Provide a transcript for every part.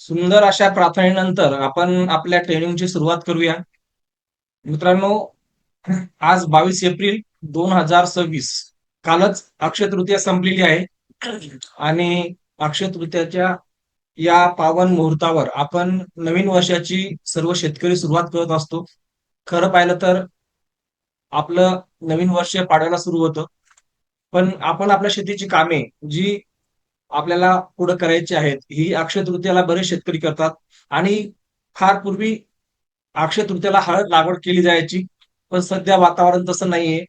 सुंदर अशा प्रार्थनेनंतर आपण आपल्या ट्रेनिंगची सुरुवात करूया. मित्रांनो, आज 22 एप्रिल 2026. कालच अक्षय तृतीया संपलेली आहे आणि अक्षय तृतीयाच्या या पावन मुहूर्तावर आपण नवीन वर्षाची सर्व शेतकरी सुरुवात करत असतो. खरं पाहिलं तर आपलं नवीन वर्ष पाडव्याला सुरू होतं. पण आपण आपल्या शेतीची कामे जी आपल्याला पुढे करायची आहेत, ही अक्षय तृतीयाला बरेच शेतकरी करतात आणि फार पूर्वी अक्षय तृतीयाला हळद लागवड केली जायची. पण सध्या वातावरण तसं नाहीये.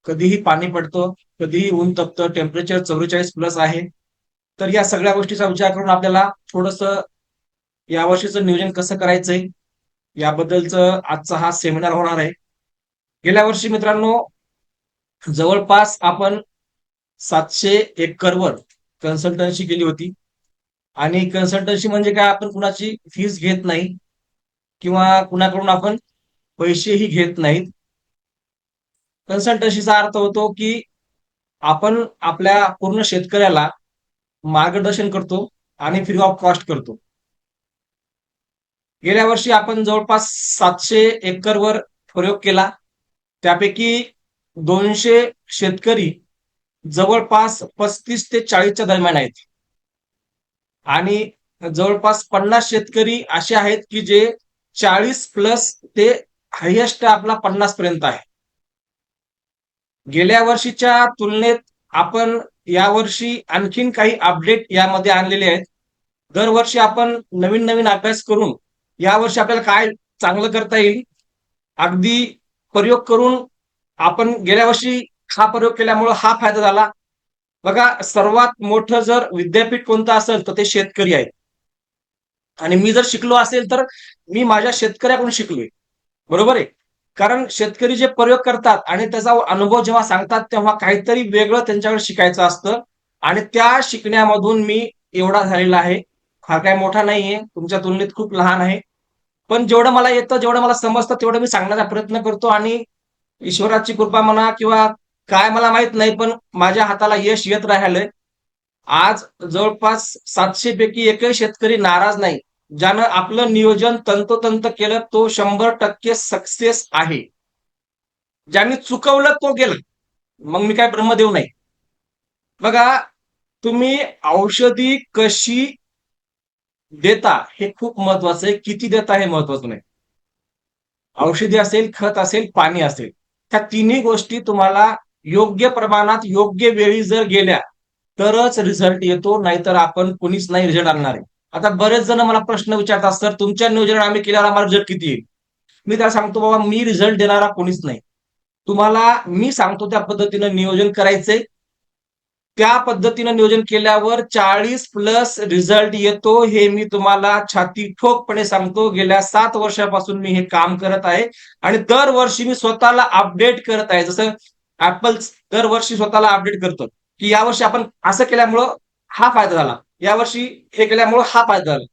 कधीही पाणी पडतं, कधीही ऊन तपतं, टेम्परेचर 44 प्लस आहे. तर या सगळ्या गोष्टीचा विचार करून आपल्याला थोडंसं यावर्षीचं नियोजन कसं करायचंय याबद्दलचं आजचा हा सेमिनार होणार आहे. गेल्या वर्षी मित्रांनो, जवळपास आपण 700 एकरवर कन्सल्टन्सी केली होती. आणि कन्सल्टन्सी म्हणजे काय, आपण कुणाची फीस घेत नाही किंवा कुणाकडून आपण पैसेही घेत नाहीत. कन्सल्टन्सीचा अर्थ होतो की आपण आपल्या पूर्ण शेतकऱ्याला मार्गदर्शन करतो आणि फ्री ऑफ कॉस्ट करतो. गेल्या वर्षी आपण जवळपास 700 एकरवर प्रयोग केला. त्यापैकी 200 शेतकरी जवळपास 35 ते 40च्या दरम्यान आहेत आणि जवळपास 50 शेतकरी असे आहेत की जे 40 प्लस ते हायएस्ट आपला 50 पर्यंत आहे. गेल्या वर्षीच्या तुलनेत आपण यावर्षी आणखीन काही अपडेट यामध्ये आणलेले आहेत. दरवर्षी आपण नवीन नवीन अभ्यास करून यावर्षी आपल्याला काय चांगलं करता येईल, अगदी प्रयोग करून आपण गेल्या वर्षी हा प्रयोग केल्यामुळे हा फायदा झाला. बघा, सर्वात मोठं जर विद्यापीठ कोणतं असेल तर ते शेतकरी आहेत. आणि मी जर शिकलो असेल तर मी माझ्या शेतकऱ्याकडून शिकलोय. बरोबर आहे. कारण शेतकरी जे प्रयोग करतात आणि त्याचा अनुभव जेव्हा सांगतात तेव्हा काहीतरी वेगळं त्यांच्याकडे शिकायचं असतं आणि त्या शिकण्यामधून मी एवढा झालेला आहे. फार काही मोठा नाहीये, तुमच्या तुलनेत खूप लहान आहे. पण जेवढं मला येतं, जेवढं मला समजतं तेवढं मी सांगण्याचा प्रयत्न करतो आणि ईश्वराची कृपा म्हणा किंवा काय मला माहित नाही, पण माझ्या हाताला यश येत राहिलंय. आज जवळपास 700 पैकी एकही शेतकरी नाराज नाही. ज्यानं आपलं नियोजन तंतोतंत केलं तो 100% सक्सेस आहे. ज्यांनी चुकवलं तो गेला. मग मी काय ब्रह्मदेव नाही. बघा, तुम्ही औषधी कशी देता हे खूप महत्वाचं आहे. किती देता हे महत्वाचं नाही. औषधी असेल, खत असेल, पाणी असेल, त्या तिन्ही गोष्टी तुम्हाला योग्य प्रमाणात योग्य वेळी जर गेल्या तरच रिझल्ट येतो, नाहीतर आपण कोणीच नाही रिझल्ट आणणार आहे. आता बरेच जण मला प्रश्न विचारतात, सर तुमच्या नियोजन आम्ही केल्यावर आम्हाला रिझल्ट किती येईल? मी त्याला सांगतो, बाबा मी रिझल्ट देणारा कोणीच नाही. तुम्हाला मी सांगतो त्या पद्धतीनं नियोजन करायचंय. त्या पद्धतीनं नियोजन केल्यावर 40 प्लस रिझल्ट येतो, हे मी तुम्हाला छाती ठोकपणे सांगतो. गेल्या 7 वर्षापासून मी हे काम करत आहे आणि दरवर्षी मी स्वतःला अपडेट करत आहे. जसं ऍपल दरवर्षी स्वतःला अपडेट करतो की यावर्षी आपण असं केल्यामुळं हा फायदा झाला, यावर्षी हे केल्यामुळं हा फायदा झाला.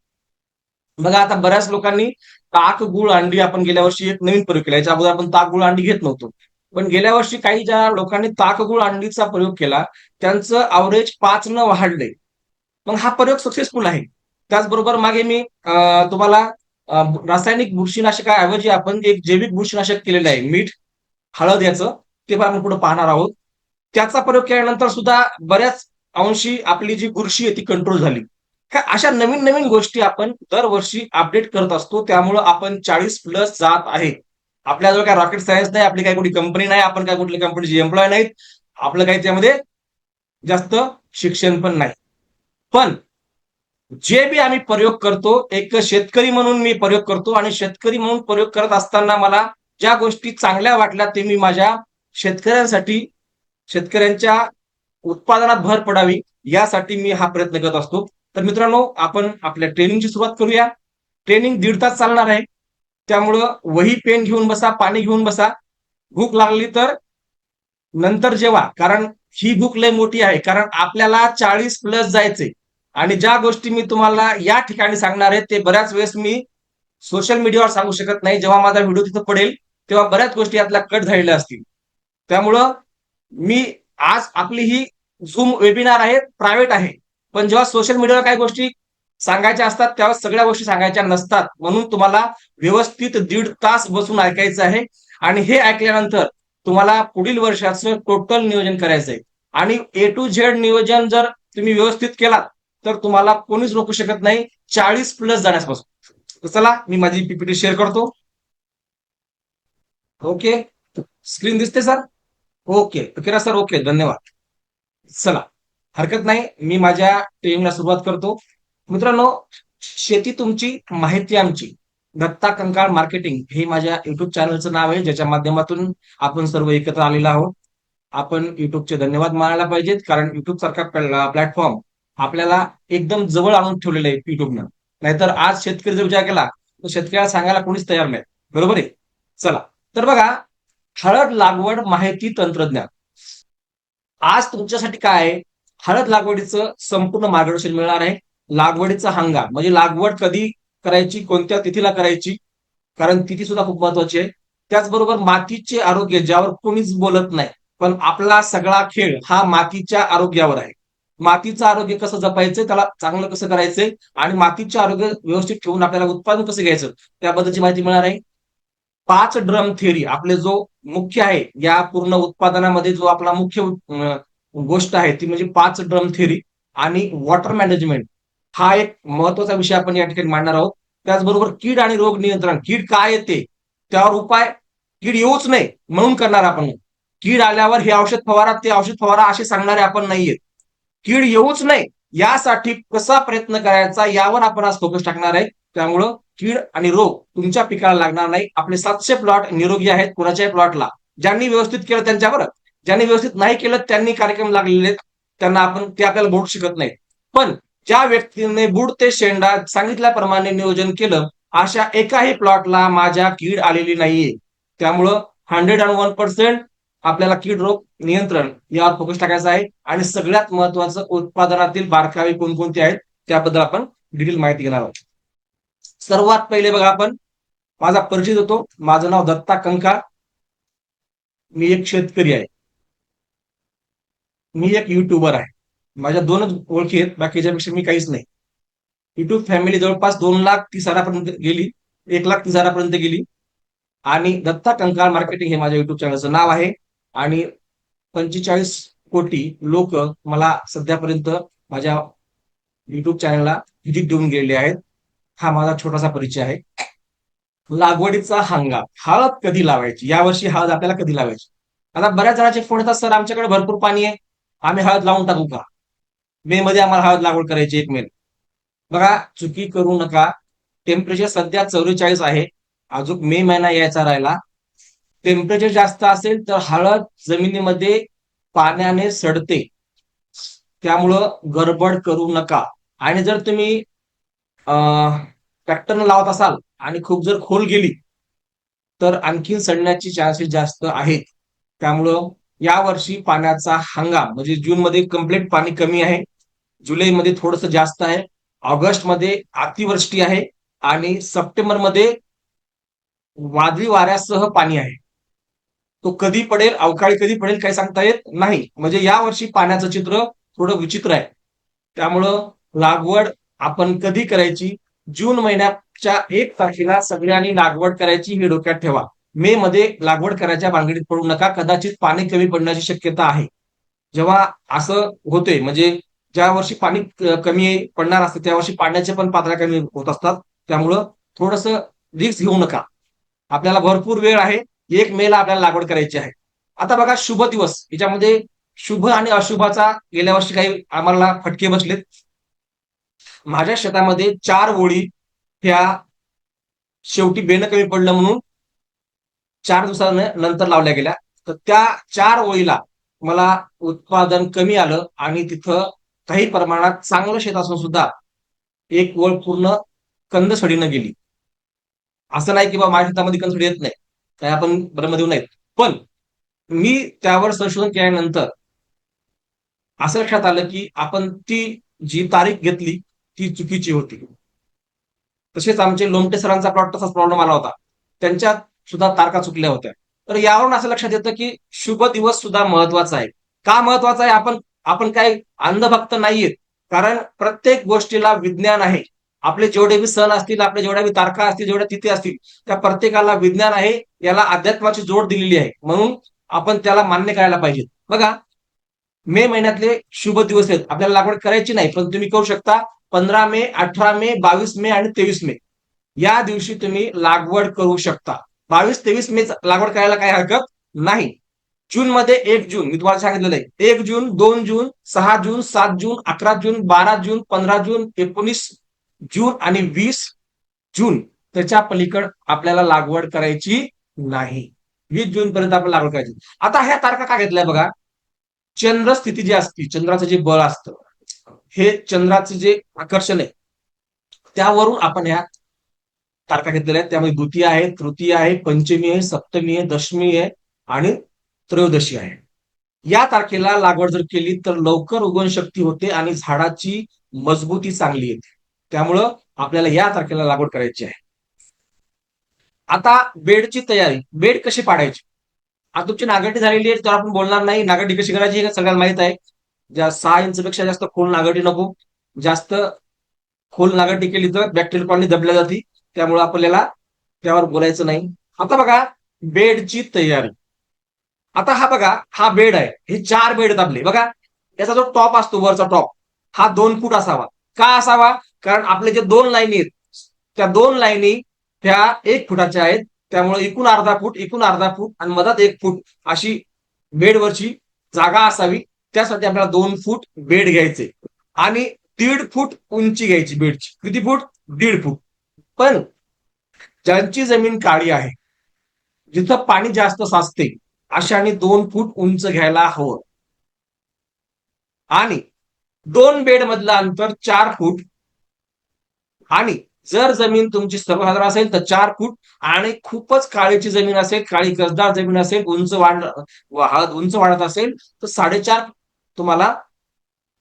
बघा, आता बऱ्याच लोकांनी ताक गुळ अंडी, आपण गेल्या वर्षी एक नवीन प्रयोग केला. याच्या अगोदर आपण ताक गुळ अंडी घेत नव्हतो. पण गेल्या वर्षी काही ज्या लोकांनी ताक गुळ अंडीचा प्रयोग केला त्यांचं अवरेज 5 वाढलंय. मग हा प्रयोग सक्सेसफुल आहे. त्याचबरोबर मागे मी तुम्हाला रासायनिक बुरशीनाशकाऐवजी आपण एक जैविक बुरशीनाशक केलेलं आहे, मीठ हळद याचं, ते पण आपण पुढे पाहणार आहोत. त्याचा प्रयोग केल्यानंतर सुद्धा बऱ्याच अंशी आपली जी बुरशी आहे ती कंट्रोल झाली. ह्या अशा नवीन नवीन गोष्टी आपण दरवर्षी अपडेट करत असतो, त्यामुळं आपण 40 प्लस जात आहे. आपल्याजवळ काय रॉकेट सायन्स नाही, आपली काही कुठली कंपनी नाही, आपण काय कुठल्या कंपनीची एम्प्लॉय नाहीत, आपलं काही त्यामध्ये जास्त शिक्षण पण नाही. पण जे बी आम्ही प्रयोग करतो, एक शेतकरी म्हणून मी प्रयोग करतो आणि शेतकरी म्हणून प्रयोग करत असताना मला ज्या गोष्टी चांगल्या वाटल्या ते मी माझ्या शेतकऱ्यांसाठी, शेतकऱ्यांच्या उत्पादनात भर पडावी यासाठी मी हा प्रयत्न करत असतो. तर मित्रांनो, आपण आपल्या ट्रेनिंगची सुरुवात करूया. ट्रेनिंग 1.5 तास चालणार आहे. त्यामुळं वही पेन घेऊन बसा, पाणी घेऊन बसा. भूक लागली तर नंतर जेवा, कारण ही भूक लय मोठी आहे. कारण आपल्याला 40 प्लस जायचंय आणि ज्या गोष्टी मी तुम्हाला या ठिकाणी सांगणार आहे ते बऱ्याच वेळेस मी सोशल मीडियावर सांगू शकत नाही. जेव्हा माझा व्हिडिओ तिथं पडेल तेव्हा बऱ्याच गोष्टी यातल्या कट झालेल्या असतील. त्यामुळं मी आज आपली ही झूम वेबिनार आहे, प्रायव्हेट आहे. पण जेव्हा सोशल मीडियावर काही गोष्टी सांगायच्या असतात त्यावेळेस सगळ्या गोष्टी सांगायच्या नसतात. म्हणून तुम्हाला व्यवस्थित 1.5 तास बसून ऐकायचं आहे आणि हे ऐकल्यानंतर तुम्हाला पुढील वर्षाचं टोटल नियोजन करायचं आहे. आणि ए टू झेड नियोजन जर तुम्ही व्यवस्थित केलात तर तुम्हाला कोणीच रोखू शकत नाही 40+ जाण्यापासून. तर चला मी माझी पीपीटी शेअर करतो. ओके, स्क्रीन दिसते सर? ओके, तर करा सर. ओके, धन्यवाद. चला, हरकत नाही, मी माझ्या ट्रेनिंगला सुरुवात करतो. मित्रांनो, शेती तुमची, माहिती आमची. दत्ता कंकाळ मार्केटिंग हे माझ्या युट्यूब चॅनलचं नाव आहे, ज्याच्या माध्यमातून आपण सर्व एकत्र आलेलो आहोत. आपण युट्यूबचे धन्यवाद मानायला पाहिजेत, कारण युट्यूब सारखा प्लॅटफॉर्म आपल्याला एकदम जवळ आणून ठेवलेलं आहे युट्यूबनं. नाहीतर आज शेतकरी जर विचार केला तर शेतकऱ्याला सांगायला कोणीच तयार नाही. बरोबर आहे? चला, तर बघा, हळद लागवड माहिती तंत्रज्ञान. आज तुमच्यासाठी काय आहे? हळद लागवडीचं संपूर्ण मार्गदर्शन मिळणार आहे. लागवडीचा हंगाम म्हणजे लागवड कधी करायची, कोणत्या तिथीला करायची, कारण तिथी सुद्धा खूप महत्वाची आहे. त्याचबरोबर मातीचे आरोग्य, ज्यावर कोणीच बोलत नाही, पण आपला सगळा खेळ हा मातीच्या आरोग्यावर आहे. मातीचं आरोग्य कसं जपायचंय, त्याला चांगलं कसं करायचंय आणि मातीचे आरोग्य व्यवस्थित ठेवून आपल्याला उत्पादन कसं घ्यायचं त्याबद्दलची माहिती मिळणार आहे. 5 ड्रम थेअरी आपले जो मुख्य आहे या पूर्ण उत्पादनामध्ये, जो आपला मुख्य गोष्ट आहे ती म्हणजे 5 ड्रम थेअरी. आणि वॉटर मॅनेजमेंट हा एक महत्वाचा विषय आपण या ठिकाणी मांडणार आहोत. त्याचबरोबर कीड आणि रोग नियंत्रण, कीड काय येते त्यावर उपाय, कीड येऊच नाही म्हणून करणार आपण. कीड आल्यावर हे औषध फवारा, ते औषध फवारा असे सांगणारे आपण नाहीये. कीड येऊच नाही यासाठी कसा प्रयत्न करायचा यावर आपण आज फोकस टाकणार आहे. त्यामुळं कीड आणि रोग तुमच्या पिकाला लागणार नाही. आपले 700 प्लॉट निरोगी आहेत कुणाच्याही प्लॉटला. ज्यांनी व्यवस्थित केलं त्यांच्यावर, ज्यांनी व्यवस्थित नाही केलं त्यांनी कार्यक्रम लागलेले आहेत, त्यांना आपण ते आपल्याला बोलू शकत नाही. पण ज्या व्यक्तीने बुड ते शेंडा सांगितल्याप्रमाणे नियोजन केलं, अशा एकाही प्लॉटला माझ्या कीड आलेली नाहीये. त्यामुळं 101% आपल्याला कीड रोग नियंत्रण यावर फोकस टाकायचा आहे. आणि सगळ्यात महत्वाचं, उत्पादनातील बारकावे कोणकोणते आहेत त्याबद्दल आपण डिटेल माहिती घेणार आहोत. सर्वात पहिले बघा, आपण माझा परिचय देतो. माझं नाव दत्ता कंकाळ. मी एक शेतकरी आहे. मी एक युट्यूबर आहे. माझ्या 2च ओळखी आहेत, बाकीच्यापेक्षा मी काहीच नाही. युट्यूब फॅमिली जवळपास 2,30,000पर्यंत गेली, 1,30,000पर्यंत गेली. आणि दत्ता कंकाळ मार्केटिंग हे माझ्या युट्यूब चॅनलचं नाव आहे. आणि 45 कोटी लोक मला सध्यापर्यंत माझ्या युट्यूब चॅनलला व्हिजिट देऊन गेलेले आहेत. हा माझा छोटासा परिचय आहे. लागवडीचा हंगाम, हळद कधी लावायची, यावर्षी हळद आपल्याला कधी लावायची. आता बऱ्याच जणांचे फोन येतात, सर आमच्याकडे भरपूर पाणी आहे, आम्ही हळद लावून टाकू का? मे मध्ये आम्हाला हळद लागवड करायची, 1 मे. बघा, चुकी करू नका. टेम्परेचर सध्या 44 आहे, अजून मे महिना यायचा राहिला. टेम्परेचर जास्त असेल तर हळद जमिनीमध्ये पाण्याने सडते, त्यामुळं गडबड करू नका. आणि जर तुम्ही ट्रॅक्टरनं लावत असाल आणि खूप जर खोल गेली तर आणखीन सडण्याची चान्सेस जास्त आहेत. त्यामुळं यावर्षी पाण्याचा हंगाम म्हणजे जूनमध्ये कम्प्लीट पाणी कमी आहे, जुलैमध्ये थोडंसं जास्त आहे, ऑगस्टमध्ये अतिवृष्टी आहे आणि सप्टेंबरमध्ये वादळी वाऱ्यासह पाणी आहे. तो कधी पडेल, अवकाळी कधी पडेल काही सांगता येत नाही. म्हणजे यावर्षी पाण्याचं चित्र थोडं विचित्र आहे. त्यामुळं लागवड आपण कधी करायची? जून महिन्याच्या 1 तारखेला सगळ्यांनी लागवड करायची हे डोक्यात ठेवा. मे मध्ये लागवड करायच्या भानगडीत पडू नका, कदाचित पाणी कमी पडण्याची शक्यता आहे. जेव्हा असं होते म्हणजे ज्या वर्षी पाणी कमी पडणार असतं त्या वर्षी पाण्याच्या पण पातळ्या कमी होत असतात. त्यामुळं थोडंसं रिस्क घेऊ नका. आपल्याला भरपूर वेळ आहे, 1 मे आपल्याला लागवड करायची आहे. आता बघा, शुभ दिवस, याच्यामध्ये शुभ आणि अशुभाचा गेल्या वर्षी काही आम्हाला फटके बसलेत. माझ्या शेतामध्ये 4 ओळी ह्या शेवटी बेनं कमी पडलं म्हणून 4 दिवसानंतर लावल्या गेल्या. तर त्या 4 ओळीला मला उत्पादन कमी आलं आणि तिथं काही प्रमाणात चांगलं शेत असून सुद्धा एक ओळ पूर्ण कंदसडीनं गेली. असं नाही की बाबा माझ्या शेतामध्ये कंदसडी येत नाही, काय आपण ब्रह्म देऊ नाहीत. पण मी त्यावर संशोधन केल्यानंतर असं लक्षात आलं की आपण ती जी तारीख घेतली ती चुकीची होती. तसेच आमचे लोमटे सरांचा प्लॉट तसाच प्रॉब्लेम आला होता, त्यांच्यात सुद्धा तारखा चुकल्या होत्या. तर यावरून असं लक्षात येतं की शुभ दिवस सुद्धा महत्वाचा आहे. का महत्वाचा आहे? आपण आपण काय अंधभक्त नाहीयेत. कारण प्रत्येक गोष्टीला विज्ञान आहे. आपले जेवढे बी सण असतील, आपल्या जेवढ्या बी तारखा असतील, जेवढ्या तिथी असतील, त्या प्रत्येकाला विज्ञान आहे, याला अध्यात्माची जोड दिलेली आहे. म्हणून आपण त्याला मान्य करायला पाहिजे. बघा, मे महिन्यातले शुभ दिवस आहेत. आपल्याला लागवड करायची नाही, पण तुम्ही करू शकता. 15 मे, 18 मे, 22 मे आणि 23 मे या दिवशी तुम्ही लागवड करू शकता. 22-23 मे लागवड करायला काही हरकत नाही. जून मध्ये 1 जून मी तुम्हाला सांगितलेलं आहे. 1 जून, 2 जून, 6 जून, 7 जून, 11 जून, 12 जून, 15 जून, 19 जून आणि 20 जून. त्याच्या पलीकड आपल्याला लागवड करायची नाही. 20 जून पर्यंत आपण लागवड करायची. आता ह्या तारखा का घेतल्या बघा. चंद्रस्थिती जी असते, चंद्राचं जे बळ असतं, हे चंद्राचं जे आकर्षण आहे, त्यावरून आपण ह्या तारखा घेतलेल्या आहेत. त्यामध्ये द्वितीय आहे, तृतीय आहे, पंचमी आहे, सप्तमी आहे, दशमी आहे आणि त्रयोदशी आहे. या तारखेला लागवड जर केली तर लवकर उगवण शक्ती होते आणि झाडाची मजबूती चांगली येते. त्यामुळं आपल्याला या तारखेला लागवड करायची आहे. आता बेडची तयारी, बेड कशी पाडायची. आता तुमची नागरटी झालेली आहे तर आपण बोलणार नाही. नागरटी कशी करायची हे सगळ्यांना माहित आहे. 6 इंच पेक्षा जास्त खोल नागरटी नको. जास्त खोल नागरटी केली तर बॅक्टेरियल कॉलनी दबल्या जाते. त्यामुळे आपल्याला त्यावर बोलायचं नाही. आता बघा, बेडची तयारी. आता हा बघा, हा बेड आहे. हे 4 बेड आहेत आपले. बघा, याचा जो टॉप असतो, वरचा टॉप, हा 2 फूट असावा. का असावा. कारण आपले जे 2 लाईनी आहेत, त्या 2 लाईनी त्या 1 फुटाच्या आहेत. त्यामुळे एकूण अर्धा फूट, एकूण अर्धा फूट आणि मधात 1 फूट अशी बेडवरची जागा असावी. त्यासाठी आपल्याला 2 फूट बेड घ्यायचे आणि 1.5 फूट उंची घ्यायची बेडची. किती फूट. 1.5 फूट. पण ज्यांची जमीन काळी आहे, जिथं पाणी जास्त साचते, अशाने 2 फूट उंच घ्यायला हवं. आणि 2 बेड मधलं अंतर 4 फूट. आणि जर जमीन तुमची सर्वसाधारण असेल तर 4 फूट. आणि खूपच काळीची जमीन असेल, काळी कसदार जमीन असेल, उंच वाढत असेल तर 4.5 तुम्हाला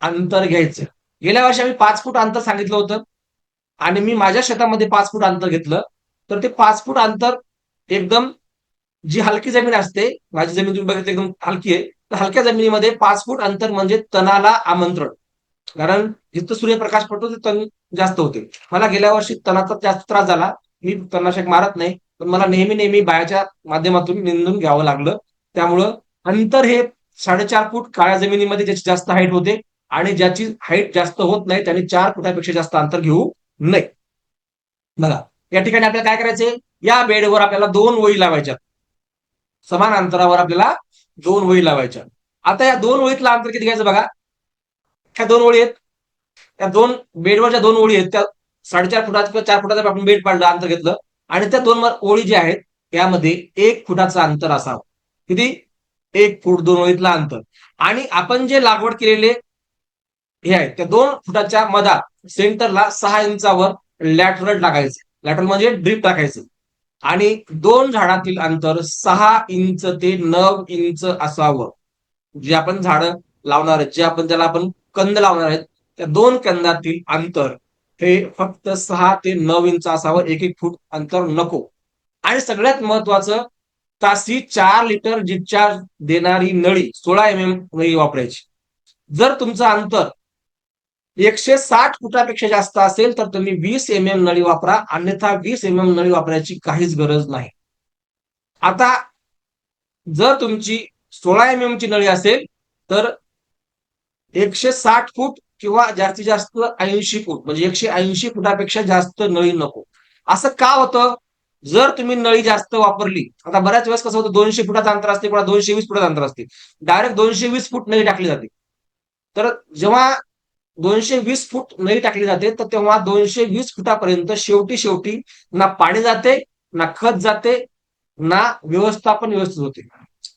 अंतर घ्यायचं. गेल्या वर्षी आम्ही 5 फूट अंतर सांगितलं होतं आणि मी माझ्या शेतामध्ये 5 फूट अंतर घेतलं. तर ते 5 फूट अंतर एकदम, जी हलकी जमीन असते, माझी जमीन तुम्ही बघितली एकदम हलकी आहे, तर हलक्या जमिनीमध्ये 5 फूट अंतर म्हणजे तणाला आमंत्रण. कारण जिथं सूर्यप्रकाश पडतो ते तण जास्त होते. मला गेल्या वर्षी तणाचा जास्त त्रास झाला. मी तणनाशक मारत नाही, पण मला नेहमी नेहमी बायाच्या माध्यमातून निंदून घ्यावं लागलं. त्यामुळं अंतर हे 4.5 फूट काळ्या जमिनीमध्ये ज्याची जास्त हाईट होते आणि ज्याची हाईट जास्त होत नाही त्याने 4 फुटापेक्षा जास्त अंतर घेऊ नये. बघा, या ठिकाणी आपल्याला काय करायचंय. या बेडवर आपल्याला 2 ओळी लावायच्या. समान अंतरावर आपल्याला 2 ओळी लावायच्या. आता या 2 ओळीतलं अंतर किती घ्यायचं बघा. ह्या 2 ओळी आहेत. त्या बेडवरच्या 2 ओळी आहेत, त्या 4.5 फुटाचं किंवा 4 फुटाचं आपण बेड पाडलं, अंतर घेतलं. आणि त्या 2 ओळी ज्या आहेत त्यामध्ये 1 फुटाचं अंतर असावं. किती. 1 फूट 2 ओळीतलं अंतर. आणि आपण जे लागवड केलेले हे आहेत त्या 2 फुटाच्या मधात सेंटरला 6 इंचावर लॅटरल टाकायचे. लॅटरल म्हणजे ड्रीप टाकायचं. आणि 2 झाडातील अंतर 6 इंच ते 9 इंच असावं. जे आपण झाडं लावणार आहेत, जे आपण त्याला आपण कंद लावणार आहेत, त्या 2 कंदातील अंतर हे फक्त 6 ते 9 इंच असावं. 1-1 फूट अंतर नको. आणि सगळ्यात महत्वाचं, तासी 4 लिटर डिस्चार्ज देणारी नळी 16 mm नळी वापरायची. जर तुमचं अंतर 160 फुटापेक्षा जास्त असेल तर तुम्ही 20 mm नळी वापरा, अन्यथा 20 mm नळी वापरायची काहीच गरज नाही. आता जर तुमची 16 mm ची नळी असेल तर 160 फूट किंवा जास्तीत जास्त 80 फूट, म्हणजे 180 फुटापेक्षा जास्त नळी नको. असं का होतं. जर तुम्ही नळी जास्त वापरली, आता बऱ्याच वेळेस कसं होतं, 200 फुटाचं अंतर असते, किंवा 220 फुटाचं अंतर असते, डायरेक्ट 220 फूट नळी टाकली जाते. तर जेव्हा 220 फूट नळी टाकली जाते तर तेव्हा 220 फुटापर्यंत शेवटी शेवटी ना पाणी जाते, ना खत जाते, ना व्यवस्थापन व्यवस्थित होते.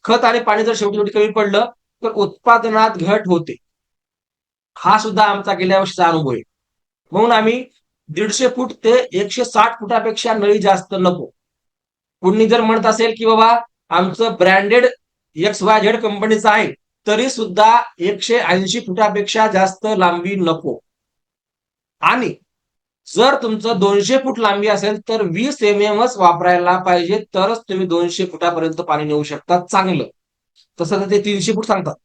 खत आणि पाणी जर शेवटी शेवटी कमी पडलं तर उत्पादनात घट होते. हा सुद्धा आमचा गेल्या वर्षीचा अनुभव आहे. म्हणून आम्ही 150 फूट ते 160 फुटापेक्षा नळी जास्त नको. कुणी जर म्हणत असेल की बाबा आमचं ब्रँडेड XYZ कंपनीचं आहे, तरी सुद्धा 180 फुटापेक्षा जास्त लांबी नको. आणि जर तुमचं 200 फूट लांबी असेल तर 20 mmच वापरायला पाहिजे, तरच तुम्ही 200 फुटापर्यंत पाणी नेऊ शकता चांगलं. तसं तर ते 300 फूट सांगतात,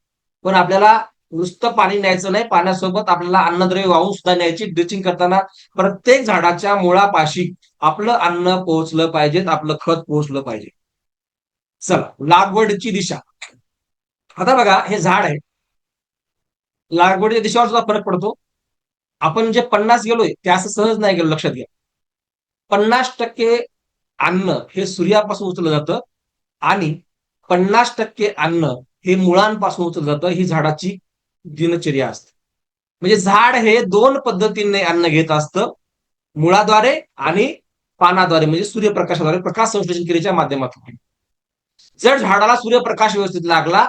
पण आपल्याला नुसतं पाणी न्यायचं नाही, पाण्यासोबत आपल्याला अन्नद्रव्य वाहून सुद्धा न्यायची. ड्रिचिंग करताना प्रत्येक झाडाच्या मुळापाशी आपलं अन्न पोहोचलं पाहिजे, आपलं खत पोहोचलं पाहिजे. चला, लागवडीची दिशा. आता बघा, हे झाड आहे, लागवडीच्या दिशेवर सुद्धा फरक पडतो. आपण जे 50 गेलोय ते असं सहज नाही गेलो, लक्षात घ्या. 50% अन्न हे सूर्यापासून उचललं जातं आणि 50% अन्न हे मुळांपासून उचललं जातं. ही झाडाची दिनचर्या असते. म्हणजे झाड हे दोन पद्धतीने अन्न घेत असतं, मुळाद्वारे आणि पानाद्वारे, म्हणजे सूर्यप्रकाशाद्वारे, प्रकाश संश्लेषण क्रियेच्या माध्यमातून. जर झाडाला सूर्यप्रकाश व्यवस्थित लागला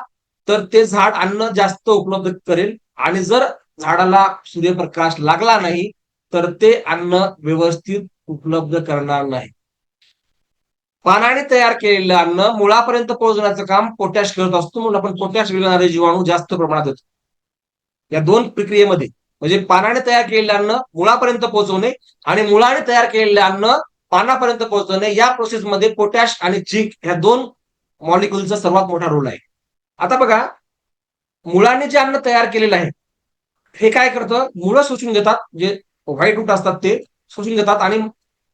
तर ते झाड अन्न जास्त उपलब्ध करेल, आणि जर झाडाला सूर्यप्रकाश लागला नाही तर ते अन्न व्यवस्थित उपलब्ध करणार नाही. पानाने तयार केलेलं अन्न मुळापर्यंत पोहोचण्याचं काम पोटॅश करत असतो, म्हणून आपण पोटॅश विरघळणारे जीवाणू जास्त प्रमाणात येतो या दोन प्रक्रियेमध्ये. म्हणजे पानाने तयार केलेलं अन्न मुळापर्यंत पोहोचवणे आणि मुळाने तयार केलेलं अन्न पानापर्यंत पोहोचवणे, या प्रोसेसमध्ये पोटॅश आणि झिंक ह्या दोन मॉलिक्युलचा सर्वात मोठा रोल आहे. आता बघा, मुळाने जे अन्न तयार केलेलं आहे हे काय करतं, मुळं शोषून घेतात, जे व्हाईट रूट असतात ते शोषून घेतात, आणि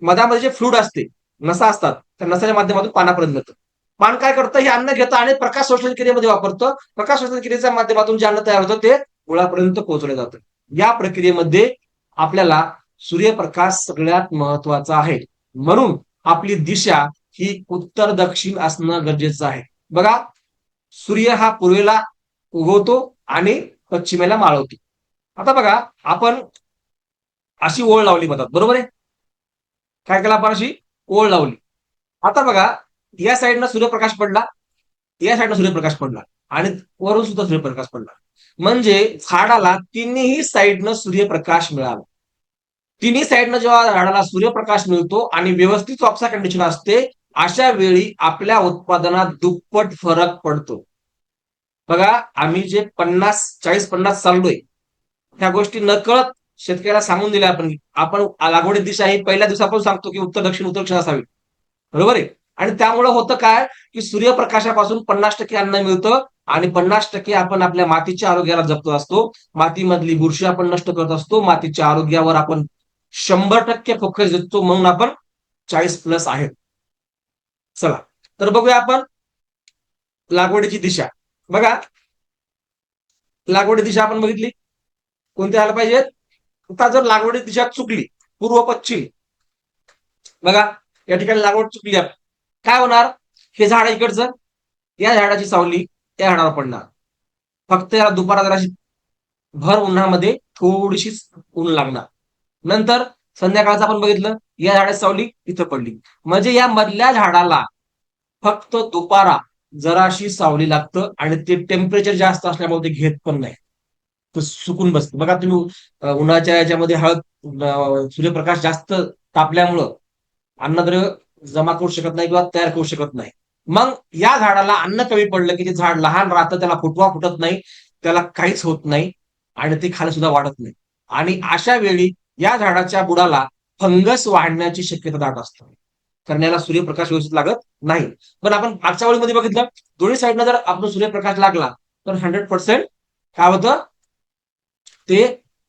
मधामध्ये जे फ्लूड असते, नसा असतात, त्या नसाच्या माध्यमातून पानापर्यंत जातं. पान काय करतं, हे अन्न घेतं आणि प्रकाश संश्लेषण क्रियेमध्ये वापरतं. प्रकाश संश्लेषण क्रियेच्या माध्यमातून जे अन्न तयार होतं ते मुळापर्यंत पोहोचलं जातं. या प्रक्रियेमध्ये आपल्याला सूर्यप्रकाश सगळ्यात महत्वाचा आहे, म्हणून आपली दिशा ही उत्तर दक्षिण असणं गरजेचं आहे. बघा, सूर्य हा पूर्वेला उगवतो आणि पश्चिमेला माळवतो. आता बघा, आपण अशी ओळ लावली म्हणतात, बरोबर आहे. काय केलं आपण, अशी ओळ लावली. आता बघा, या साईडनं सूर्यप्रकाश पडला, या साईडनं सूर्यप्रकाश पडला, आणि वरून सुद्धा सूर्यप्रकाश पडला, म्हणजे झाडाला तिन्ही साईडनं सूर्यप्रकाश मिळाला. तिन्ही साईडनं जेव्हा झाडाला सूर्यप्रकाश मिळतो आणि व्यवस्थित ऑक्सा कंडिशन असते, अशा वेळी आपल्या उत्पादनात दुप्पट फरक पडतो. बघा, आम्ही जे 50-40-50 चाललोय, ह्या गोष्टी नकळत शेतकऱ्याला सांगून दिल्या आपण. आपण लागवडी दिशा ही पहिल्या दिवसापासून सांगतो की उत्तर दक्षिण उत्तर दक्षिण असावी, बरोबर आहे. आणि त्यामुळे होतं काय, की सूर्यप्रकाशापासून 50% अन्न मिळतं आणि 50% आपण आपल्या मातीच्या आरोग्याला जपत असतो. मातीमधली बुरशी आपण नष्ट करत असतो, मातीच्या आरोग्यावर आपण 100% फोकस देतो, म्हणून आपण 40+ आहेत. चला, तर बघूया आपण लागवडीची दिशा. बघा, लागवडी दिशा आपण बघितली, कोणत्या आल्या पाहिजेत. आता जर लागवडी दिशा चुकली, पूर्व पश्चिम, बघा या ठिकाणी लागवड चुकली, काय होणार, हे झाड इकडचं, या झाडाची सावली त्या झाडावर पडणार. फक्त याला दुपारा जराशी भर उन्हामध्ये थोडीशीच ऊन लागणार. नंतर संध्याकाळचं आपण बघितलं, या झाडाची सावली इथं पडली, म्हणजे या मधल्या झाडाला फक्त दुपारा जराशी सावली लागतं, आणि ते टेम्परेचर जास्त असल्यामुळे ते घेत पण नाही, तो सुकून बसतं. बघा तुम्ही, उन्हाच्या याच्यामध्ये सूर्यप्रकाश जास्त तापल्यामुळं अन्नद्रव्य जमा करू शकत नाही किंवा तयार करू शकत नाही. मग या झाडाला अन्न कमी पडलं की ते झाड लहान राहतं, त्याला फुटवा फुटत नाही, त्याला काहीच होत नाही, आणि ते खाली सुद्धा वाढत नाही. आणि अशा वेळी या झाडाच्या बुडाला फंगस वाढण्याची शक्यता दाट असते, कारण याला सूर्यप्रकाश व्यवस्थित लागत नाही. पण आपण मागच्या वेळीमध्ये बघितलं, दोन्ही साईडनं जर आपण सूर्यप्रकाश लागला तर 100% काय होतं, ते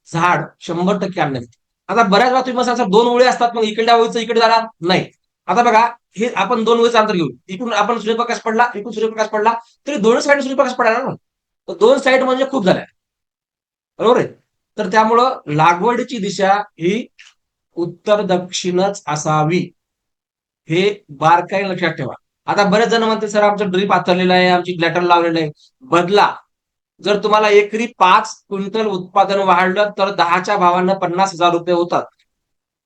झाड 100% अन्न घेते. आता बऱ्याच वेळा तुम्ही सांगा, दोन ओळी असतात, मग इकडल्या ओळीचं इकडे जाणार नाही. आता बघा, हे आपण दोन ओळीचं अंतर घेऊ, इकडून आपण सूर्यप्रकाश पडला, इकडून सूर्यप्रकाश पडला, तरी दोन्ही साईड सूर्यप्रकाश पडायला ना, तर दोन साईड म्हणजे खूप झाल्या, बरोबर आहे. तर त्यामुळं लागवडीची दिशा ही उत्तर दक्षिणच असावी, हे बारकाईने लक्षात ठेवा. आता बरेच जण म्हणते, सर आमचं ड्रीप आथरलेलं आहे, आमची ग्लॅटर लावलेलं आहे, बदला. जर तुम्हाला एकरी 5 क्विंटल उत्पादन वाढलं तर 10च्या भावानं 50,000 रुपये होतात.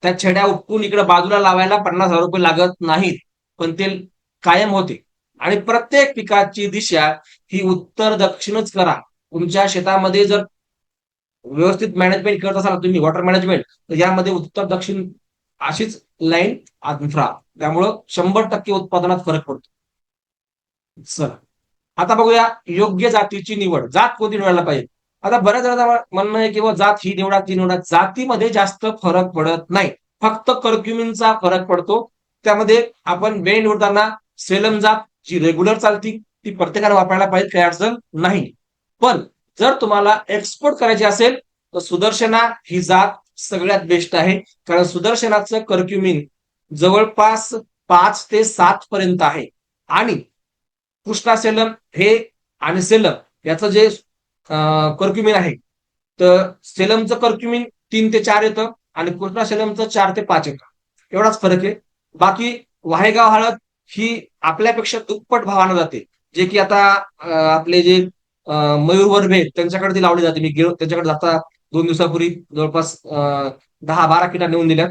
त्या छड्या उपटून इकडे बाजूला लावायला 50,000 रुपये लागत नाहीत, पण ते कायम होते. आणि प्रत्येक पिकाची दिशा ही उत्तर दक्षिणच करा. तुमच्या शेतामध्ये जर व्यवस्थित मॅनेजमेंट करत असाल तुम्ही, वॉटर मॅनेजमेंट, तर यामध्ये उत्तर दक्षिण अशीच लाईन अंतरा, त्यामुळं 100% उत्पादनात फरक पडतो. चला, आता बघूया योग्य जातीची निवड. जात कोणती निवडायला पाहिजे. आता बऱ्याच जणांचं म्हणणं आहे की जात ही निवडा ती निवडा. जातीमध्ये जास्त फरक पडत नाही, फक्त कर्क्युमिनचा फरक पडतो. त्यामध्ये आपण वेळ निवडताना सेलम जात जी रेग्युलर चालती ती प्रत्येकाने वापरायला पाहिजे, काही अडचण नाही. पण जर तुम्हाला एक्सपोर्ट करायची असेल तर सुदर्शना ही जात सगळ्यात बेस्ट आहे, कारण सुदर्शनाचं कर्क्युमिन जवळपास 5 ते 7 पर्यंत आहे. आणि कृष्णा सेलम हे आणि सेलम याचं जे कर्क्युमिन आहे, तर सेलमचं कर्क्युमिन 3 ते 4 येतं आणि कृष्णा सेलमचं 4 ते 5 येतं, एवढाच फरक आहे. बाकी वाहेगाव हळद ही आपल्यापेक्षा दुप्पट भावानं जाते, जे की आता आपले जे मयूर वर्बे आहेत त्यांच्याकडे ती लावली जाते. मी गेलो त्यांच्याकडे जाता 2 दिवसापूर्वी जवळपास 10-12 किटा नेऊन दिल्यात.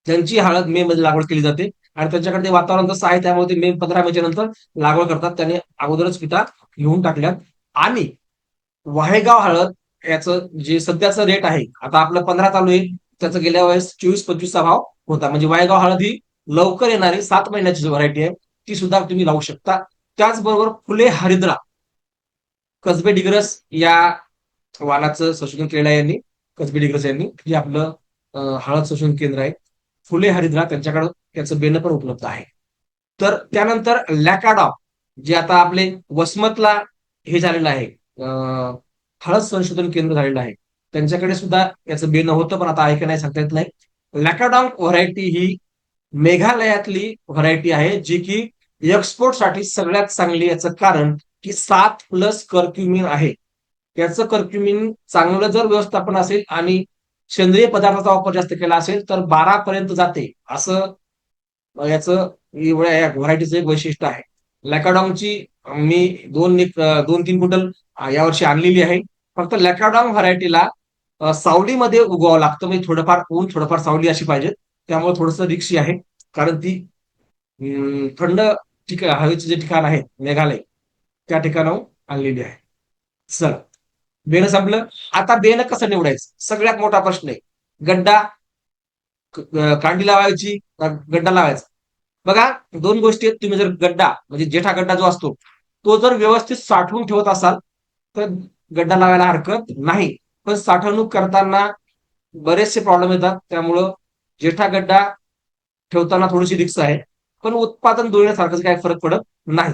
त्यांची हळद मे मध्ये लागवड केली जाते आणि त्यांच्याकडे ते वातावरण तसं आहे, त्यामुळे ते मे 15 मेच्या नंतर लागवड करतात. त्याने अगोदरच किटा घेऊन टाकल्यात. आणि वाहेगाव हळद याचं जे सध्याचं रेट आहे, आता आपलं 15 चालू आहे, त्याचं गेल्या वेळेस 24-25चा भाव होता. म्हणजे वाहेगाव हळद ही लवकर येणारी 7 महिन्याची व्हरायटी आहे, ती सुद्धा तुम्ही लावू शकता. त्याचबरोबर फुले हरिद्रा कसबे डिग्रस या वाणाचं संशोधन केलेलं आहे यांनी, कसबे डिग्रस यांनी, जे आपलं हळद संशोधन केंद्र आहे. फुले हरिद्रा त्यांच्याकडे त्याचं बेणं पण उपलब्ध आहे. तर त्यानंतर लॅकाडॉ, जे आता आपले वसमतला हे झालेलं आहे, हळद संशोधन केंद्र झालेलं आहे, त्यांच्याकडे सुद्धा याचं बेणं होतं, पण आता आहे का नाही सांगता येत नाही. लॅकाडॉन व्हरायटी ही मेघालयातली व्हरायटी आहे, जी की एक्सपोर्टसाठी सगळ्यात चांगली. याचं कारण की 7+ कर्क्युमिन आहे. याचं कर्क्युमिन चांगलं जर व्यवस्थापन असेल आणि सेंद्रिय पदार्थाचा वापर जास्त केला असेल तर 12 पर्यंत जाते, असं याचं एवढ्या या व्हरायटीचं एक वैशिष्ट्य आहे. लॅकाडॉंगची मी 2-3 क्विंटल यावर्षी आणलेली आहे. फक्त लॅकाडॉंग व्हरायटीला सावलीमध्ये उगवावं लागतं, म्हणजे थोडंफार ऊन थोडंफार सावली अशी पाहिजे. त्यामुळे थोडंसं रिक्शी आहे, कारण ती थंड ठिकाण हवेचं जे ठिकाण आहे मेघालय, त्या ठिकाणाहून आणलेली आहे. चला, बेणं संपलं. आता बेणं कसं निवडायचं, सगळ्यात मोठा प्रश्न आहे. गड्डा, कांडी लावायची का गड्डा लावायचा? बघा, दोन गोष्टी आहेत. तुम्ही जर गड्डा म्हणजे जेठा गड्डा जो असतो तो जर व्यवस्थित साठवून ठेवत असाल तर गड्डा लावायला हरकत नाही. पण साठवणूक करताना बरेचसे प्रॉब्लेम येतात, त्यामुळं जेठा गड्डा ठेवताना थोडीशी रिक्स आहे, पण उत्पादन दोन्हीसारखंच काही फरक पडत नाही.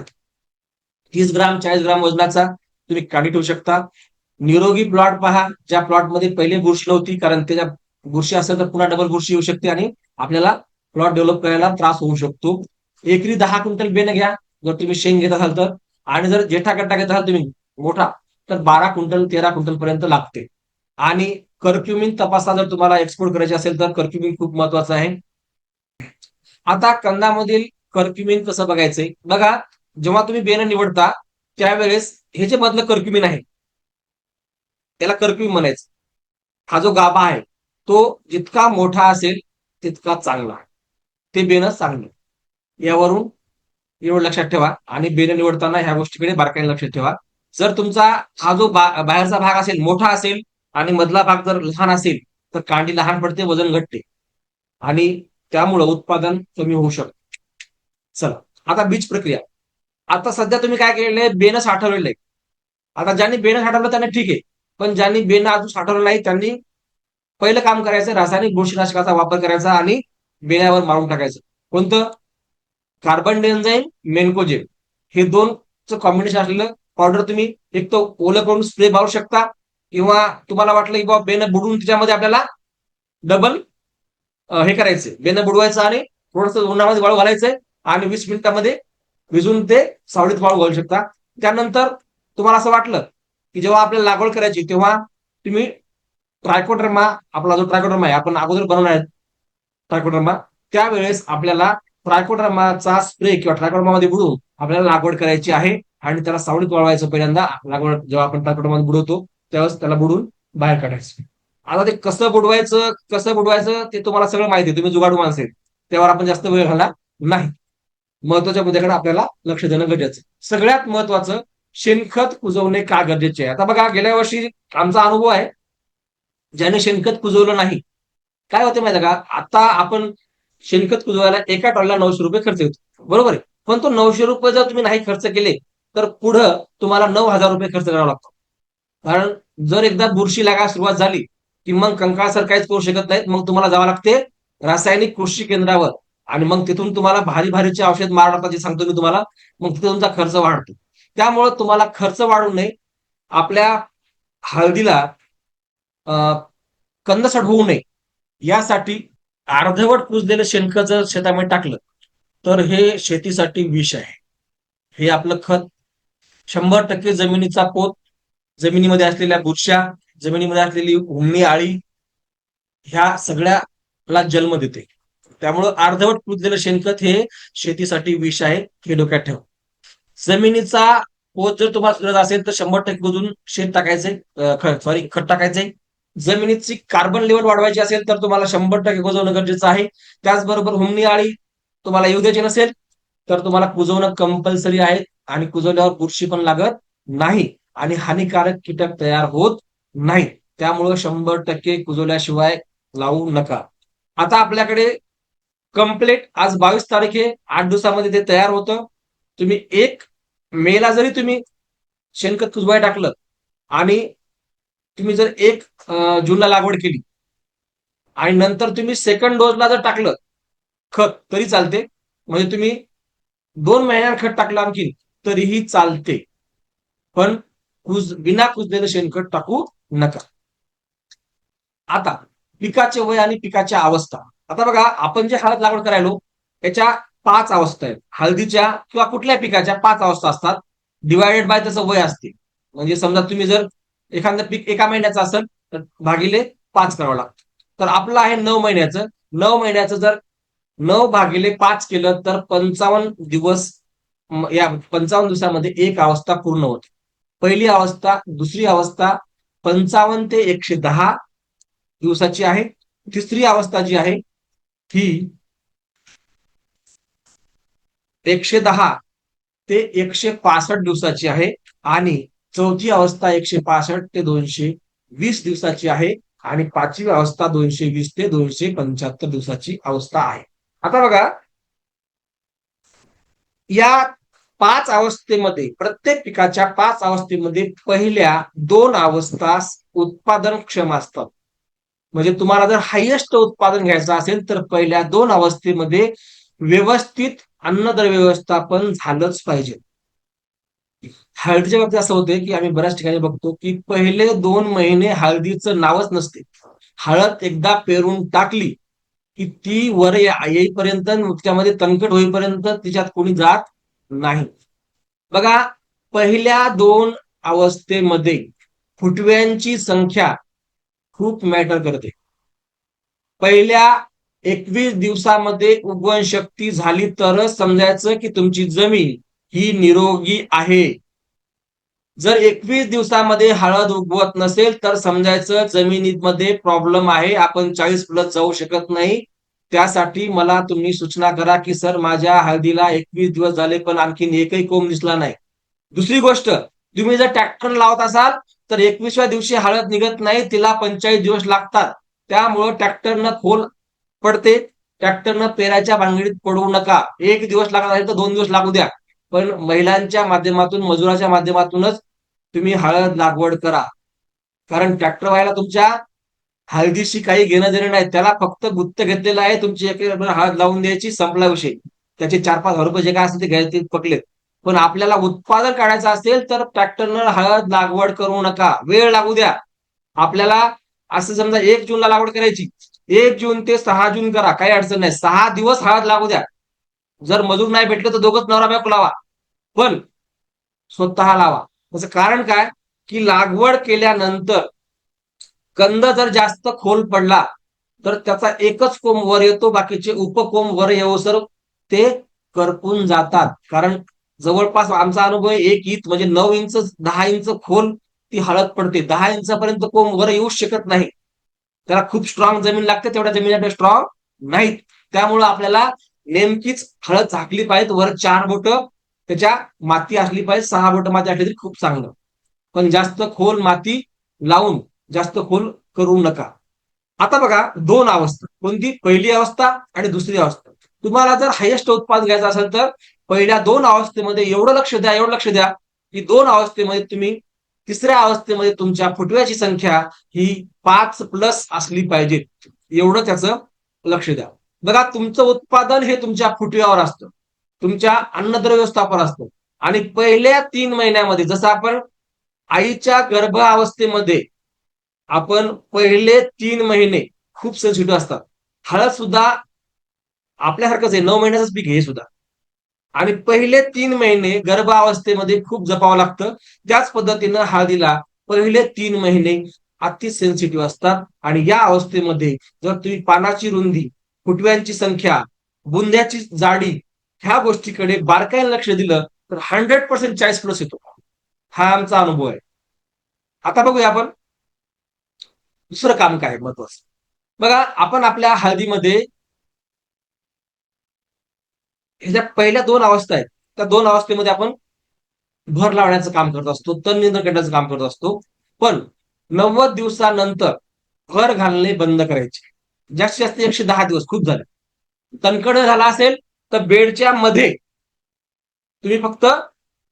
30 ग्राम 40 ग्राम वजनाचा तुम्ही काढी ठेवू शकता. निरोगी प्लॉट पहा, ज्या प्लॉटमध्ये पहिले बुरशी नव्हती, कारण त्याच्या बुरशी असेल तर पुन्हा डबल बुरशी येऊ शकते आणि आपल्याला प्लॉट डेव्हलप करायला त्रास होऊ शकतो. एकरी 10 क्विंटल बेणं घ्या जर तुम्ही शेंग घेत असाल तर, आणि जर जेठा गड्डा घेत असाल तुम्ही मोठा, तर 12 क्विंटल 13 क्विंटल पर्यंत लागते. आणि कर्क्युमिन तपासा, जर तुम्हाला एक्सपोर्ट करायचे असेल तर कर्क्युमिन खूप महत्वाचं आहे. आता कंदामधील कर्क्युमिन कसं बघायचंय बघा, जेव्हा तुम्ही बेणं निवडता त्यावेळेस हे जे मधलं कर्क्युमिन आहे त्याला कर्क्युमिन म्हणायचं. हा जो गाभा आहे तो जितका मोठा असेल तितका चांगला, ते बेणं चांगलं. यावरून एवढं लक्षात ठेवा. आणि बेणं निवडताना ह्या गोष्टीकडे बारकाईने लक्ष ठेवा. जर तुमचा हा जो बाहेरचा भाग असेल मोठा असेल आणि मधला भाग जर लहान असेल तर कांडी लहान पडते, वजन घटते आणि त्यामुळं उत्पादन कमी होऊ शकतं. चला, आता बीज प्रक्रिया. आता सध्या तुम्ही काय केलेलं आहे, बेणं साठवलेलं आहे. आता ज्यांनी बेणं साठवलं त्यांना ठीक आहे, पण ज्यांनी बेणं अजून साठवलं नाही त्यांनी पहिलं काम करायचं, रासायनिक बुरशीनाशकाचा वापर करायचा आणि बेण्यावर मारून टाकायचं. कोणतं? कार्बन डेन्झाईम, मेन्कोजेब, हे दोनचं कॉम्बिनेशन असलेलं पावडर तुम्ही एक तर ओलं करून स्प्रे मारू शकता, किंवा तुम्हाला वाटलं की बाबा बेणं बुडवून त्याच्यामध्ये आपल्याला डबल हे करायचंय, बेणं बुडवायचं आणि थोडंसं उन्हामध्ये वाळू घालायचंय आणि 20 मिनिटांमध्ये भिजून ते सावलीत वाळू घालू शकता. त्यानंतर तुम्हाला असं वाटलं की जेव्हा आपल्याला लागवड करायची तेव्हा तुम्ही ट्रायकोडर्मा, आपला जो ट्रायकोडर्मा आहे आपण अगोदर बनवणार आहे ट्रायकोडर्मा, त्यावेळेस आपल्याला ट्रायकोडर्माचा स्प्रे किंवा ट्रायकोडर्मामध्ये बुडवून आपल्याला लागवड करायची आहे आणि त्याला सावलीत वाळवायचं पहिल्यांदा. लागवड जेव्हा आपण ट्रायकोडर्मामध्ये बुडवतो त्यावेळेस त्याला बुडून बाहेर काढायचं. आता ते कसं बुडवायचं ते तुम्हाला सगळं माहिती आहे, तुम्ही जुगाडू माणसं आहेत, त्यावर आपण जास्त वेळ घालणार नाही. महत्वाच्या मुद्द्याकडे आपल्याला लक्ष देणं गरजेचं. सगळ्यात महत्वाचं, शेणखत कुजवणे का गरजेचे आहे. आता बघा, गेल्या वर्षी आमचा अनुभव आहे, ज्याने शेणखत कुजवलं नाही काय होते माहिती का, आता आपण शेणखत कुजवायला एका टॉलला 900 रुपये खर्च येतो, बरोबर आहे. पण तो 900 रुपये जर तुम्ही नाही खर्च केले तर पुढं तुम्हाला 9,000 रुपये खर्च करावा लागतो. कारण जर एकदा बुरशी लागायला सुरुवात झाली की मग कंकाळ सर काहीच करू शकत नाहीत, मग तुम्हाला जावं लागते रासायनिक कृषी केंद्रावर, आणि मग तिथून तुम्हाला भारी भारीचे औषध मारणार, जे सांगतो मी तुम्हाला, मग तिथे तुमचा खर्च वाढतो. त्यामुळे तुम्हाला खर्च वाढू नये आपल्या हळदीला कंदसड होऊ नये यासाठी अर्धवट कुजलेलं शेणखत जर शेतामध्ये टाकलं तर हे शेतीसाठी विष आहे. हे आपलं खत 100% जमिनीचा पोत, जमिनीमध्ये असलेल्या बुरश्या, जमिनीमध्ये असलेली हुमणी आळी ह्या सगळ्याला जन्म देते. त्यामुळं अर्धवट कुजलेलं शेणखत हे शेतीसाठी विष आहे, हे डोक्यात ठेवा. जमिनीचा पोत जर तुम्हाला सुधारायचा असेल तर 100% कुजून शेत टाकायचंय, सॉरी खत टाकायचंय. जमिनीची कार्बन लेवल वाढवायची असेल तर तुम्हाला 100% कुजवणं गरजेचं आहे. त्याचबरोबर हुमणी आळी तुम्हाला येऊ द्यायची नसेल तर तुम्हाला कुजवणं कंपल्सरी आहे. आणि कुजवल्यावर बुरशी पण लागत नाही आणि हानिकारक कीटक तयार होत नाही. त्यामुळं 100% कुजवल्याशिवाय लावू नका. आता आपल्याकडे कंप्लीट आज 22 तारीख आहे, 8 दिवसामध्ये ते तयार होतं. तुम्ही 1 मेला जरी तुम्ही शेणखत कुजवायला टाकलं आणि तुम्ही जर 1 जूनला लागवड केली आणि नंतर तुम्ही सेकंड डोजला जर टाकलं खत तरी चालते. म्हणजे तुम्ही 2 महिन्यात खत टाकलं आणखी तरीही चालते, पण बिना कुजलेलं शेणखत टाकू नका. आता पिकाचे वय आणि पिकाच्या अवस्था. आता बघा, आपण जे हळद लागवड करायलो त्याच्या 5 अवस्था आहेत. हळदीच्या किंवा कुठल्या पिकाच्या 5 अवस्था असतात, डिवायडेड बाय त्याचं वय असते. म्हणजे समजा तुम्ही जर एखादं पीक 1 महिन्याचं असेल तर भागिले 5 करावं लागतं. तर आपलं आहे 9 महिन्याचं. 9 महिन्याचं जर 9 भागिले 5 केलं तर 55 दिवस. या 55 दिवसामध्ये 1 अवस्था पूर्ण होते. पहिली अवस्था, दुसरी अवस्था 55 ते 110 दिवसाची आहे. तिसरी अवस्था जी आहे ही 110 ते 165 दिवसाची आहे आणि चौथी अवस्था 165 ते 220 दिवसाची आहे आणि पाचवी अवस्था 220 ते 275 दिवसाची अवस्था आहे. आता बघा, या 5 अवस्थेमध्ये प्रत्येक पिकाच्या 5 अवस्थेमध्ये पहिल्या 2 अवस्था उत्पादनक्षम असतात. म्हणजे तुम्हाला जर हायेस्ट उत्पादन घ्यायचं असेल तर पहिल्या 2 अवस्थेमध्ये व्यवस्थित अन्नद्रव्य व्यवस्थापन झालंच पाहिजे. हळदीच्या बाबतीत असं होतंय की आम्ही बऱ्याच ठिकाणी बघतो की पहिले 2 महिने हळदीचं नावच नसते. हळद एकदा पेरून टाकली की ती वर येईपर्यंत, त्यामध्ये तणकट होईपर्यंत तिच्यात कोणी जात नाही. बघा, पहिल्या 2 अवस्थेमध्ये फुटव्यांची संख्या खूप मॅटर करते. पहिल्या 21 दिवसामध्ये उगवण शक्ती झाली तरच समजायचं की तुमची जमीन ही निरोगी आहे. जर 21 दिवसामध्ये हळद उगवत नसेल तर समजायचं जमिनीमध्ये प्रॉब्लेम आहे, आपण 40+ जाऊ शकत नाही. त्यासाठी मला तुम्ही सूचना करा की सर माझ्या हळदीला 21 दिवस झाले पण आणखीन एकही कोंब दिसला नाही. दुसरी गोष्ट, तुम्ही जर ट्रॅक्टर लावत असाल तर 21व्या दिवशी हळद निघत नाही, तिला 45 दिवस लागतात. त्यामुळं ट्रॅक्टरनं खोल पडते. ट्रॅक्टरनं पेराच्या भानगडीत पडू नका. 1 दिवस लागत असेल तर 2 दिवस लागू द्या, पण महिलांच्या माध्यमातून, मजुराच्या माध्यमातूनच तुम्ही हळद लागवड करा. कारण ट्रॅक्टर व्हायला तुमच्या हळदीशी काही घेणं देणं नाही. त्याला फक्त गुत्त घेतलेलं आहे, तुमची 1 हळद लावून द्यायची, संपला विषय. त्याचे 4-5 हजार रुपये जे काय असतील ते घ्यायचे पकलेत. पण आपल्याला उत्पादन काढायचं असेल तर ट्रॅक्टरनं हळद लागवड करू नका, वेळ लागू द्या. आपल्याला असं समजा 1 जूनला लागवड करायची, 1 जून ते 6 जून करा, काही अडचण नाही. 6 दिवस हळद लागू द्या. जर मजूर नाही भेटले तर दोघंच नवरा बायको लावा, पण स्वतः लावा. त्याचं कारण काय की लागवड केल्यानंतर कंद जर जास्त खोल पडला तर त्याचा एकच कोंब वर येतो, बाकीचे उपकोंब वर येऊसर ते करपून जातात. कारण जवळपास आमचा अनुभव 1 इंच म्हणजे 9 इंच 10 इंच खोल ती हळद पडते. 10 इंचापर्यंत कोंब वर येऊच शकत नाही. त्याला खूप स्ट्रॉंग जमीन लागते, तेवढ्या जमिनी स्ट्रॉंग नाहीत. त्यामुळं आपल्याला नेमकीच हळद झाकली पाहिजे. वर 4 बोट त्याच्या माती असली पाहिजे, 6 बोट माती असली तरी खूप चांगलं. पण जास्त खोल माती लावून जास्त खोल करू नका. आता बघा, 2 अवस्था कोणती, पहिली अवस्था आणि दुसरी अवस्था. तुम्हाला जर हायेस्ट उत्पादन घ्यायचं असेल तर पहिल्या 2 अवस्थेमध्ये एवढं लक्ष द्या, एवढं लक्ष द्या की 2 अवस्थेमध्ये तुम्ही तिसऱ्या अवस्थेमध्ये तुमच्या फुटव्याची संख्या ही 5+ असली पाहिजे. एवढं त्याचं लक्ष द्या. बघा, तुमचं उत्पादन हे तुमच्या फुटव्यावर असतं, तुमच्या अन्नद्रव्य व्यवस्थापन असतं. आणि पहिल्या 3 महिन्यामध्ये जसं आपण आईच्या गर्भावस्थेमध्ये आपण पहिले 3 महिने खूप सेन्सिटिव्ह असतात. हळद सुद्धा आपल्यासारखंच आहे, 9 महिन्याचंच पीक आहे हे सुद्धा. आणि पहिले 3 महिने गर्भावस्थेमध्ये खूप जपावं लागतं. त्याच पद्धतीनं हळदीला पहिले 3 महिने अति सेन्सिटिव्ह असतात. आणि या अवस्थेमध्ये जर तुम्ही पानाची रुंदी, फुटव्यांची संख्या, बुंद्याची जाडी ह्या गोष्टीकडे बारकाईने लक्ष दिलं तर 100% 40+ येतो. हा आमचा अनुभव आहे. आता बघूया आपण दुसरं काम काय महत्वाचं. बघा, आपण आपल्या हळदीमध्ये ह्याच्या पहिल्या 2 अवस्था आहेत. त्या 2 अवस्थेमध्ये आपण भर लावण्याचं काम करत असतो, तण नियंत्रण करण्याचं काम करत असतो. पण 90 दिवसानंतर भर घालणे बंद करायचे. जास्तीत जास्त 110 दिवस खूप झाले. तणकड झाला असेल तर बेडच्या मध्ये तुम्ही फक्त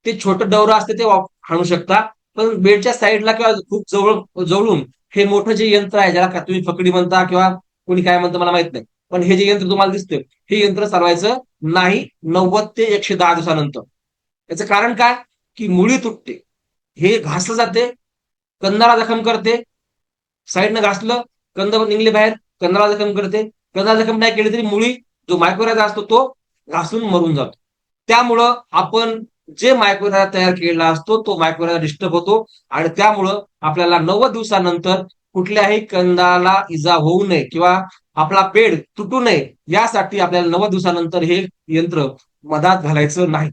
ते छोटं डवरं असते ते हाणू शकता. पण बेडच्या साईडला किंवा खूप जवळ जवळून हे मोठं जे यंत्र आहे, ज्याला तुम्ही फकडी म्हणता किंवा कोणी काय म्हणतं मला माहित नाही, पण हे जे यंत्र तुम्हाला दिसतंय हे यंत्र चालवायचं नाही 90 ते 110 दिवसानंतर. याचं कारण काय, की मुळी तुटते, हे घासलं जाते, कंदाला जखम करते. साईडनं घासलं, कंद निघले बाहेर, कंदाला जखम करते. कंदाला जखम नाही केली तरी मुळी जो मायक्रोरायझा असतो तो घासून मरून जातो. त्यामुळं आपण जे मायक्रोरायझा तयार केलेला असतो तो मायक्रोरायझा डिस्टर्ब होतो. आणि त्यामुळं आपल्याला 90 दिवसानंतर कुठल्याही कंदाला इजा होऊ नये किंवा आपला पेड तुटू नये यासाठी आपल्याला 90 दिवसानंतर हे यंत्र मधात घालायचं नाही.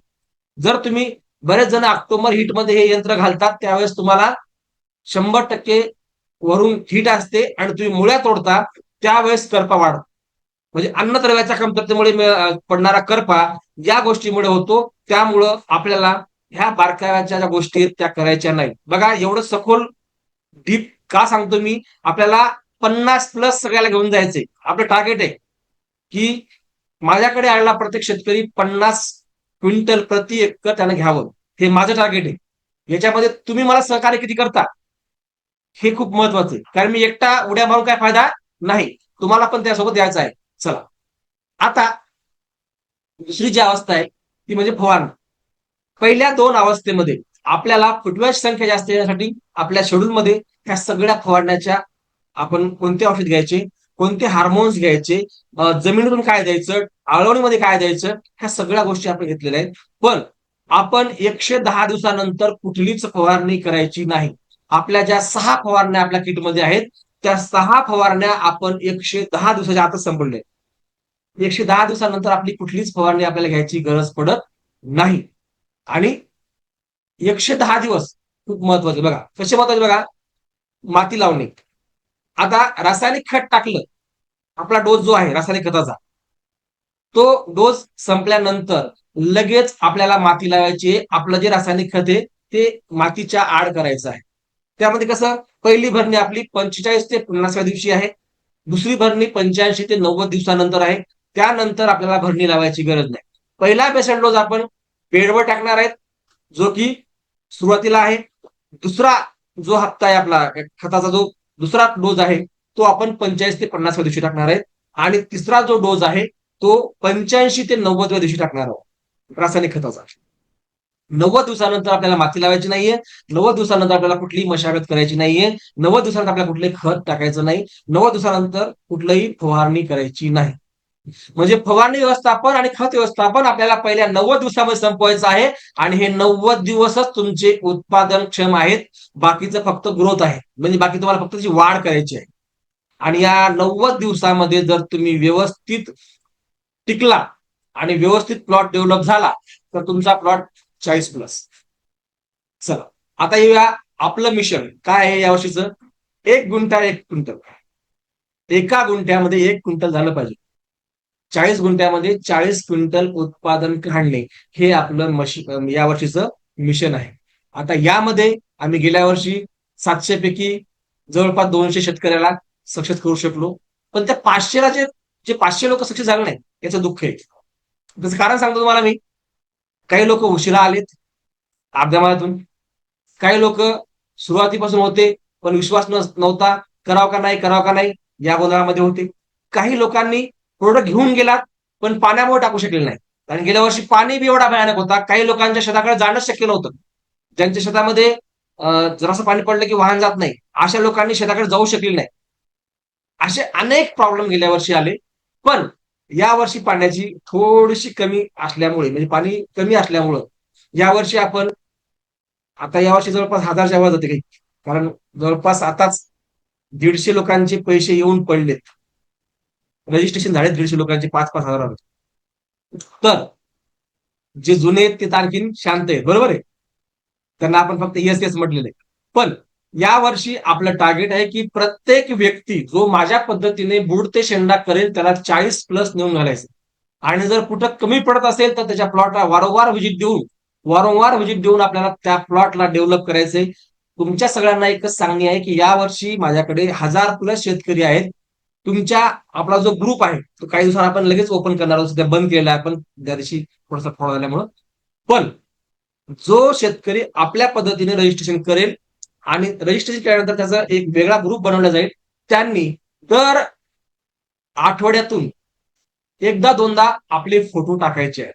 जर तुम्ही, बरेच जण ऑक्टोबर हीटमध्ये हे यंत्र घालतात त्यावेळेस तुम्हाला 100% वरून हीट असते आणि तुम्ही मुळ्या तोडता त्यावेळेस करपा वाढतो. म्हणजे अन्नद्रव्याच्या कमतरतेमुळे पडणारा करपा या गोष्टीमुळे होतो. त्यामुळं आपल्याला ह्या बारकाव्याच्या ज्या गोष्टी आहेत त्या करायच्या नाही. बघा, एवढं सखोल डीप का सांगतो मी, आपल्याला 50+ सगळ्याला घेऊन जायचंय. आपलं टार्गेट आहे की माझ्याकडे आलेला प्रत्येक शेतकरी 50 क्विंटल प्रति एकर त्यानं घ्यावं, हे माझं टार्गेट आहे. याच्यामध्ये तुम्ही मला सहकार्य किती करता हे खूप महत्वाचं आहे. कारण मी एकटा उड्या मारून काय फायदा नाही, तुम्हाला पण त्यासोबत द्यायचं आहे. चला, आता दुसरी जी अवस्था आहे ती म्हणजे फवारणी. पहिल्या 2 अवस्थेमध्ये आपल्याला फुटव्याची संख्या जास्त येण्यासाठी आपल्या शेड्यूलमध्ये ह्या सगळ्या फवारण्याच्या, आपण कोणते औषध घ्यायचे, कोणते हार्मोन्स घ्यायचे, जमिनीतून काय द्यायचं, आळवणीमध्ये काय द्यायचं, ह्या सगळ्या गोष्टी आपण घेतलेल्या आहेत. पण आपण 110 दिवसानंतर कुठलीच फवारणी करायची नाही. आपल्या ज्या 6 फवारण्या आपल्या किटमध्ये आहेत त्या 6 फवारण्या आपण 110 दिवसाच्या आतच संपवल्या. 110 दिवसानंतर आपली कुठलीच फवारणी आपल्याला घ्यायची गरज पडत नाही. आणि 110 दिवस खूप महत्वाचे. बघा कसे महत्वाचे, बघा, माती लावणे. आता रासायनिक खत टाकलं, आपला डोस जो आहे रासायनिक खताचा तो डोस संपल्यानंतर लगेच आपल्याला माती लावायची आहे. आपलं जे रासायनिक खत आहे ते मातीच्या आड करायचं आहे. त्यामध्ये कसं, पहिली भरणी आपली 45 ते 50व्या दिवशी आहे, दुसरी भरणी 85 ते 90 दिवसानंतर आहे. त्यानंतर आपल्याला भरणी लावायची गरज नाही. पहिला बेसल डोस आपण पेडवर टाकणार आहेत, जो की सुरुवातीला आहे. दुसरा जो हप्ता आहे आपला खताचा, जो दुसरा डोस आहे तो आपण 45 ते 50व्या दिवशी टाकणार आहेत. आणि तिसरा जो डोस आहे तो 85 ते 90व्या दिवशी टाकणार आहोत रासायनिक खताचा. 90 दिवसानंतर आपल्याला माती लावायची नाहीये, 90 दिवसानंतर आपल्याला कुठलीही मशागत करायची नाहीये, 90 दिवसानंतर आपल्याला कुठलंही खत टाकायचं नाही, 90 दिवसानंतर कुठलंही फवारणी करायची नाही. म्हणजे फवारणी व्यवस्थापन आणि खत व्यवस्थापन आपल्याला पहिल्या 90 दिवसामध्ये संपवायचं आहे. आणि हे 90 दिवसच तुमचे उत्पादनक्षम आहेत. बाकीचं फक्त ग्रोथ आहे, म्हणजे बाकी तुम्हाला फक्त त्याची वाढ करायची आहे. आणि या 90 दिवसामध्ये जर तुम्ही व्यवस्थित टिकला आणि व्यवस्थित प्लॉट डेव्हलप झाला तर तुमचा प्लॉट 40+. चला, आता येऊया आपलं मिशन काय आहे यावर्षीचं. 1 गुंठा 1 क्विंटल, एका गुंठ्यामध्ये 1 क्विंटल झालं पाहिजे. 40 गुंठ्यामध्ये 40 क्विंटल उत्पादन काढणे हे आपलं यावर्षीचं मिशन आहे. आता यामध्ये आम्ही गेल्या वर्षी 700 पैकी जवळपास 200 शेतकऱ्याला सक्सेस करू शकलो. पण त्या 500ला जे 500 लोक सक्सेस झाले नाही याचं दुःख आहे. त्याचं कारण सांगतो तुम्हाला मी. काही लोक उशिरा आलेत अर्ध्या माळ्यातून, काही लोक सुरुवातीपासून होते पण विश्वास नव्हता, करावं का नाही करावं का नाही या गोंधळामध्ये होते. काही लोकांनी प्रोडक्ट घेऊन गेलात पण पाण्यामुळे टाकू शकले नाही, कारण गेल्या वर्षी पाणी बी एवढा भयानक होता काही लोकांच्या शेताकडे जाणंच शक्य नव्हतं. ज्यांच्या शेतामध्ये जरासं पाणी पडलं की वाहन जात नाही, अशा लोकांनी शेताकडे जाऊ शकले नाही. असे अनेक प्रॉब्लेम गेल्या वर्षी आले. पण यावर्षी पाण्याची थोडीशी कमी असल्यामुळे, म्हणजे पाणी कमी असल्यामुळं यावर्षी आपण, आता यावर्षी जवळपास 1000च्या वर जाते काही, कारण जवळपास आताच 150 लोकांचे पैसे येऊन पडलेत. रजिस्ट्रेशन झाले 150 लोकांचे 5-5 हजार. तर जे जुने आहेत ते तर आणखीन शांत आहेत, बरोबर आहे. त्यांना आपण फक्त येस येस म्हटलेलं आहे. पण यावर्षी आपलं टार्गेट आहे की प्रत्येक व्यक्ती जो माझ्या पद्धतीने बुड ते शेंडा करेल त्याला 40+ नेऊन घालायचं. आणि जर कुठं कमी पडत असेल तर त्याच्या प्लॉटला वारंवार व्हिजिट देऊन आपल्याला त्या प्लॉटला डेव्हलप करायचंय. तुमच्या सगळ्यांना एकच सांगणी आहे की यावर्षी माझ्याकडे 1000+ शेतकरी आहेत. तुमच्या, आपला जो ग्रुप आहे तो काही दिवसांनी आपण लगेच ओपन करणार आहोत, सध्या बंद केलेला आहे आपण त्या दिवशी थोडासा फ्रॉड झाल्यामुळं. पण जो शेतकरी आपल्या पद्धतीने रजिस्ट्रेशन करेल आणि रजिस्ट्रेशन केल्यानंतर त्याचा एक वेगळा ग्रुप बनवला जाईल, त्यांनी दर आठवड्यातून एकदा दोनदा आपले फोटो टाकायचे आहेत,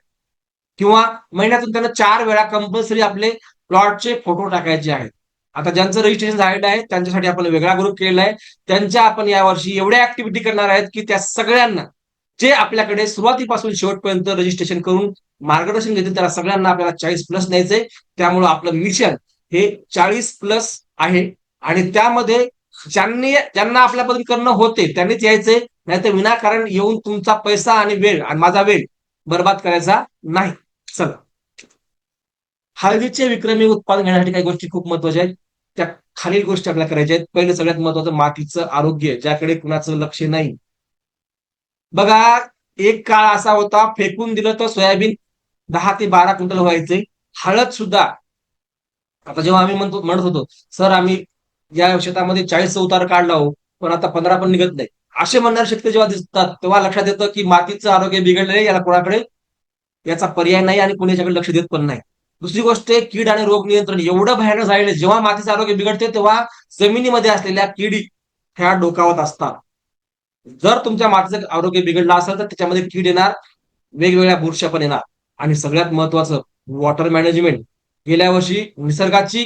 किंवा महिन्यातून त्यांना 4 वेळा कंपल्सरी आपले प्लॉटचे फोटो टाकायचे आहेत. आता ज्यांचं रजिस्ट्रेशन झालेलं आहे त्यांच्यासाठी आपण वेगळा ग्रुप केलेला आहे. त्यांच्या आपण यावर्षी एवढ्या ऍक्टिव्हिटी करणार आहेत की त्या सगळ्यांना, जे आपल्याकडे सुरुवातीपासून शेवटपर्यंत रजिस्ट्रेशन करून मार्गदर्शन घेतील, त्याला सगळ्यांना आपल्याला 40+ न्यायचंय. त्यामुळं आपलं मिशन हे 40+ आहे. आणि त्यामध्ये ज्यांना आपल्या पद्धतीने करणं होते त्यांनीच यायचंय, नाही तर विनाकारण येऊन तुमचा पैसा आणि वेळ आणि माझा वेळ बर्बाद करायचा नाही. चला, हळदीचे विक्रमी उत्पादन घेण्यासाठी काही गोष्टी खूप महत्वाच्या आहेत. त्या खालील गोष्टी आपल्याला करायच्या आहेत. पहिलं सगळ्यात महत्वाचं मातीचं आरोग्य, ज्याकडे कुणाचं लक्ष नाही. बघा, एक काळ असा होता, फेकून दिलं तर सोयाबीन 10 ते 12 क्विंटल व्हायचे. हळद सुद्धा, आता जेव्हा आम्ही म्हणत होतो सर आम्ही या शेतामध्ये 40 उतार काढला हो, पण आता 15 पण निघत नाही, असे म्हणणारे शेतकरी जेव्हा दिसतात तेव्हा लक्षात येतं की मातीचं आरोग्य बिघडलेलं आहे, याला कोणाकडे याचा पर्याय नाही आणि कोणी याच्याकडे लक्ष देत पण नाही. दुसरी गोष्ट आहे, कीड आणि रोग नियंत्रण एवढं भयानक झालेलं आहे. जेव्हा मातीचं आरोग्य बिघडते तेव्हा जमिनीमध्ये असलेल्या किडी ह्या डोकावत असतात. जर तुमच्या मातीचं आरोग्य बिघडलं असेल तर त्याच्यामध्ये कीड येणार, वेगवेगळ्या बुरश्या पण येणार. आणि सगळ्यात महत्वाचं, वॉटर मॅनेजमेंट. गेल्या वर्षी निसर्गाची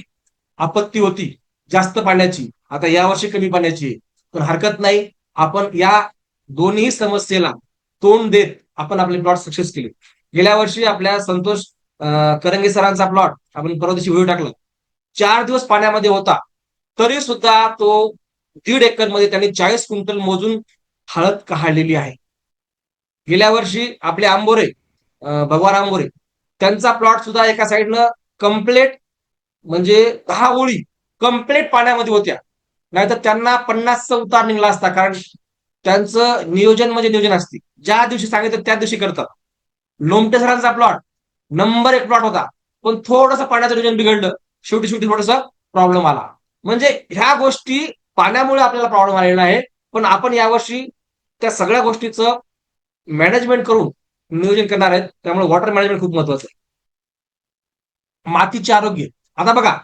आपत्ती होती जास्त पाण्याची, आता यावर्षी कमी पाण्याची, पण हरकत नाही, आपण या दोन्ही समस्येला तोंड देत आपण आपले प्लॉट सक्सेस केले. गेल्या वर्षी आपल्या संतोष करंगे सरांचा प्लॉट आपण परवा दिवशी व्हिडिओ टाकला, 4 दिवस पाण्यामध्ये होता, तरी सुद्धा तो 1.5 एकर मध्ये त्यांनी 40 क्विंटल मोजून हळद काढलेली आहे. गेल्या वर्षी आपले आंबोरे, भगवान आंबोरे, त्यांचा प्लॉट सुद्धा एका साईडनं कम्प्लेट, म्हणजे 10 ओळी कम्प्लेट पाण्यामध्ये होत्या, नाहीतर त्यांना 50चा उतार निघला असता. कारण त्यांचं नियोजन म्हणजे नियोजन असते, ज्या दिवशी सांगितलं त्या दिवशी करतात. लोमटे सरांचा प्लॉट नंबर 1 प्लॉट होता, पण थोडंसं पाण्याचं नियोजन बिघडलं, शेवटी शेवटी थोडस प्रॉब्लेम आला. म्हणजे ह्या गोष्टी पाण्यामुळे आपल्याला प्रॉब्लेम आलेला आहे. पण आपण यावर्षी त्या सगळ्या गोष्टीचं मॅनेजमेंट करून नियोजन करणार आहेत. त्यामुळे वॉटर मॅनेजमेंट खूप महत्वाचं आहे. मातीचे आरोग्य, आता बघा,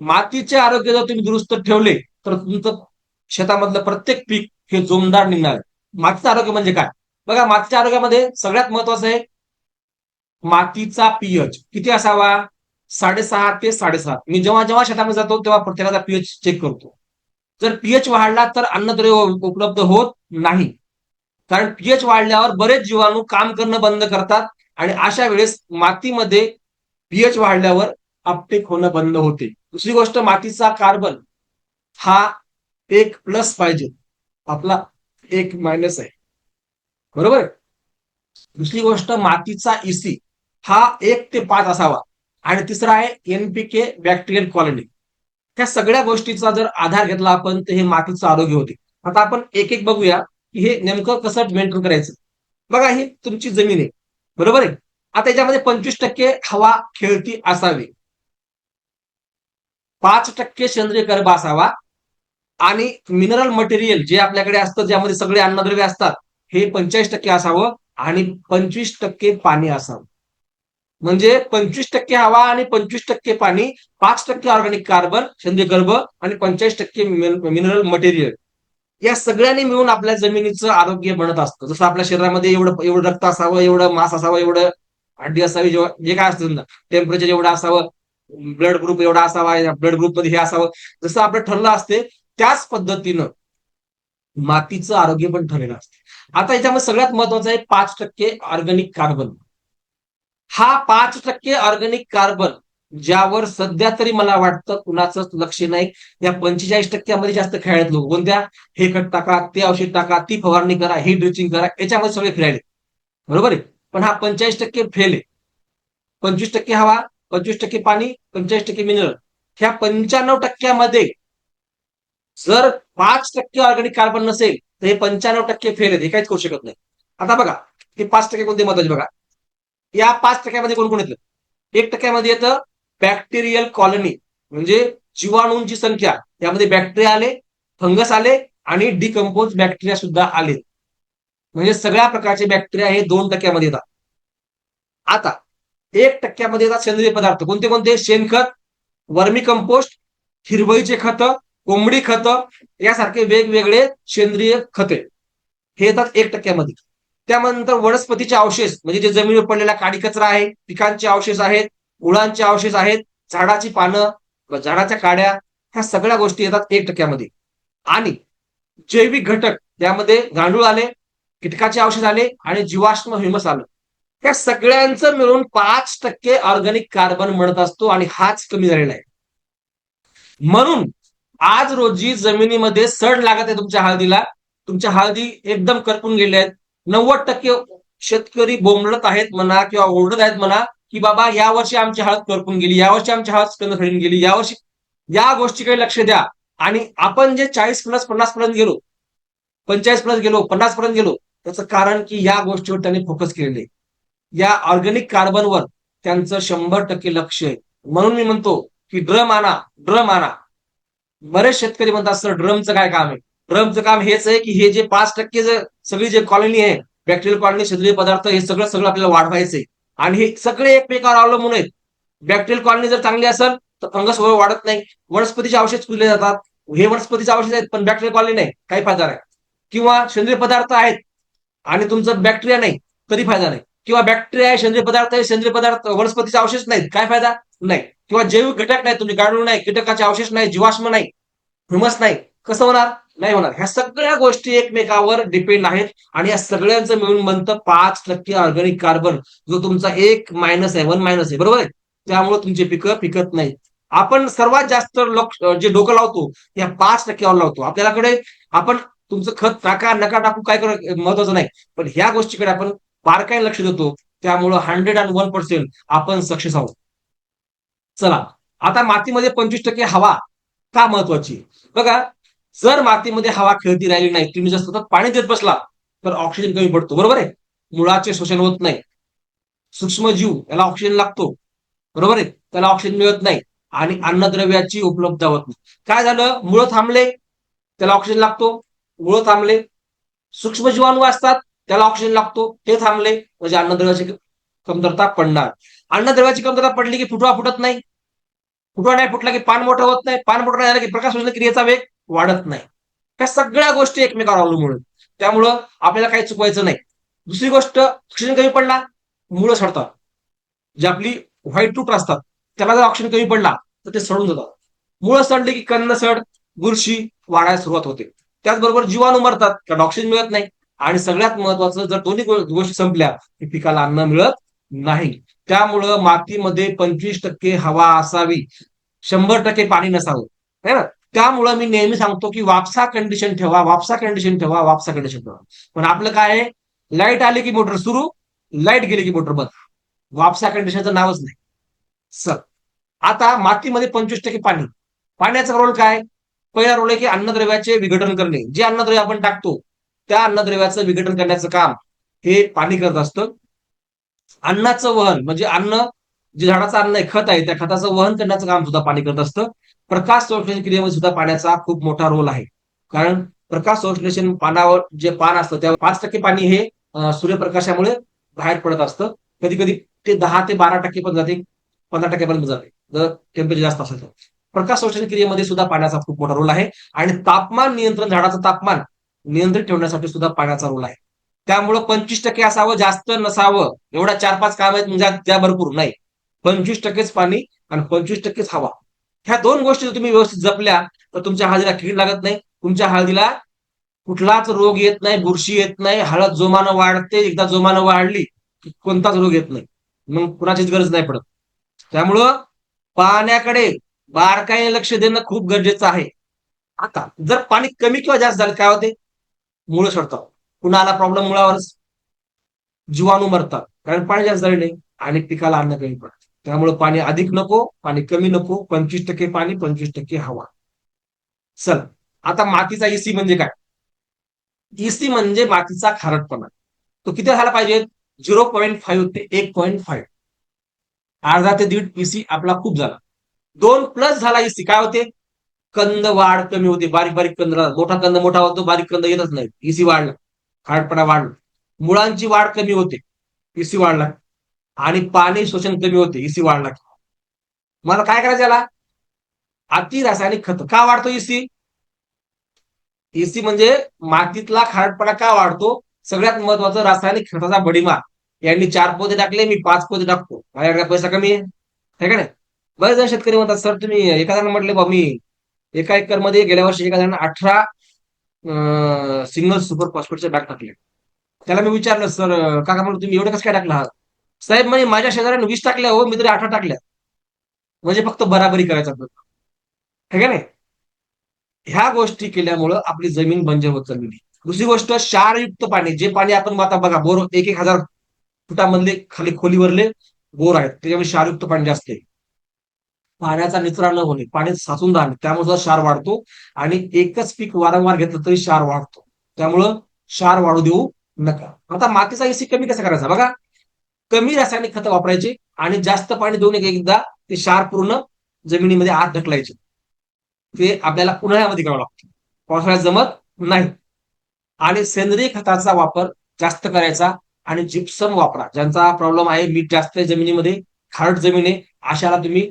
मातीचे आरोग्य जर तुम्ही दुरुस्त ठेवले तर तुमचं शेतामधलं प्रत्येक पीक हे जोमदार निघणार आहे. मातीचं आरोग्य म्हणजे काय? बघा, मातीच्या आरोग्यामध्ये सगळ्यात महत्वाचं आहे मातीचा पीएच किती असावा, 6.5 ते 7.5. मी जेव्हा जेव्हा शेतामध्ये जातो तेव्हा प्रत्येकाचा पीएच चेक करतो. जर पीएच वाढला तर अन्नद्रव्य उपलब्ध होत नाही, कारण पीएच वाढल्यावर बरेच जीवाणू काम करणं बंद करतात, आणि अशा वेळेस मातीमध्ये पीएच वाढल्यावर अपटेक होणं बंद होते. दुसरी गोष्ट, मातीचा कार्बन हा 1+ पाहिजे, आपला 1- आहे, बरोबर. दुसरी गोष्ट, मातीचा इसी हा 1 ते 5 असावा. आणि तिसरा आहे एनपीके, बॅक्टेरियल कॉलनी. त्या सगळ्या गोष्टीचा जर आधार घेतला आपण तर हे मातीचं आरोग्य होते. आता आपण एक एक बघूया की हे नेमकं कसं मेंटेन करायचं. बघा, ही तुमची जमीन आहे, बरोबर आहे. आता याच्यामध्ये 25% हवा खेळती असावी, 5% सेंद्रिय कर्ब असावा, आणि मिनरल मटेरियल जे आपल्याकडे असतं, ज्यामध्ये सगळे अन्नद्रव्य असतात, हे 45% असावं, आणि 25% पाणी असावं. म्हणजे 25% हवा आणि 25% पाणी, 5% ऑर्गॅनिक कार्बन सेंद्रिय कर्ब, आणि 45% मिनरल मटेरियल, या सगळ्यांनी मिळून आपल्या जमिनीचं आरोग्य बनत असतं. जसं आपल्या शरीरामध्ये एवढं एवढं रक्त असावं, एवढं मांस असावं, एवढं हड्डी असावी, जे काय असतं टेम्परेचर एवढं असावं, ब्लड ग्रुप एवढा असावा, ब्लड ग्रुप मध्ये हे असावं, जसं आपलं ठरलं असते त्याच पद्धतीनं मातीचं आरोग्य पण ठरलेलं असते. आता याच्यामध्ये सगळ्यात महत्वाचं आहे 5% ऑर्गॅनिक कार्बन. हा 5% ऑर्गॅनिक कार्बन ज्यावर सध्या तरी मला वाटतं कुणाचंच लक्ष नाही. या 45% जास्त खेळायत लोक. कोणत्या? हे खत टाका, ते औषध टाका, ती फवारणी करा, ही ड्रिचिंग करा, याच्यामध्ये सगळे फिरायले. बरोबर आहे. पण हा 45% फेल आहे. 25% हवा, 25% पाणी, 25% मिनरल. ह्या 95% जर 5% ऑर्गॅनिक कार्बन नसेल तर हे 95% फेल आहेत. हे काहीच करू शकत नाही. आता बघा, हे 5% कोणते महत्वाचे बघा. या 5% कोण कोण येतं? 1% येतं बॅक्टेरियल कॉलनी, म्हणजे जीवाणूंची संख्या. यामध्ये बॅक्टेरिया आले, फंगस आले आणि डिकम्पोज बॅक्टेरिया सुद्धा आले. म्हणजे सगळ्या प्रकारचे बॅक्टेरिया हे 2% येतात. आता 1% येतात सेंद्रिय पदार्थ. कोणते कोणते? शेणखत, वर्मी कंपोस्ट, हिरवळीचे खत, कोंबडी खत, यासारखे वेगवेगळे सेंद्रिय खते हे येतात 1%. त्यानंतर वनस्पतीचे अवशेष, म्हणजे जे जमिनीवर पडलेला काडी कचरा आहे, पिकांचे अवशेष आहेत, मुळांचे अवशेष आहेत, झाडाची पानं, झाडाच्या काड्या, ह्या सगळ्या गोष्टी येतात 1%. आणि जैविक घटक, त्यामध्ये गांडूळ आले, कीटकाचे अवशेष आले आणि जीवाश्म ह्युमस आलं. त्या सगळ्यांचं मिळून 5% ऑर्गॅनिक कार्बन म्हणत असतो आणि हाच कमी झालेला आहे. म्हणून आज रोजी जमिनीमध्ये सड लागत आहे तुमच्या हळदीला. तुमच्या हळदी एकदम करपून गेल्या आहेत. 90% शेतकरी बोंबलत आहेत म्हणा किंवा ओरडत आहेत म्हणा की बाबा यावर्षी आमची हळद करपून गेली, यावर्षी आमची हळद स्कंद खडून गेली, यावर्षी. या गोष्टीकडे लक्ष द्या. आणि आपण जे 40+ 50 पर्यंत गेलो, 45+ गेलो, 50 पर्यंत गेलो, त्याचं कारण की या गोष्टीवर त्यांनी फोकस केलेले. या ऑर्गॅनिक कार्बनवर त्यांचं 100% लक्ष आहे. म्हणून मी म्हणतो की ड्रम आणा, ड्रम आणा. बरेच शेतकरी म्हणतात सर ड्रमचं काय काम आहे? ड्रमचं काम हेच आहे की हे जे 5% सगळी जे कॉलनी आहे, बॅक्टेरियल कॉलनी, सेंद्रिय पदार्थ, हे सगळं सगळं आपल्याला वाढवायचंय. आणि हे सगळे एकमेकावर अवलंबून आहेत. बॅक्टेरियल कॉलनी जर चांगली असेल तर फंगस वगैरे वाढत नाही. वनस्पतीचे अवशेष पुरले जातात. हे वनस्पतीचे अवशेष आहेत पण बॅक्टेरियल कॉलनी नाही, काही फायदा नाही. किंवा सेंद्रिय पदार्थ आहेत आणि तुमचं बॅक्टेरिया नाही, तरी फायदा नाही. किंवा बॅक्टेरिया आहे, सेंद्रिय पदार्थ आहे, सेंद्रिय पदार्थ वनस्पतीचे अवशेष नाहीत, काय फायदा नाही. किंवा जैविक घटक नाही, तुमचे गांडूळ नाही, कीटकाचे अवशेष नाही, जीवाश्म नाही, ह्युमस नाही, कसं होणार? नाही होणार. ह्या सगळ्या गोष्टी एकमेकावर डिपेंड आहेत आणि या सगळ्यांचं मिळून बनतं 5% ऑर्गॅनिक कार्बन, जो तुमचा 1 मायनस आहे, 1 मायनस आहे. बरोबर आहे. त्यामुळे तुमची पिकं पिकत नाही. आपण सर्वात जास्त जे डोकं लावतो या 5%वर लावतो. आपल्याकडे आपण तुमचं खत टाका नका टाकू काय महत्वाचं नाही, पण ह्या गोष्टीकडे आपण बारकाईने लक्ष देतो. त्यामुळं 101% आपण सक्सेस आहोत. चला, आता मातीमध्ये 25% हवा का महत्वाची? बघा, जर मातीमध्ये हवा खेळती राहिली नाही, तुम्ही जर सतत पाणी देत बसला तर ऑक्सिजन कमी पडतो. बरोबर आहे. मुळाचे शोषण होत नाही. सूक्ष्मजीव याला ऑक्सिजन लागतो. बरोबर आहे. त्याला ऑक्सिजन मिळत नाही आणि अन्नद्रव्याची उपलब्धता होत नाही. काय झालं? मुळं थांबले, त्याला ऑक्सिजन लागतो, मुळं थांबले. सूक्ष्म जीवाणू असतात, त्याला ऑक्सिजन लागतो, ते थांबले, म्हणजे अन्नद्रव्याची कमतरता पडणार. अन्नद्रव्याची कमतरता पडली की फुटवा फुटत नाही. फुटवा नाही फुटला की पान मोठं होत नाही. पान मोठं नाही झालं की प्रकाश संश्लेषण क्रियेचा वेग वाढत नाही. त्या सगळ्या गोष्टी एकमेकावर अवलंबून. त्यामुळं आपल्याला काही चुकवायचं नाही. दुसरी गोष्ट, ऑक्सिजन कमी पडला, मुळं सडतात. जी आपली व्हाईट रूट असतात त्याला जर ऑक्सिजन कमी पडला तर ते सडून जातात. मुळं सडले की कन्नसड, बुरशी वाढायला सुरुवात होते. त्याचबरोबर जीवाणू मरतात कारण ऑक्सिजन मिळत नाही. आणि सगळ्यात महत्वाचं, जर दोन्ही गोष्टी संपल्या की पिकाला अन्न मिळत नाही. त्यामुळं मातीमध्ये 25% हवा असावी, 100% पाणी नसावं, है ना. त्यामुळं मी नेहमी सांगतो की वापसा कंडिशन ठेवा, वापसा कंडिशन ठेवा, वापसा कंडिशन ठेवा. पण आपलं काय आहे? लाईट आली की मोटर सुरू, लाईट गेली की मोटर बंद. वापसा कंडिशनचं नावच नाही. सर, आता मातीमध्ये 25% पाणी. पाण्याचा रोल काय? पहिला रोल आहे की अन्नद्रव्याचे विघटन करणे. जे अन्नद्रव्य आपण टाकतो त्या अन्नद्रव्याचं विघटन करण्याचं काम हे पाणी करत असतं. अन्नाचं वहन, म्हणजे अन्न, जे झाडाचं अन्न आहे, खत आहे, त्या खताचं वहन करण्याचं काम सुद्धा पाणी करत असतं. प्रकाश संश्लेषण क्रियेमध्ये सुद्धा पाण्याचा खूप मोठा रोल आहे. कारण प्रकाश संश्लेषण पानावर जे पान असतं त्या 5% पाणी हे सूर्यप्रकाशामुळे बाहेर पडत असतं. कधी कधी ते 10 ते 12% पण जाते, 15% पर्यंत जाते जर टेम्परेचर जास्त असेल तर. प्रकाश संश्लेषण क्रियेमध्ये सुद्धा पाण्याचा खूप मोठा रोल आहे. आणि तापमान नियंत्रण, झाडाचं तापमान नियंत्रित ठेवण्यासाठी सुद्धा पाण्याचा रोल आहे. त्यामुळं 25% असावं, जास्त नसावं. एवढा 4-5 काम आहेत म्हणजे त्या भरपूर नाही. 25%च पाणी आणि 25%च हवा. ह्या दोन गोष्टी जर तुम्ही व्यवस्थित जपल्या तर तुमच्या हळदीला कीड लागत नाही, तुमच्या हळदीला कुठलाच रोग येत नाही, बुरशी येत नाही, हळद जोमानं वाढते. एकदा जोमानं वाढली की कोणताच रोग येत नाही, मग कुणाचीच गरज नाही पडत. त्यामुळं पाण्याकडे बारकाईने लक्ष देणं खूप गरजेचं आहे. आता जर पाणी कमी किंवा जास्त झालं काय होते? मुळं सडतात. कुणाला प्रॉब्लेम मुळावरच, जीवाणू मरतात, कारण पाणी जास्त झाले नाही आणि पिकाला अन्न कमी पडतं. त्यामुळे पाणी अधिक नको, पाणी कमी नको, 25% पाणी, 25% हवा. चल, आता मातीचा इसी म्हणजे काय? इसी म्हणजे मातीचा खारटपणा. तो किती झाला पाहिजे? 0.5 ते 1.5. अर्धा ते दीड इसी आपला खूप झाला. 2+ झाला इसी काय होते? कंद वाढ कमी होते, बारीक बारीक कंद, मोठा कंद मोठा होतो, बारीक कंद येतच नाही. इसी वाढला, खारटपणा वाढला. मुळांची वाढ कमी होते, इसी वाढला. आणि पाणी शोषण कमी होते, इसी वाढला. मला काय करायचं याला? अति रासायनिक खत. का वाढतो इसी? इसी म्हणजे मातीतला खारटपणा का वाढतो? सगळ्यात महत्वाचं रासायनिक खताचा बडीमार. यांनी 4 पोते टाकले, मी 5 पोते टाकतो, माझ्याकडे पैसा कमी आहे का नाही? बरेच जण शेतकरी म्हणतात, सर तुम्ही एखाद्यानं म्हटले बा मी एका एकर मध्ये गेल्या वर्षी एखाद्यानं 18 सिंगल सुपर फॉस्फेटचे बॅग टाकले. त्याला मी विचारलं, सर काका म्हणून तुम्ही एवढं कसं काय टाकलं? हा साहेब म्हणजे माझ्या शेजाऱ्याने 20 टाकल्या हो, मी तरी 18 टाकल्या. म्हणजे फक्त बराबरी करायचा है का नाही? ह्या गोष्टी केल्यामुळं आपली जमीन बंजर होत चालली. दुसरी गोष्ट, क्षारयुक्त पाणी. जे पाणी आपण आता बघा, बोर 1,000 फुटामधले खाली खोलीवरले बोर आहेत, त्याच्यामध्ये क्षारयुक्त पाणी जास्त आहे. पाण्याचा निचरा न होणे, पाणी साचून राहणे, त्यामुळे सुद्धा क्षार वाढतो. आणि एकच पीक वारंवार घेतलं तरी क्षार वाढतो. त्यामुळं क्षार वाढू देऊ नका. आता मातीचा इसी कमी कसा करायचा बघा? कमी रासायनिक खतं वापरायचे आणि जास्त पाणी देऊन एकदा ते क्षार पूर्ण जमिनीमध्ये आत ढकलायचे. ते आपल्याला उन्हाळ्यामध्ये करावं लागतं, पावसाळ्यात जमत नाही. आणि सेंद्रिय खताचा वापर जास्त करायचा. आणि जिप्सम वापरा. ज्यांचा प्रॉब्लेम आहे मीठ जास्त आहे जमिनीमध्ये, खारट जमीन आहे, अशाला तुम्ही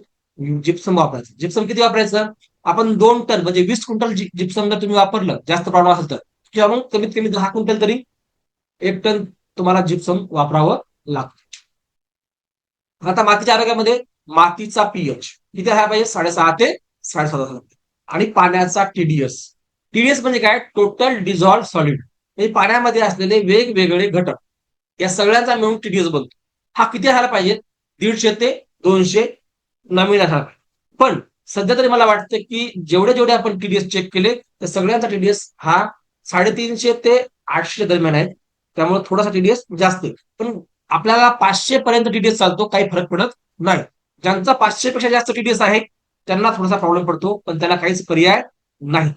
जिप्सम वापरायचं. जिप्सम किती वापरायचं? आपण 2 टन म्हणजे 20 क्विंटल जिप्सम जर तुम्ही वापरलं, जास्त प्रॉब्लेम असेल तर, किंवा मग कमीत कमी 10 क्विंटल तरी 1 टन तुम्हाला जिप्सम वापरावं लागतं. आता मातीच्या आरोग्यामध्ये मातीचा पीएच किती राहायला पाहिजे? 6.5 ते 7.5. आणि पाण्याचा टीडीएस. टीडीएस म्हणजे काय? Total dissolve solid. म्हणजे पाण्यामध्ये असलेले वेगवेगळे घटक, या सगळ्यांचा मिळून टीडीएस बनतो. हा किती राहायला पाहिजे? 150 ते 200 नवीन असायला पाहिजे. पण सध्या तरी मला वाटतं की जेवढे जेवढे आपण टीडीएस चेक केले, तर सगळ्यांचा टीडीएस हा 350 ते 800 दरम्यान आहे. त्यामुळे थोडासा टीडीएस जास्त आहे. पण आपल्याला 500 पर्यंत टीडीएस चालतो, काही फरक पडत नाही. ज्यांचा 500 पेक्षा जास्त टीडीएस आहे त्यांना थोडासा प्रॉब्लेम पडतो, पण त्याला काहीच पर्याय नाही.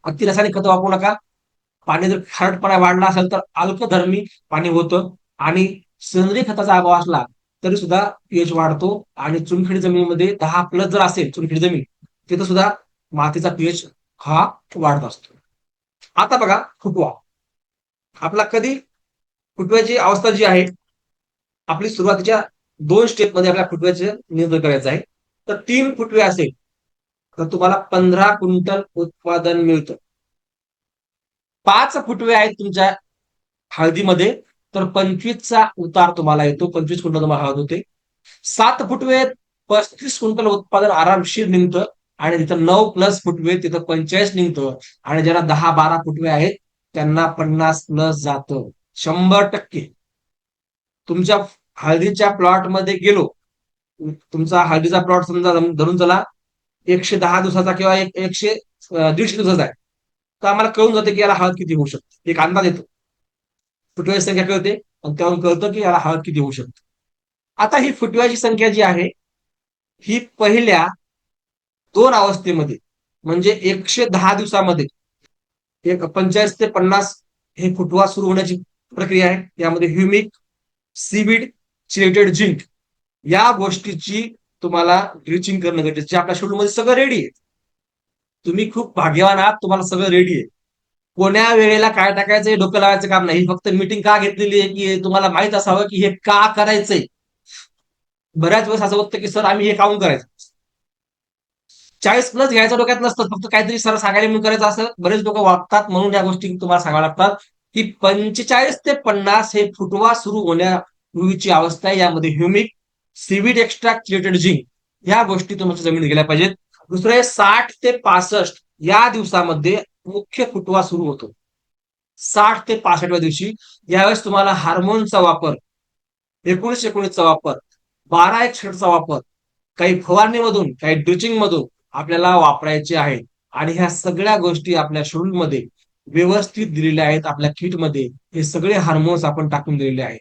अति रासायनिक खतं वापरू नका. पाणी जर खारटपणा वाढला असेल तर अल्कधर्मी पाणी होतं. आणि सेंद्रिय खताचा अभाव असला तरी सुद्धा पीएच वाढतो. आणि चुनखडी जमिनीमध्ये 10+ जर असेल चुनखडी जमीन, तिथं सुद्धा मातीचा पीएच हा वाढत असतो. आता बघा फुटवा. आपला कधी फुटव्याची अवस्था जी आहे, आपली सुरुवातीच्या 2 स्टेपमध्ये आपल्या फुटव्याचे नियंत्रण करायचं आहे. तर 3 फुटवे असेल तर तुम्हाला 15 क्विंटल उत्पादन मिळतं. 5 फुटवे आहेत तुमच्या हळदीमध्ये तर 25चा उतार तुम्हाला येतो, 25 क्विंटल तुम्हाला हळद होते. 7 फुटवे 35 क्विंटल उत्पादन आरामशीर निघतं. आणि तिथं 9+ फुटवे तिथं 45 निघतं. आणि ज्यांना 10-12 फुटवे आहेत त्यांना 50+ जातं. 100%. तुमच्या हळदीच्या प्लॉटमध्ये गेलो, तुमचा हळदीचा प्लॉट समजा धरून चला 110 दिवसाचा किंवा 150 दिवसाचा आहे, तर आम्हाला कळून जाते की याला हळद किती होऊ शकते. एक अंदाज येतो, फुटव्याची संख्या कळते आणि त्यावरून कळतं की याला हळद किती होऊ शकते. आता ही फुटव्याची संख्या जी आहे ही पहिल्या 2 अवस्थेमध्ये म्हणजे 110 दिवसामध्ये 45 ते 50 हे फुटवा सुरू होण्याची प्रक्रिया आहे. यामध्ये ह्युमिक, सीविड, चिलेटेड झिंक या गोष्टीची तुम्हाला ड्रिचिंग करणं गरजेचं. आपल्या शेड्यूलमध्ये सगळं रेडी आहे. तुम्ही खूप भाग्यवान आहात, तुम्हाला सगळं रेडी आहे. कोण्या वेळेला काय टाकायचं हे डोकं लावायचं काम नाही. फक्त मीटिंग का घेतलेली आहे की तुम्हाला माहित असावं की हे का करायचंय. बऱ्याच वेळेस असं होतं की सर आम्ही हे काऊन करायचं. 40+ घ्यायचं डोक्यात नसतं, फक्त काहीतरी सर सांगायला म्हणून करायचं असं बरेच लोक वागतात. म्हणून या गोष्टी तुम्हाला सांगाव्या लागतात की 45 ते 50 हे फुटवा सुरू होण्यापूर्वीची अवस्था आहे. यामध्ये humic, seaweed extract created zinc, ह्या गोष्टी तुमच्या जमिनीत गेल्या पाहिजेत. दुसरं आहे 60 ते 65 या दिवसामध्ये मुख्य फुटवा सुरू होतो. 60 ते 65व्या दिवशी यावेळेस तुम्हाला हार्मोनचा वापर, 19-19चा वापर, 12-61चा वापर, काही फवारणीमधून काही ड्रिचिंग मधून आपल्याला वापरायचे आहेत. आणि ह्या सगळ्या गोष्टी आपल्या शेड्यूलमध्ये व्यवस्थित दिलेल्या आहेत. आपल्या किटमध्ये हे सगळे हार्मोन्स आपण टाकून दिलेले आहेत.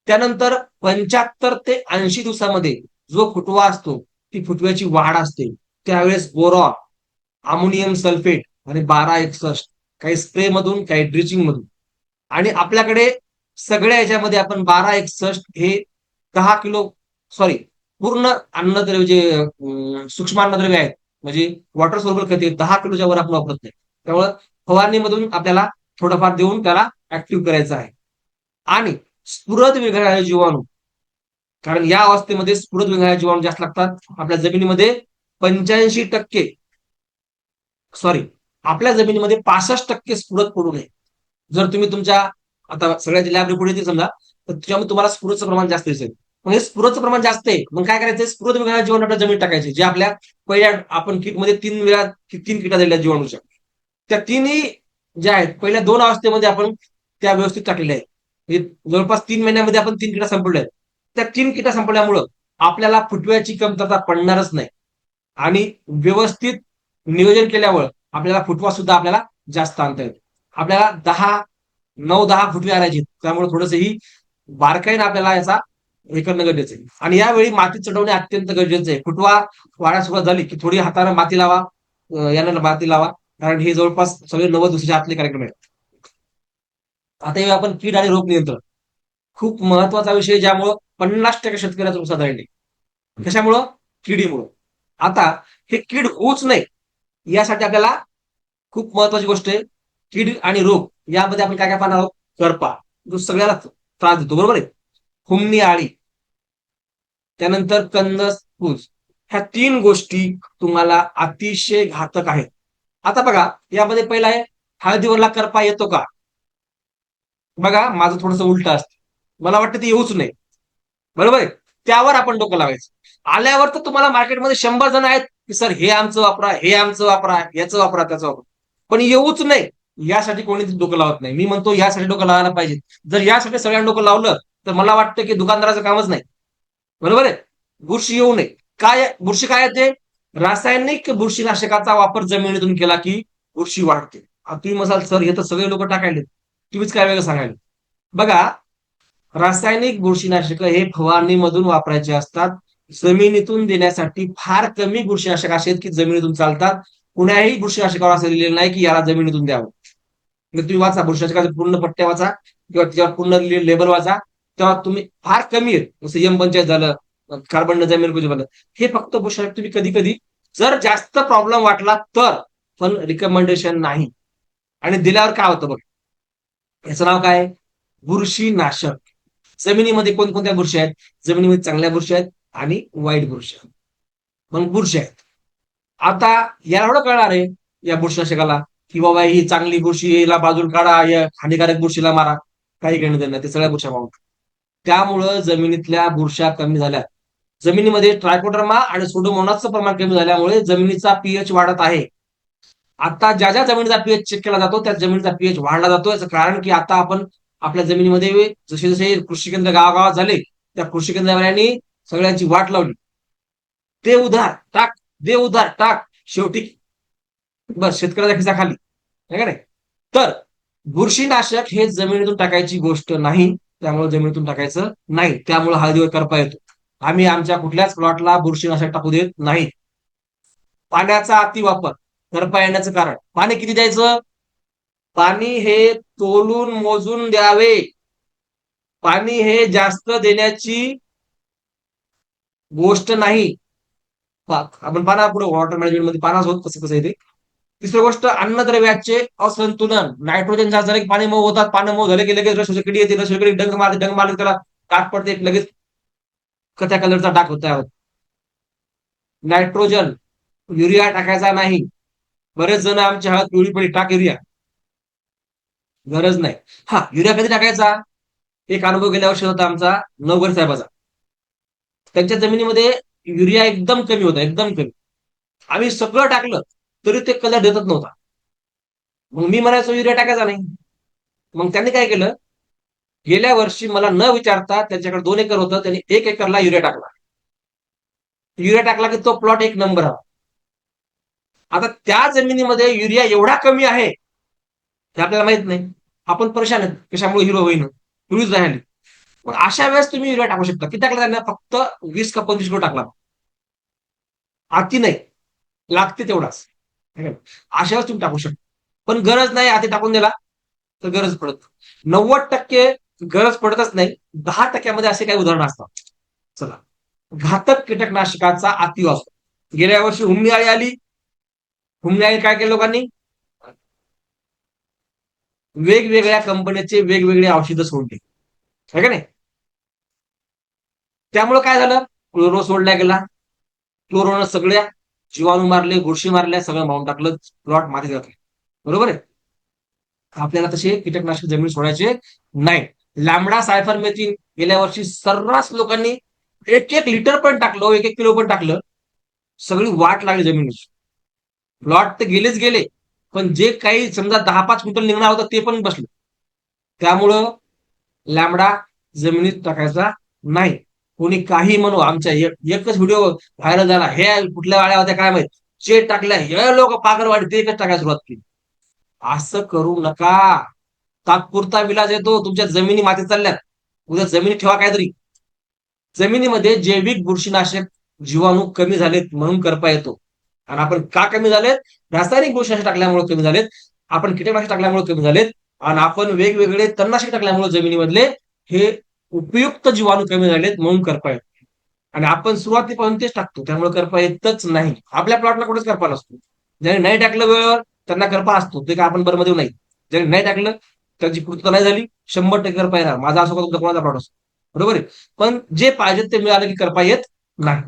त्यानंतर 75 ते 80 दिवसामध्ये जो फुटवा असतो, ती फुटव्याची वाढ असते, त्यावेळेस बोरॉन, अमोनियम सल्फेट आणि 12-61 काही स्प्रे मधून काही ड्रिचिंग मधून. आणि आपल्याकडे सगळ्या याच्यामध्ये आपण 12-61 हे 10 किलो, सॉरी, पूर्ण अन्नद्रव्य जे सूक्ष्म अन्नद्रव्य आहेत, म्हणजे वॉटर सोल्युबल खते 10 किलोच्या वर आपण वापरत नाही. त्यामुळं फवारणीमधून आपल्याला थोडंफार देऊन त्याला ऍक्टिव्ह करायचं आहे. आणि स्फुरद विरघळणारे जीवाणू, कारण या अवस्थेमध्ये स्फुरद विरघळणारे जीवाणू जास्त लागतात. आपल्या जमिनीमध्ये 85%, सॉरी, आपल्या जमिनीमध्ये 65% स्फुरद पडू नये. जर तुम्ही तुमच्या आता सगळ्या लॅब रिपोर्ट येतील समजा, तर त्याच्यामध्ये तुम्हाला स्फुरदचं प्रमाण जास्त दिसेल. मग हे स्फुरदचं प्रमाण जास्त आहे, मग काय करायचं, स्फुरद विरघळणारे जीवाणू आपल्या जमिनीत टाकायचे, जे आपल्या पहिल्या आपण किटमध्ये 3 किटा दिल्या जीवाणूच्या. त्या तिन्ही ज्या आहेत पहिल्या 2 अवस्थेमध्ये आपण त्या व्यवस्थित टाकलेल्या आहेत. जवळपास 3 महिन्यामध्ये आपण 3 किटा संपवल्या आहेत. त्या 3 किटा संपल्यामुळं आपल्याला फुटव्याची कमतरता पडणारच नाही. आणि व्यवस्थित नियोजन केल्यामुळं आपल्याला फुटवा सुद्धा आपल्याला जास्त आणता येतो. आपल्याला 9-10 फुटवे आणायचे, त्यामुळे थोडंसं ही बारकाईनं आपल्याला याचा हे करणं गरजेचं आहे. आणि यावेळी माती चढवणे अत्यंत गरजेचं आहे. फुटवा वाढायला सुरुवात झाली की थोडी हाताने माती लावा, यानं माती लावा, कारण हे जवळपास सगळे 90 दिवसाचे आतले कार्यक्रम आहेत. आता हे आपण कीड आणि रोग नियंत्रण, खूप महत्वाचा विषय, ज्यामुळं 50% शेतकऱ्याचं नुकसान झालेले. कशामुळं? किडीमुळं. आता हे कीड होऊच नाही यासाठी आपल्याला खूप महत्वाची गोष्ट आहे, कीड आणि रोग यामध्ये आपण काय काय पाहणार आहोत. करपा, जो सगळ्याला त्रास देतो, बरोबर आहे. हुमणी आळी, त्यानंतर कंद कुज, ह्या 3 गोष्टी तुम्हाला अतिशय घातक आहेत. आता बघा, यामध्ये पहिला आहे हळदीवरला करपा येतो का? बघा, माझं थोडंसं उलट असतं, मला वाटतं ते येऊच नाही, बरोबर आहे. त्यावर आपण डोकं लावायचं. आल्यावर तर तुम्हाला मार्केटमध्ये 100 जण आहेत की सर हे आमचं वापरा, हे आमचं वापरा, याचं वापरा, त्याचं वापरा, पण येऊच नाही यासाठी कोणी डोकं लावत नाही. मी म्हणतो यासाठी डोकं लावायला पाहिजे. जर यासाठी सगळ्यांनी डोकं लावलं तर मला वाटतं की दुकानदाराचं कामच नाही, बरोबर आहे. बुरशी येऊ नये. काय बुरशी काय येते? रासायनिक बुरशीनाशकाचा वापर जमिनीतून केला की बुरशी वाढते. आता तुम्ही म्हणाल सर हे तर सगळे लोक टाकायले, तुम्हीच काय वेगळं सांगायला. बघा, रासायनिक बुरशीनाशक हे फवारणीमधून वापरायचे असतात. जमिनीतून देण्यासाठी फार कमी बुरशीनाशक असे आहेत की जमिनीतून चालतात. कुणाही बुरशीनाशकावर असं लिहिलेलं नाही की याला जमिनीतून द्यावं. म्हणजे तुम्ही वाचा बुरशीनाशकाचे पूर्ण पट्ट्या वाचा किंवा त्याच्यावर पूर्ण लेबल वाचा, तेव्हा तुम्ही फार कमी आहेत. जसं M-25 झालं, कार्बन जमीन झालं, हे फक्त बुरशीनाशक तुम्ही कधी कधी जर जास्त प्रॉब्लेम वाटला तर, पण रिकमेंडेशन नाही. आणि दिल्यावर काय होतं बघ, याचं नाव काय? बुरशीनाशक. जमिनीमध्ये कोणकोणत्या बुरशी आहेत? जमिनीमध्ये चांगल्या बुरशी आहेत आणि वाईट बुरशी आहेत. मग बुरशी आहेत. आता याला एवढं कळणार आहे या बुरशीनाशकाला की बाबा ही चांगली बुरशी, याला बाजूला काढा, या हानिकारक बुरशीला मारा, काही घेणं देणं, ते सगळ्या बुरशा मारून. त्यामुळं जमिनीतल्या बुरशा कमी झाल्या. जमिनीमध्ये ट्रायकोडर्मा आणि सुडोमोनासचं प्रमाण कमी झाल्यामुळे जमिनीचा पीएच वाढत आहे. आता ज्या ज्या जमिनीचा पीएच चेक केला जातो त्या जमिनीचा पीएच वाढला जातो. याचं कारण की आता आपण आपल्या जमिनीमध्ये जसे जसे कृषी केंद्र गावागावात झाले, त्या कृषी केंद्रावाल्यांनी सगळ्यांची वाट लावली. दे उधार टाक, दे उधार टाक, शेवटी बस शेतकऱ्याचा खिसा खाली, आहे का नाही. तर बुरशीनाशक हे जमिनीतून टाकायची गोष्ट नाही, त्यामुळे जमिनीतून टाकायचं नाही. त्यामुळे हळदीवर करपा येतो. आम्ही आमच्या कुठल्याच प्लॉटला बुरशीनाशक टाकू देत नाही. पाण्याचा अतिवापर करपा येण्याचं कारण. पाणी किती द्यायचं? पाणी हे तोलून मोजून द्यावे. पाणी हे जास्त देण्याची गोष्ट नाही. आपण पाना पुढे वॉटर मॅनेजमेंट मध्ये पानाच होत कसं कसं येते. तिसरी गोष्ट, अन्नद्रव्याचे असंतुलन. नायट्रोजन जास्त झाले की पाणी मऊ होतात, पाणी मऊ झाले की लगेच रसकिडी येते, रसकिडी डंग मारते त्याला टाक पडते, लगेच कथ्या कलरचा डाग होता. नायट्रोजन, युरिया टाकायचा नाही. बरेच जण आमच्या हात पिवळी पडी, टाक युरिया, गरज नाही. हा, युरिया कधी टाकायचा? एक अनुभव गेल्या वर्षी होता आमचा नवगर साहेबाचा. त्यांच्या जमिनीमध्ये युरिया एकदम कमी होता, एकदम कमी. आम्ही सगळं टाकलं तरी ते कलर देतच नव्हता. मग मी म्हणायचो युरिया टाकायचा नाही. मग त्यांनी काय केलं, गेल्या वर्षी मला न विचारता, त्यांच्याकडे 2 एकर होतं, त्यांनी 1 एकरला युरिया टाकला. युरिया टाकला की तो प्लॉट एक नंबर आला. आता त्या जमिनीमध्ये युरिया एवढा कमी आहे हे आपल्याला माहित नाही. आपण परेशान आहेत कशामुळे हिरो होईन, पूर्वीच राहिली. मग अशा वेळेस तुम्ही युरिया टाकू शकता. किती टाकला त्यांना? फक्त 20 का 25 किलो टाकला. अति नाही, लागते तेवढाच. अशा वेळेस तुम्ही टाकू शकता. पण गरज नाही अति टाकून दिला तर गरज पडत. 90% गरज पडतच नाही. 10% असे काही उदाहरणं असतात. चला, घातक कीटकनाशकाचा अतिवापर. गेल्या वर्षी हुमणी आळी आली. हुमणी आळी काय केलं लोकांनी? वेगवेगळ्या कंपन्यांचे वेगवेगळे औषधं सोडले, है का नाही? त्यामुळे काय झालं? क्लोरो सोडल्या गेला. क्लोरोनं सगळ्या जीवाणू मारले, बुरशी मारल्या, सगळं मारून टाकलं, प्लॉट मातीत घातले. बरोबर आहे? आपल्याला तसे कीटकनाशक जमीन सोडायचे नाही. लॅमडा सायफरमेथ्रिन गेल्या वर्षी सर्रास लोकांनी 1-1 लिटर पण टाकलं, 1-1 किलो पण टाकलं. सगळी वाट लागली जमिनीची. प्लॉट तर गेलेच गेले, पण जे काही समजा 10-5 क्विंटल निघणार होतं ते पण बसलं. त्यामुळं लॅमडा जमिनीत टाकायचा नाही. कोणी काही म्हणू, आमच्या एकच व्हिडिओ व्हायरल झाला, हे कुठल्या वाड्या होत्या काय माहित, जे टाकल्या हे लोक पागरवाडी ते एकच टाकायला सुरुवात केली. असं करू नका. तात्पुरता विलाज येतो. तुमच्या जमिनी मातीत चालल्यात, उद्या जमिनी ठेवा काहीतरी. जमिनीमध्ये जैविक बुरशीनाशक जीवाणू कमी झालेत म्हणून करपा येतो. आणि आपण का कमी झालेत? रासायनिक बुरशीनाशक टाकल्यामुळे कमी झालेत, आपण कीटकनाशक टाकल्यामुळे कमी झालेत, आणि आपण वेगवेगळे तणनाशक टाकल्यामुळे जमिनीमधले हे उपयुक्त जीवाणू कमी झालेत म्हणून करपा येतो. आणि आपण सुरुवातीपासून तेच टाकतो, त्यामुळे करपा येतच नाही. आपल्या प्लॉटला कुठेच करपा नसतो. ज्याने नाही टाकलं वेळेवर त्यांना करपा असतो, ते काय आपण बरं मध्ये नाही. ज्याने नाही टाकलं त्याची पूर्तता नाही झाली, 100% करपा येणार. माझा असो का तुमचा कोणाचा प्लॉट असतो, बरोबर आहे. पण जे पाहिजे ते मिळालं की करपा येत नाही.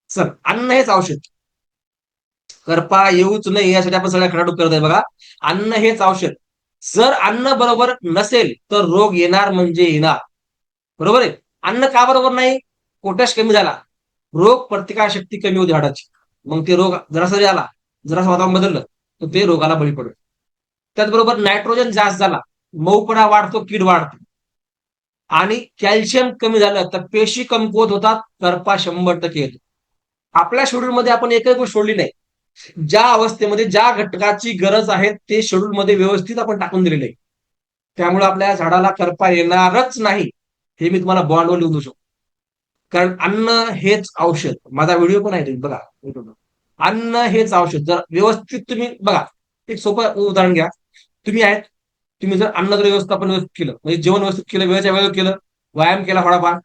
सर, अन्न हेच औषध. करपा येऊच नाही यासाठी आपण सगळ्या खटाटूप करत आहे बघा. अन्न हेच औषध. जर अन्न बरोबर नसेल तर रोग येणार म्हणजे येणार. बरोबर आहे. अन्न का बरोबर नाही? पोटॅश कमी झाला, रोग प्रतिकारशक्ती कमी होती हाडाची. मग ते रोग जरासा जरी आला, जरासं वातावरण बदललं तर ते रोगाला बळी पडत. त्याचबरोबर नायट्रोजन जास्त झाला, मऊपणा वाढतो, कीड वाढते. आणि कॅल्शियम कमी झालं तर पेशी कमकुवत होतात, करपा 100% येतो. आपल्या शेड्यूलमध्ये आपण एकही गोष्ट सोडली नाही. ज्या अवस्थेमध्ये ज्या घटकाची गरज आहे ते शेड्यूलमध्ये व्यवस्थित आपण टाकून दिलेले आहे. त्यामुळे आपल्या झाडाला करपा येणारच नाही, हे मी तुम्हाला बॉन्डवर लिहून देऊ शकतो. कारण अन्न हेच औषध. माझा व्हिडिओ पण आहे, तुम्ही बघा. अन्न हेच औषध. जर व्यवस्थित तुम्ही बघा, एक सोपं उदाहरण घ्या. तुम्ही आहेत, तुम्ही जर अन्न जर व्यवस्थापन व्यवस्थित केलं, म्हणजे जेवण व्यवस्थित केलं, वेळेच्या वेळेवर केलं, व्यायाम केला थोडाफार,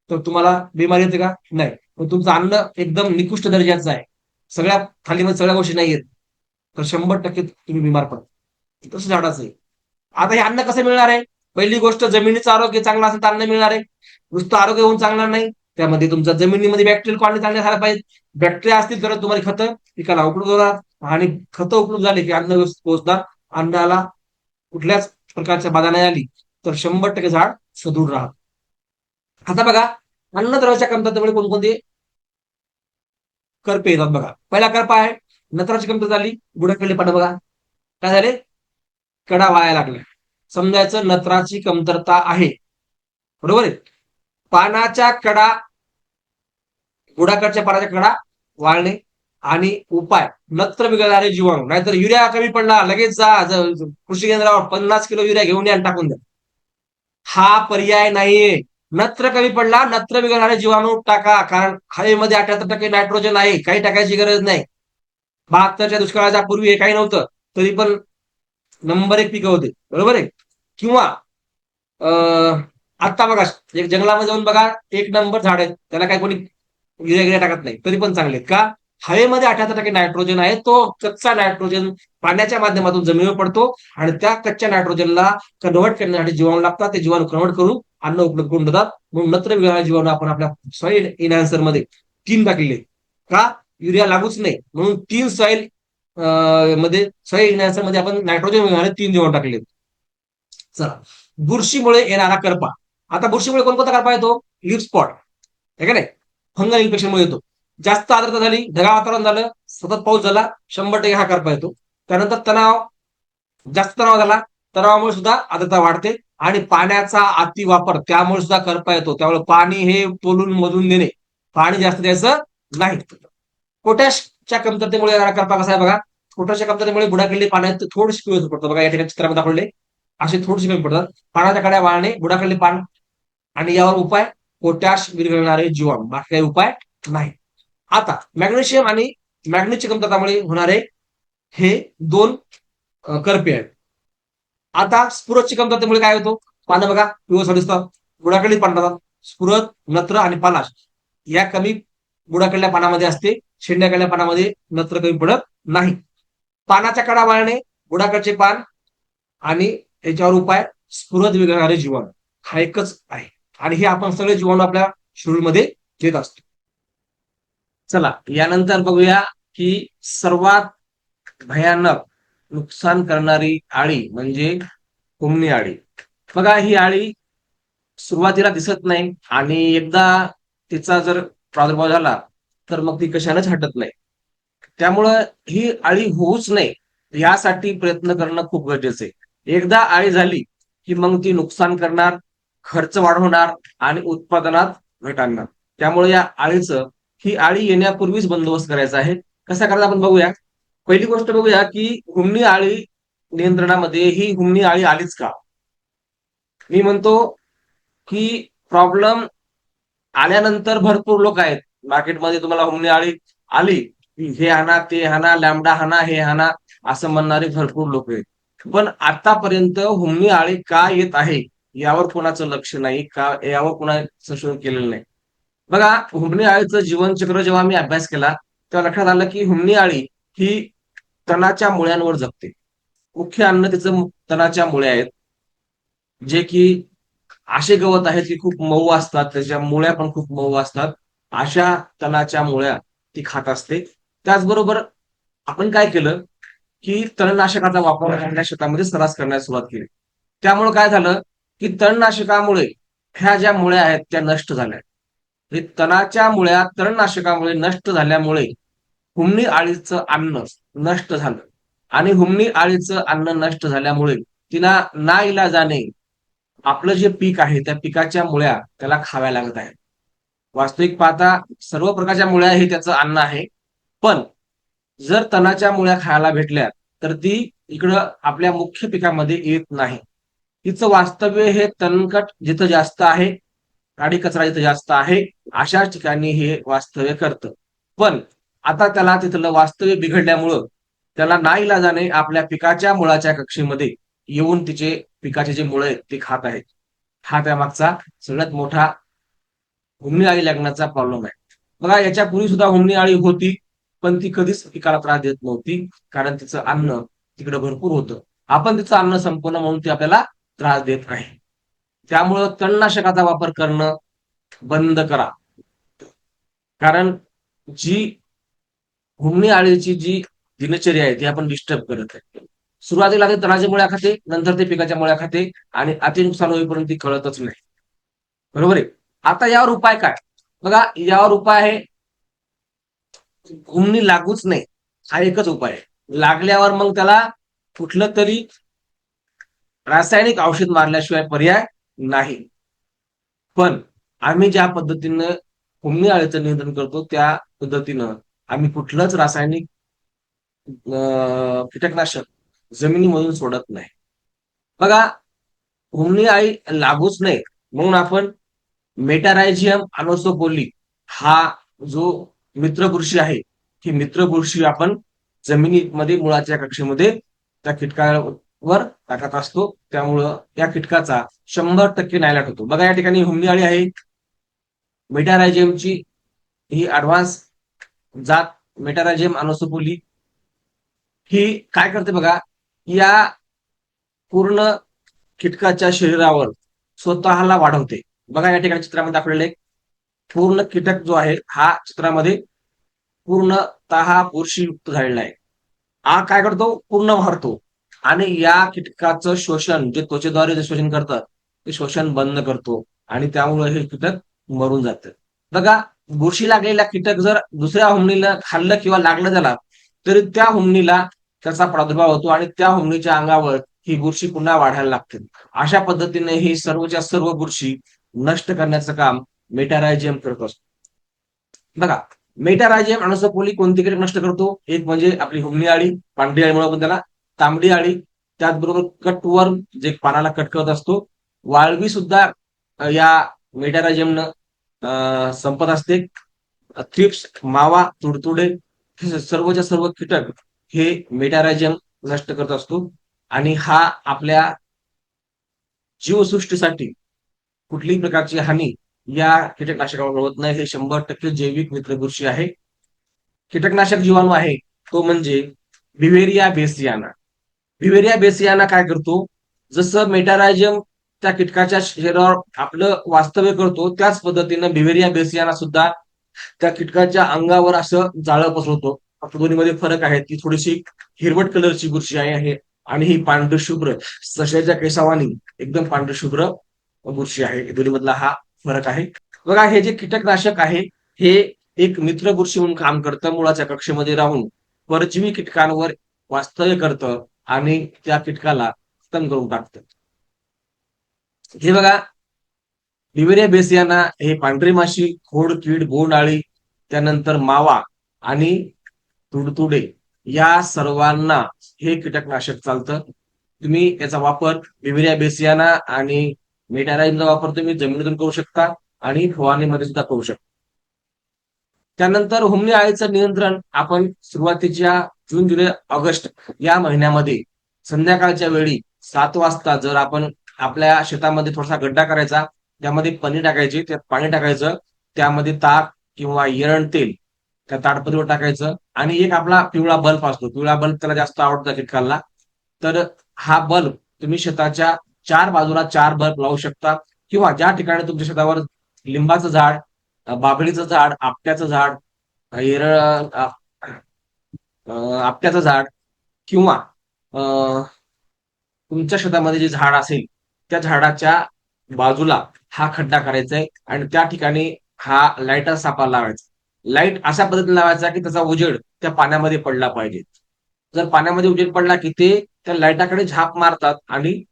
तर तुम्हाला बिमारी येते का? नाही. पण तुमचं अन्न एकदम निकृष्ट दर्जाचं आहे, सगळ्या थालीमध्ये सगळ्या गोष्टी नाही येत, तर 100% तुम्ही बिमार पडता. तसं झाडाचं आहे. आता हे अन्न कसं मिळणार आहे? पहिली गोष्ट, जमिनीचं आरोग्य चांगलं असेल तर अन्न मिळणार आहे. नुसतं आरोग्य होऊन चांगणार नाही. त्यामध्ये तुमच्या जमिनीमध्ये बॅक्टेरियल कॉलनी चांगले झाला पाहिजे. बॅक्टेरिया असतील तर तुम्हाला खतं पिकाला उपलब्ध होणार, आणि खतं उपलब्ध झाली की अन्न व्यवस्थित पोहोचणार. अन्नाला कुठल्याच प्रकारच्या बाधा नाही आली तर 100% झाड सदृढ राहत. आता बघा, अन्नद्रव्याच्या कमतरतेमुळे कोणकोणते करपे येतात बघा. पहिला करपा आहे नत्राची कमतरता झाली, बुडाकडले पानं बघा काय झाले, कडा वाया लागल्या. समजायचं नत्राची कमतरता आहे, बरोबर आहे. पानाच्या कडा, बुडाकडच्या पानाच्या कडा वाळणे. आणि उपाय, नत्र बिघडणारे जीवाणू. नाहीतर युरिया कमी पडला, लगेच जा कृषी केंद्रावर 50 किलो युरिया घेऊन या आणि टाकून द्या. हा पर्याय नाहीये. नत्र कमी पडला, नत्र बिघडणारे जीवाणू टाका, कारण हवेमध्ये 78% नायट्रोजन आहे, काही टाकायची गरज नाही. 72च्या दुष्काळाच्या पूर्वी हे काही नव्हतं, तरी पण नंबर 1 पिकं होते, बरोबर आहे. किंवा आता बघा, एक जंगलामध्ये जाऊन बघा, 1 नंबर झाड आहे, त्याला काही कोणी युरिया टाकत नाही, तरी पण चांगले. का? हवेमध्ये 78% नायट्रोजन आहे. तो कच्चा नायट्रोजन पाण्याच्या माध्यमातून जमिनीवर पडतो, आणि त्या कच्च्या नायट्रोजनला कन्व्हर्ट करण्यासाठी जीवाणू लागतात. ते जीवाणू कन्व्हर्ट करून अन्न उपलब्ध करून देतात. म्हणून नत्र विरहित जीवाणू आपण आपल्या सॉइल इनहॅन्सर मध्ये 3 टाकलेले. का? युरिया लागूच नाही म्हणून 3 सॉइल मध्ये, सॉइल इनहॅन्सर मध्ये आपण नायट्रोजन विरहित 3 जीवाणू टाकले. चला, बुरशीमुळे येणारा करपा. आता बुरशीमुळे कोणकोणता करपा येतो? लीफ स्पॉट, आहे का नाही? फंगल इन्फेक्शनमुळे येतो. जास्त आर्द्रता झाली, ढगाळ वातावरण झालं, सतत पाऊस झाला, 100% हा करपा येतो. त्यानंतर जास्त तणाव झाला, तणावामुळे सुद्धा आर्द्रता वाढते आणि पाण्याचा अतिवापर त्यामुळे सुद्धा करपा येतो. त्यामुळे पाणी हे तोलून मधून देणे, पाणी जास्त द्यायचं नाही. पोटॅशच्या कमतरतेमुळे येणारा करपा कसा आहे बघा. पोटॅशच्या कमतरतेमुळे बुडाकडले पाण्यात थोडीशी पिवळसर पडतं बघा, या ठिकाणी चित्रामध्ये दाखवले असे थोडीशी कमी पडतात. पाण्याच्या कड्या वाळणे, बुडाकडले पान आणि यावर उपाय पोटॅश विरघळणारे जीवाणू, बाकी काही उपाय नाही. आता मॅग्नेशियम आणि मॅग्नेसची कमतरतामुळे होणारे हे दोन करपे आहेत. आता स्फुरदची कमतरतेमुळे काय होतो, पानं बघा पिवळसर दिसतात, बुडाकडली पान राहतात. स्फुरद, नत्र आणि पालाश या कमी बुडाकडल्या पानामध्ये असते, शेंड्याकडल्या पानामध्ये नत्र कमी पडत नाही. पानाच्या कडा वाळणे, बुडाकडचे पान आणि याच्यावर उपाय स्फुरद विरघळणारे जीवाणू, हा एकच आहे. आणि हे आपण सगळे जीवाणू आपल्या शेड्यूलमध्ये घेत असतो. चला यानंतर बघूया की सर्वात भयानक नुकसान करणारी आळी म्हणजे हुमणी आळी. बघा ही आळी सुरुवातीला दिसत नाही आणि एकदा तिचा जर प्रादुर्भाव झाला तर मग ती कशानेच हटत नाही. त्यामुळं ही आळी होऊच नये यासाठी प्रयत्न करणं खूप गरजेचं आहे. एकदा आळी झाली की मग ती नुकसान करणार, खर्च वाढवणार आणि उत्पादनात घट आणणार. त्यामुळे या आळीचं, ही आळी येण्यापूर्वीच बंदोबस्त करायचा आहे. कसा करायचा आपण बघूया. पहिली गोष्ट बघूया की हुमणी आळी नियंत्रणामध्ये ही हुमणी आळी आलीच का. मी म्हणतो की प्रॉब्लेम आल्यानंतर भरपूर लोक आहेत मार्केटमध्ये, तुम्हाला हुमणी आळी आली हे हाना, ते हाना, लॅमडा हाना, हे हाना असं म्हणणारे भरपूर लोक आहेत. पण आतापर्यंत हुमणी आळी का येत आहे यावर कोणाचं लक्ष नाही, का यावर कोणा संशोधन केलेलं नाही. बघा हुमणी आळीचं जीवनचक्र जेव्हा मी अभ्यास केला तेव्हा लक्षात आलं की हुमणी आळी ही तणाच्या मुळ्यांवर जगते. मुख्य अन्न तिचं तणाच्या मुळ्या आहेत, जे की असे गवत आहेत की खूप मऊ असतात, त्याच्या मुळ्या पण खूप मऊ असतात. अशा तणाच्या मुळ्या ती खात असते. त्याचबरोबर आपण काय केलं की तणनाशकाचा वापर आपल्या शेतामध्ये सर्रास करण्यास सुरुवात केली. त्यामुळे काय झालं की तणनाशकामुळे ह्या ज्या मुळ्या आहेत त्या नष्ट झाल्या. हे तणाच्या मुळ्या तणनाशकामुळे नष्ट झाल्यामुळे हुमणी आळीचं अन्न नष्ट झालं आणि हुमणी आळीचं अन्न नष्ट झाल्यामुळे तिला नाईलाजाने आपलं जे पीक आहे त्या पिकाच्या मुळ्या त्याला खाव्या लागत आहेत. वास्तविक पाहता सर्व प्रकारच्या मुळ्या हे त्याचं अन्न आहे, पण जर तणाच्या मुळ्या खायला भेटल्या तर ती इकडं आपल्या मुख्य पिकामध्ये येत नाही. तिचं वास्तव्य हे तणकट जिथं जास्त आहे, काडी कचरा जिथं जास्त आहे, अशा ठिकाणी हे वास्तव्य करतं. पण आता त्याला तिथलं वास्तव्य बिघडल्यामुळं त्याला नाईलाजाने आपल्या पिकाच्या मुळाच्या कक्षेमध्ये येऊन तिचे पिकाचे जे मुळे ते खात आहेत. हा त्यामागचा सगळ्यात मोठा हुमणी आळी लागण्याचा प्रॉब्लेम आहे. बघा याच्यापूर्वी सुद्धा हुमणी आळी होती, पण ती कधीच पिकाला त्रास देत नव्हती, कारण तिचं अन्न तिकडे भरपूर होतं. आपण तिचं अन्न संपवणं म्हणून ती आपल्याला त्रास देत नाही. त्यामुळं तणनाशकाचा वापर करणं बंद करा. कारण जी हुमणी आळीची जी दिनचर्या आहे ती आपण डिस्टर्ब करत आहे. सुरुवातीला ते तणाच्या मुळ्या खाते, नंतर ते पिकाच्या मुळ्या खाते आणि अति नुकसान होईपर्यंत ती कळतच नाही. बरोबर आहे. आता यावर उपाय काय बघा. यावर उपाय आहे हुमणी लागूच नाही, हा एकच उपाय आहे. लागल्यावर मग त्याला कुठलं तरी रासायनिक औषध मारल्याशिवाय पर्याय नाही. पण आम्ही ज्या पद्धतीनं हुमणी आळीचं नियंत्रण करतो त्या पद्धतीनं आम्ही कुठलंच रासायनिक कीटकनाशक जमिनीमधून सोडत नाही. बघा हुमणी आळी लागूच नये म्हणून आपण मेटारायझियम अनोसोपोली हा जो मित्रबुरशी आहे, ही मित्रबुरशी आपण जमिनीमध्ये मुळाच्या कक्षेमध्ये त्या कीटकावर टाकत असतो. त्यामुळं या कीटकाचा 100% नायनाट होतो. बघा या ठिकाणी हुमणी आळी आहे, मेटारायझियमची ही ऍडव्हान्स जात मेटारायझियम अनोसोपोली ही काय करते बघा. या पूर्ण कीटकाच्या शरीरावर स्वतःला वाढवते. बघा या ठिकाणी चित्रामध्ये दाखवलेले पूर्ण कीटक जो आहे हा चित्रामध्ये पूर्णतः बुरशीयुक्त झालेला आहे. हा काय करतो, पूर्ण वाढतो आणि या कीटकाचं शोषण जे त्वचेद्वारे जे शोषण करतात ते शोषण बंद करतो आणि त्यामुळे हे कीटक मरून जातं. बघा बुरशी लागलेला कीटक जर दुसऱ्या हुमणीला खाल्लं किंवा लागलं त्याला, तरी त्या हुमणीला त्याचा प्रादुर्भाव होतो आणि त्या हुमणीच्या अंगावर ही बुरशी पुन्हा वाढायला लागते. अशा पद्धतीने ही सर्वच्या सर्व बुरशी नष्ट करण्याचं काम मेटारायझियम करत असतो. बघा, मेटारायझियम अणुसपोली कोणती कीटक नष्ट करतो? एक म्हणजे आपली हुमणी अळी, पांढरी अळी म्हणून आपण त्याला, तांबडी अळी, त्याचबरोबर कटवर्म जे पानाला कट करत असतो, वाळवी सुद्धा या मेटारायझियमनं संपत असते. थ्रिप्स, मावा, तुडतुडे हे सर्वच्या सर्व कीटक हे मेटारायझियम नष्ट करत असतो. आणि हा आपल्या जीवसृष्टीसाठी कुठलीही प्रकारची हानी या कीटकनाशकामुळे होत नाही. हे 100% जैविक मित्रबुरशी आहे. कीटकनाशक जीवाणू आहे तो म्हणजे बिव्हेरिया बेसियाना. बिव्हेरिया बेसियाना काय करतो? जसं मेटारायझियम त्या कीटकाच्या शरीरावर आपलं वास्तव्य करतो, त्याच पद्धतीनं बिव्हेरिया बेसियाना सुद्धा त्या कीटकाच्या अंगावर असं जाळं पसरवतो. फक्त दोन्हीमध्ये फरक आहे. ती थोडीशी हिरवट कलरची बुरशी आहे आणि ही पांढरी शुभ्र सशाच्या केसावानी एकदम पांढरी शुभ्र बुरशी आहे. दोन्हीमधला हा फरक आहे. बघा, हे जे कीटकनाशक आहे हे एक मित्र बुरशी म्हणून काम करतं. मुळाच्या कक्षेमध्ये राहून परजीवी कीटकांवर वास्तव्य करतं आणि त्या कीटकाला खतम करून टाकतं. हे बघा, बिव्हेरिया बेसियाना हे पांढरी माशी, खोडकीड, बोंडआळी, त्यानंतर मावा आणि तुडतुडे या सर्वांना हे कीटकनाशक चालतं. तुम्ही याचा वापर बिव्हेरिया बेसियाना आणि मेटारायझियमचा वापर तुम्ही जमिनीतून करू शकता आणि फवारणीमध्ये सुद्धा करू शकता. त्यानंतर हुमणी अळीचं नियंत्रण आपण सुरुवातीच्या जून, जुलै, ऑगस्ट या महिन्यामध्ये संध्याकाळच्या वेळी 7 वाजता जर आपण आपल्या शेतामध्ये थोडासा गड्डा करायचा, त्यामध्ये पन्नी टाकायची, त्यात पाणी टाकायचं, त्यामध्ये ताक किंवा एरण तेल त्या ताडपत्रीवर टाकायचं आणि एक आपला पिवळा बल्ब असतो, पिवळा बल्ब त्याला जास्त आवडतो कीटकाला. तर हा बल्ब तुम्ही शेताच्या 4 बाजूला 4 बल्ब लावू शकता किंवा ज्या ठिकाणी तुमच्या शेतावर लिंबाचं झाड, बाभळीचं झाड, आपट्याचं झाड, एरळ आपट्याचं झाड किंवा तुमच्या शेतामध्ये जे झाड असेल त्या झाडाच्या बाजूला हा खड्डा करायचा आहे आणि त्या ठिकाणी हा लाईटचा सापळा लावायचा. लाईट अशा पद्धतीने लावायचा की त्याचा उजेड त्या पाण्यामध्ये पडला पाहिजे. जर पाण्यामध्ये उजेड पडला की ते त्या लाईटाकडे झाप मारतात आणि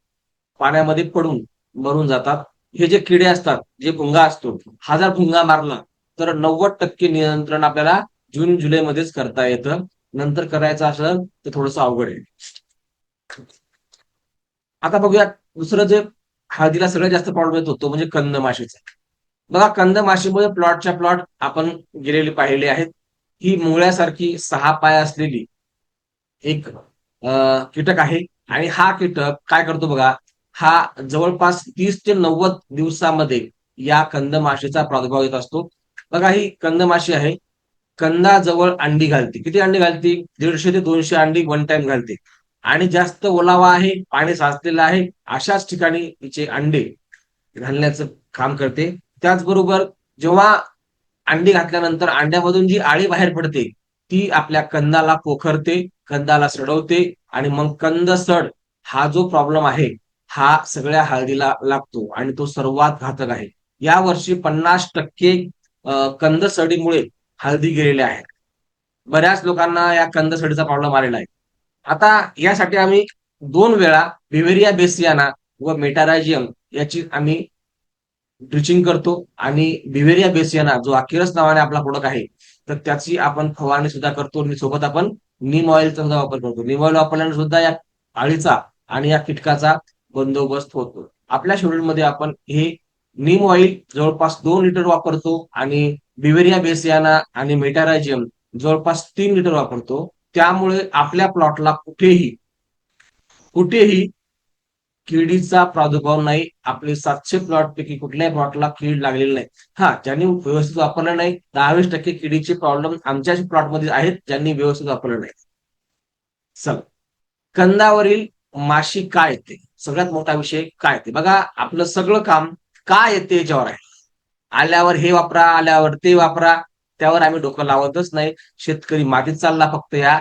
पाण्यामध्ये पडून मरून जातात. हे जे किडे असतात, जे भुंगा असतो, हा जर भुंगा मारला तर 90% नियंत्रण आपल्याला जून, जुलैमध्येच करता येतं. नंतर करायचं असेल तर थोडंसं अवघड आहे. आता बघूया दुसरं जे हळदीला सगळ्यात जास्त प्रॉब्लेम येतो तो म्हणजे कंदमाशीचा. बघा, कंदमाशीमुळे प्लॉटच्या प्लॉट आपण गेलेले पाहिले आहेत. ही मुळ्यासारखी 6 पाय असलेली एक कीटक आहे आणि हा कीटक काय करतो बघा, हा जवळपास 30 ते 90 दिवसामध्ये या कंदमाशीचा प्रादुर्भाव येत असतो. बघा, ही कंदमाशी आहे, कंदाजवळ अंडी घालते. किती अंडी घालते? 150 ते 200 अंडी वन टाइम घालते आणि जास्त ओलावा आहे, पाणी साचलेलं आहे, अशाच ठिकाणी तिचे अंडे घालण्याचं काम करते. त्याचबरोबर जेव्हा अंडी घातल्यानंतर अंड्यामधून जी आळी बाहेर पडते ती आपल्या कंदाला पोखरते, कंदाला सडवते आणि मग कंद सड हा जो प्रॉब्लेम आहे हा सगळ्या हळदीला लागतो आणि तो सर्वात घातक आहे. यावर्षी 50% कंद सडीमुळे हळदी गेलेल्या आहेत. बऱ्याच लोकांना या कंद सडीचा प्रॉब्लेम आलेला आहे. आता यासाठी आम्ही 2 वेळा बिव्हेरिया बेसियाना व मेटारायझियम याची आम्ही ड्रिचिंग करतो आणि बिव्हेरिया बेसियाना जो अकिरस नावाने आपला प्रोडक्ट आहे तर त्याची आपण फवारणी सुद्धा करतो आणि सोबत आपण नीम ऑइलचा सुद्धा वापर करतो. नीम ऑइल वापरल्याने सुद्धा या अळीचा आणि या कीटकाचा बंदोबस्त होतो. आपल्या शेड्यूलमध्ये आपण हे नीम ऑइल जवळपास 2 लिटर वापरतो आणि बिव्हेरिया बेसियाना आणि मेटारायझियम जवळपास 3 लिटर वापरतो. त्यामुळे आपल्या प्लॉटला कुठेही कुठेही किडीचा प्रादुर्भाव नाही. आपले 700 प्लॉट पैकी कुठल्याही प्लॉटला कीड लागलेली नाही. हा, ज्यांनी व्यवस्थित वापरलं नाही 10-20% किडीचे प्रॉब्लेम आमच्या प्लॉटमध्ये आहेत, ज्यांनी व्यवस्थित वापरलं नाही. चल, कंदावरील माशी काय येते? सगळ्यात मोठा विषय काय येते बघा. आपलं सगळं काम काय येते याच्यावर आहे. आल्यावर हे वापरा, आल्यावर ते वापरा, त्यावर आम्ही डोकं लावतच नाही. शेतकरी मातीत चालला फक्त या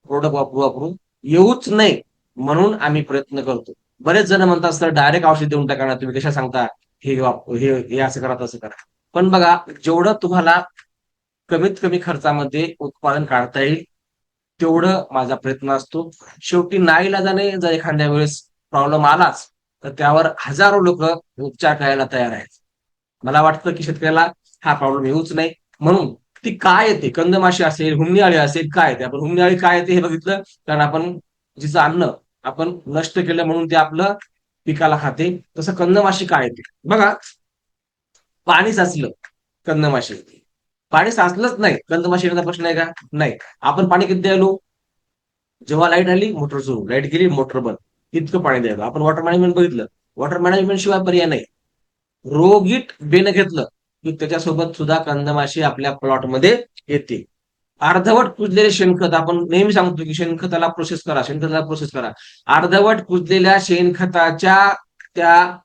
प्रोडक्ट वापरू वापरू येऊच नाही म्हणून आम्ही प्रयत्न करतो. बरेच जण म्हणतात सर डायरेक्ट औषध देऊन टाका ना, तुम्ही कशा सांगता हे हे असं करा तसं करा. पण बघा, जेवढं तुम्हाला कमीत कमी खर्चामध्ये उत्पादन काढता येईल तेवढं माझा प्रयत्न असतो. शेवटी नाईलाजाने जर एखाद्या वेळेस प्रॉब्लेम आलाच, तर त्यावर हजारो लोक उपचार करायला तयार आहेत. मला वाटतं की शेतकऱ्याला हा प्रॉब्लेम येऊच नाही. म्हणून ती काय येते, कंदमाशी असेल, हुमणी असेल, काय येते, आपण हुमणी काय येते हे बघितलं, कारण आपण जिचं अन्न आपण नष्ट केलं म्हणून ते आपलं पिकाला खाते. तसं कंदमाशी काय येते बघा, पाणी साचलं, कंदमाशी येते. पाणी साचलंच नाही, कंदमाशी येण्याचा प्रश्न आहे का? नाही. आपण पाणी किती द्यायलो? जेव्हा लाईट आली मोटर सुरू, लाईट गेली मोटर बंद, इतकं पाणी द्यायला. आपण वॉटर मॅनेजमेंट बघितलं, वॉटर मॅनेजमेंट शिवाय पर्याय नाही. रोगीट बेन घेतलं की त्याच्यासोबत सुद्धा कंदमाशी आपल्या प्लॉटमध्ये येते. अर्धवट कुजलेले शेणखत, आपण नेहमी सांगतो की शेणखताला प्रोसेस करा, शेणखताला प्रोसेस करा. अर्धवट कुजलेल्या शेणखताच्या त्या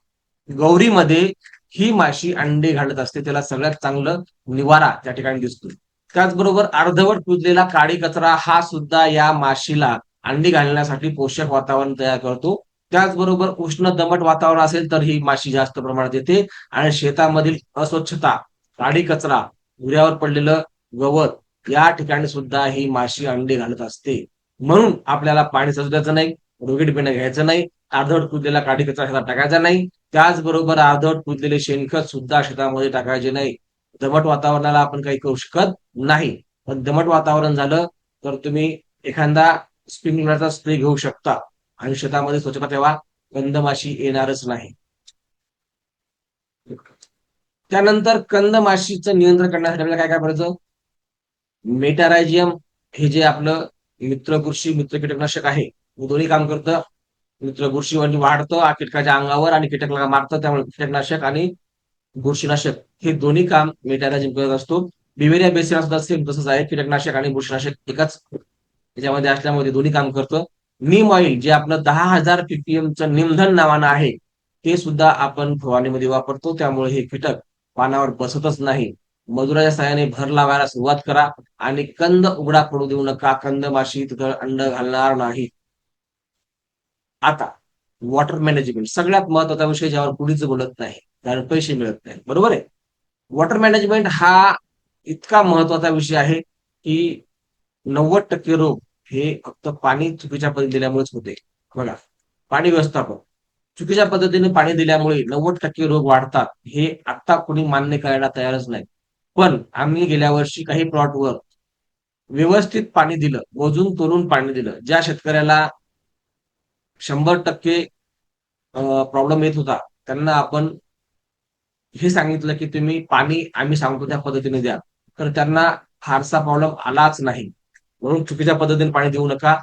गौरीमध्ये ही माशी अंडे घालत असते. त्याला सगळ्यात चांगलं निवारा त्या ठिकाणी दिसतो. त्याचबरोबर अर्धवट कुजलेला काडी कचरा हा सुद्धा या माशीला अंडी घालण्यासाठी पोषक वातावरण तयार करतो. त्याचबरोबर उष्ण दमट वातावरण असेल तर ही माशी जास्त प्रमाणात येते. आणि शेतामधील अस्वच्छता, काडी कचरा, उऱ्यावर पडलेलं गवत या ठिकाणी सुद्धा ही माशी अंडी घालत असते. म्हणून आपल्याला पाणी सजू द्यायचं नाही, रोगीट बेणं घ्यायचं नाही, अर्धवट कुजलेला काडी कचरा शेतात टाकायचा नाही. त्याचबरोबर अर्धवट कुजलेले शेणखत सुद्धा शेतामध्ये टाकायचे नाही. दमट वातावरणाला आपण काही करू शकत नाही. पण दमट वातावरण झालं तर तुम्ही एखादा स्प्रिंकलरचा स्प्रे घेऊ शकता आणि शेतामध्ये स्वच्छता ठेवा, कंदमाशी येणारच नाही. त्यानंतर कंदमाशीचं नियंत्रण करण्यासाठी आपल्याला काय काय करायचं? मेटारायझियम हे जे आपलं मित्र बुरशी मित्र कीटकनाशक आहे, हे दोन्ही काम करतं. मित्र बुरशीवर वाढतं कीटकाच्या अंगावर आणि कीटकाला मारतं, त्यामुळे कीटकनाशक आणि बुरशीनाशक हे दोन्ही काम मेटारायझियम करत असतो. बिवेरिया बेसिना सुद्धा सेम तसंच आहे, कीटकनाशक आणि बुरशीनाशक एकाच याच्यामध्ये असल्यामुळे ते दोन्ही काम करतं. नीम ऑइल जे आपलं 10,000 ppm निमधन नावानं आहे, ते सुद्धा आपण फवारणीमध्ये वापरतो. त्यामुळे हे कीटक पानावर बसतच नाही. मजुराच्या सहाय्याने भर लावायला सुरुवात करा आणि कंद उघडा पडू देऊ नका. कंद माशी तिथं अंड घालणार नाही. आता वॉटर मॅनेजमेंट सगळ्यात महत्वाचा विषय, ज्यावर कुणीच बोलत नाही, कारण पैसे मिळत नाही, बरोबर आहे. वॉटर मॅनेजमेंट हा इतका महत्वाचा विषय आहे की 90% रोग हे फक्त पाणी चुकीच्या पद्धतीने दिल्यामुळेच होते. बघा, पाणी व्यवस्थापन चुकीच्या पद्धतीने पाणी दिल्यामुळे 90% रोग वाढतात, हे आता कोणी मान्य करायला तयारच नाही. पण आम्ही गेल्या वर्षी काही प्लॉटवर व्यवस्थित पाणी दिलं, मोजून तोलून पाणी दिलं. ज्या शेतकऱ्याला 100% प्रॉब्लेम येत होता, त्यांना आपण हे सांगितलं की तुम्ही पाणी आम्ही सांगतो त्या पद्धतीने द्या, तर त्यांना फारसा प्रॉब्लेम आलाच नाही. म्हणून चुकीच्या पद्धतीने पाणी देऊ नका.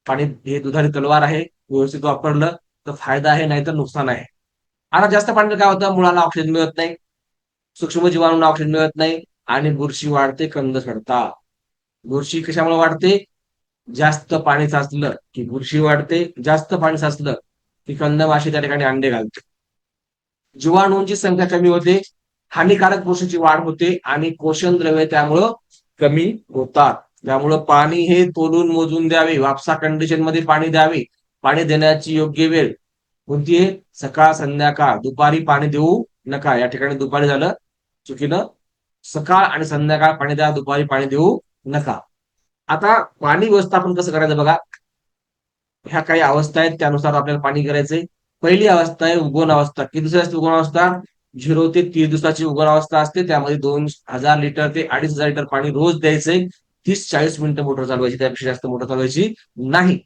पाणी हे दुधारी तलवार आहे, व्यवस्थित वापरलं तर फायदा आहे, नाही तर नुकसान आहे. आता जास्त पाणी काय होतं, मुळाला ऑक्सिजन मिळत नाही, सूक्ष्म जीवाणूंना ऑक्सिजन मिळत नाही आणि बुरशी वाढते, कंद सडतात. बुरशी कशामुळे वाढते? जास्त पाणी साचलं की बुरशी वाढते, जास्त पाणी साचलं की कंद माशी त्या ठिकाणी अंडे घालते. जीवाणूंची संख्या कमी होते, हानिकारक पोषणाची वाढ होते आणि पोषण द्रव्ये त्यामुळं कमी होतात. त्यामुळं पाणी हे तोलून मोजून द्यावे, वापसा कंडिशन मध्ये पाणी द्यावे. पाणी देण्याची योग्य वेळ कोणती आहे? सकाळ संध्याकाळ. दुपारी पाणी देऊ नका. या ठिकाणी दुपारी झालं चुकीनं, सकाळ आणि संध्याकाळ पाणी द्या, दुपारी पाणी देऊ नका. आता पाणी व्यवस्थापन कसं करायचं बघा, ह्या काही अवस्था आहेत, त्यानुसार आपल्याला पाणी करायचंय. पहिली अवस्था आहे उगवण अवस्था. किती दिवसाची असते उगवण अवस्था? 0 ते 30 दिवसाची उगवण अवस्था असते. त्यामध्ये 2,000 लिटर ते 2,500 लिटर पाणी रोज द्यायचंय. 30-40 मिनिटं मोटर चालवायची, त्यापेक्षा जास्त मोटर चालवायची नाही.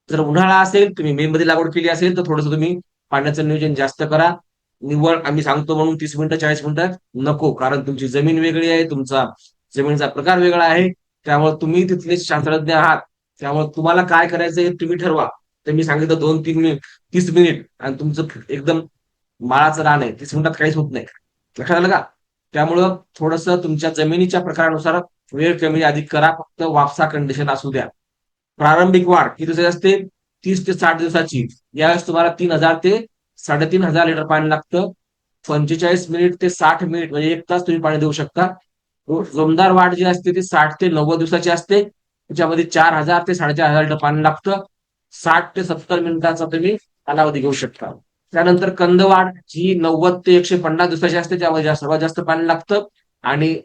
जर उन्हाळा असेल, तुम्ही मे मध्ये लागवड केली असेल, तर थोडंसं तुम्ही पाण्याचं नियोजन जास्त करा. निव्वळ आम्ही सांगतो म्हणून 30 मिनिटं 40 मिनिटं नको, कारण तुमची जमीन वेगळी आहे, तुमचा जमिनीचा प्रकार वेगळा आहे. त्यामुळे तुम्ही तिथले शास्त्रज्ञ आहात, त्यामुळे तुम्हाला काय करायचं हे तुम्ही ठरवा. तर मी सांगितलं 2-3 मिनिट, 30 मिनिट, आणि तुमचं एकदम माळाचं रान आहे, 30 मिनिटात काहीच होत नाही. लक्षात आलं का? त्यामुळं थोडस तुमच्या जमिनीच्या प्रकारानुसार वेळ कमी अधिक करा, फक्त वापसा कंडिशन असू द्या. प्रारंभिक वाढ किती दिवसाची असते? 30 ते 60 दिवसाची. यावेळेस तुम्हाला 3,000 ते 3,500 लिटर पाणी लागतं. 45 मिनिट ते 60 मिनिट म्हणजे 1 तास तुम्ही पाणी देऊ शकता. जोमदार वाढ जी असते ती 60 ते 90 दिवसाची असते. त्याच्यामध्ये 4,000 ते 4,500 लिटर पाणी लागतं. 60 ते 70 मिनिटाचा तुम्ही कालावधी घेऊ शकता. त्यानंतर कंदवाड ही 90 ते 150 दिवसाची असते, त्यामध्ये सर्वात जास्त पाणी लागतं. आणि